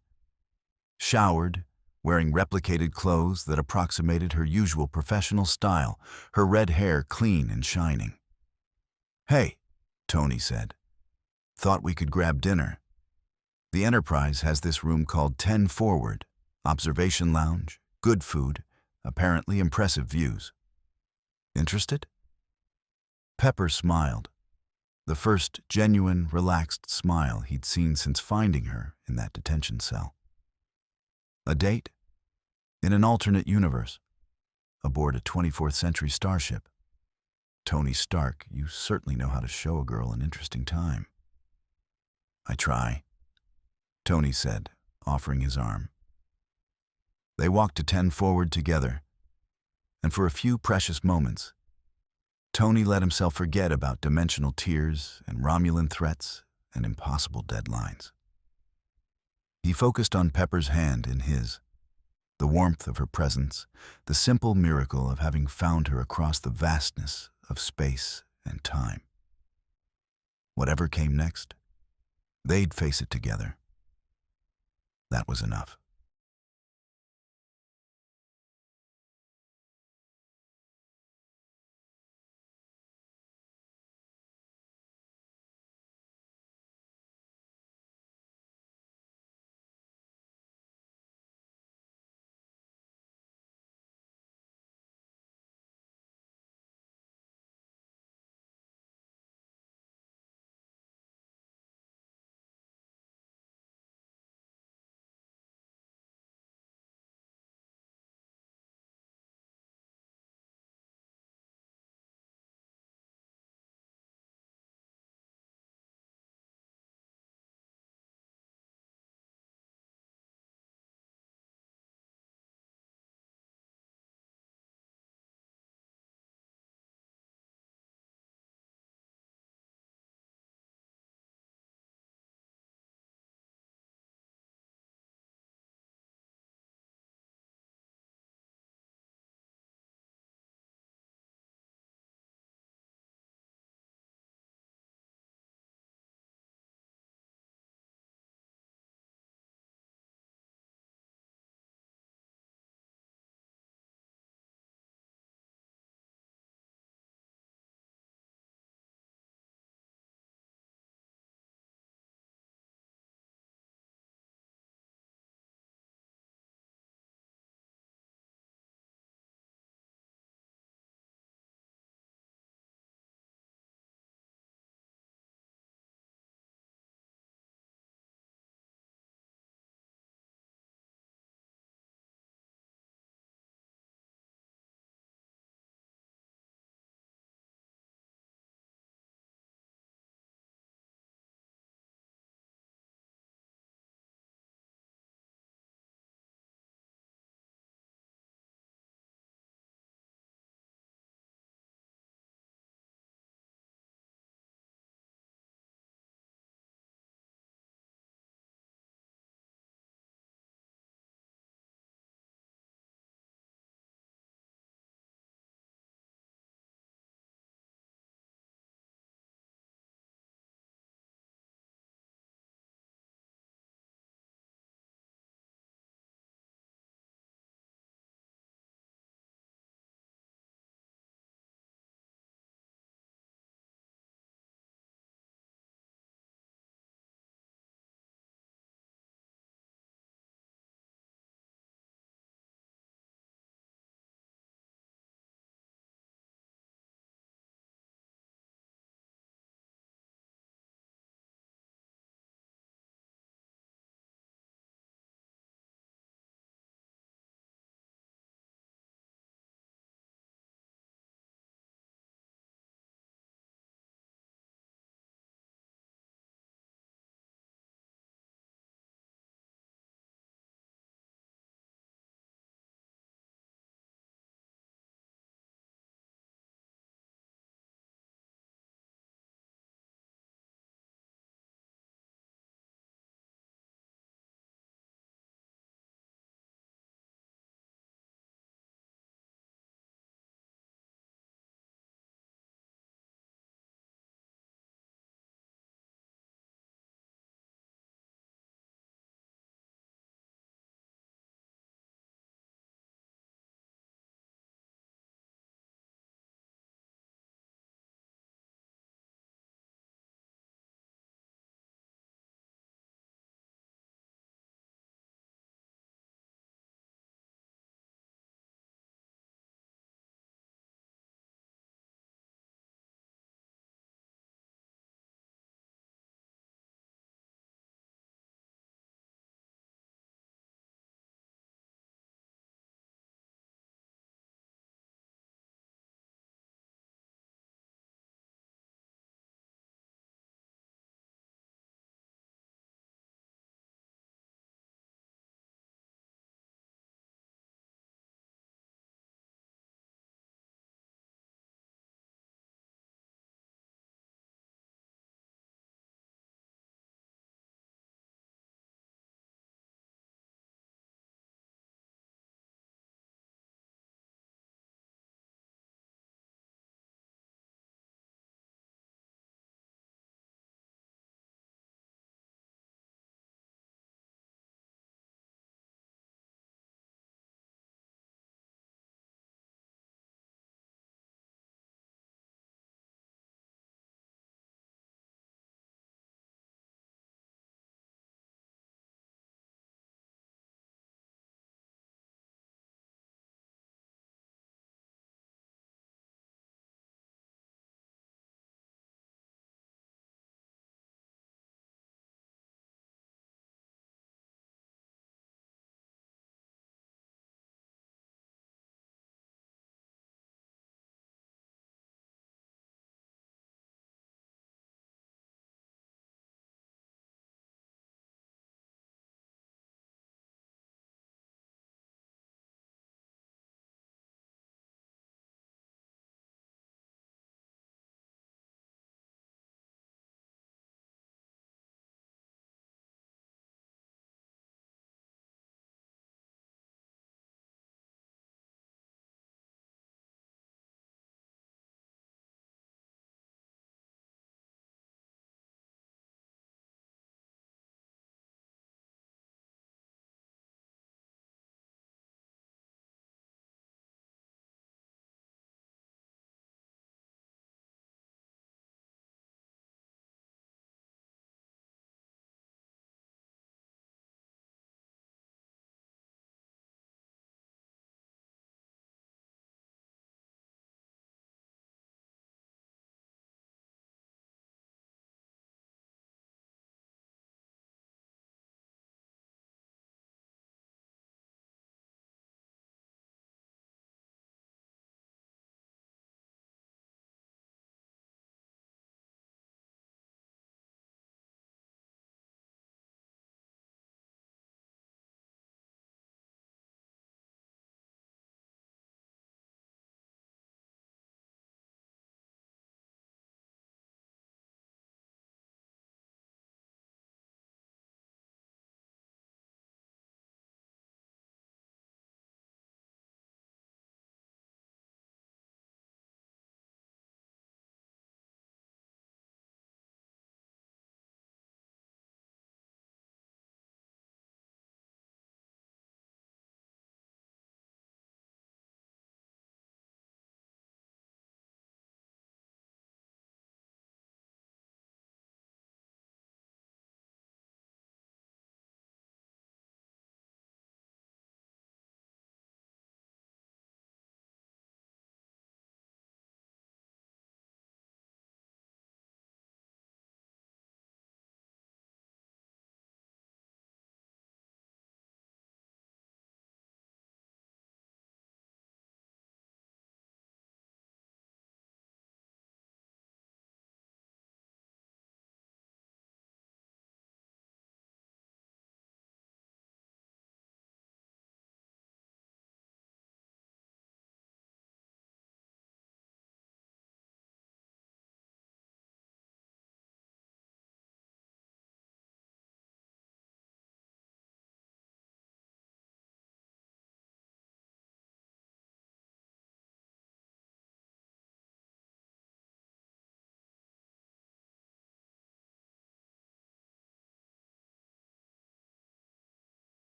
Showered, wearing replicated clothes that approximated her usual professional style, her red hair clean and shining. Hey, Tony said. Thought we could grab dinner. The Enterprise has this room called 10 Forward, observation lounge, good food, apparently impressive views. Interested? Pepper smiled, the first genuine, relaxed smile he'd seen since finding her in that detention cell. A date? In an alternate universe, aboard a 24th century starship. Tony Stark, you certainly know how to show a girl an interesting time. I try, Tony said, offering his arm. They walked to 10 Forward together, and for a few precious moments, Tony let himself forget about dimensional tears and Romulan threats and impossible deadlines. He focused on Pepper's hand in his, the warmth of her presence, the simple miracle of having found her across the vastness of space and time. Whatever came next, they'd face it together. That was enough.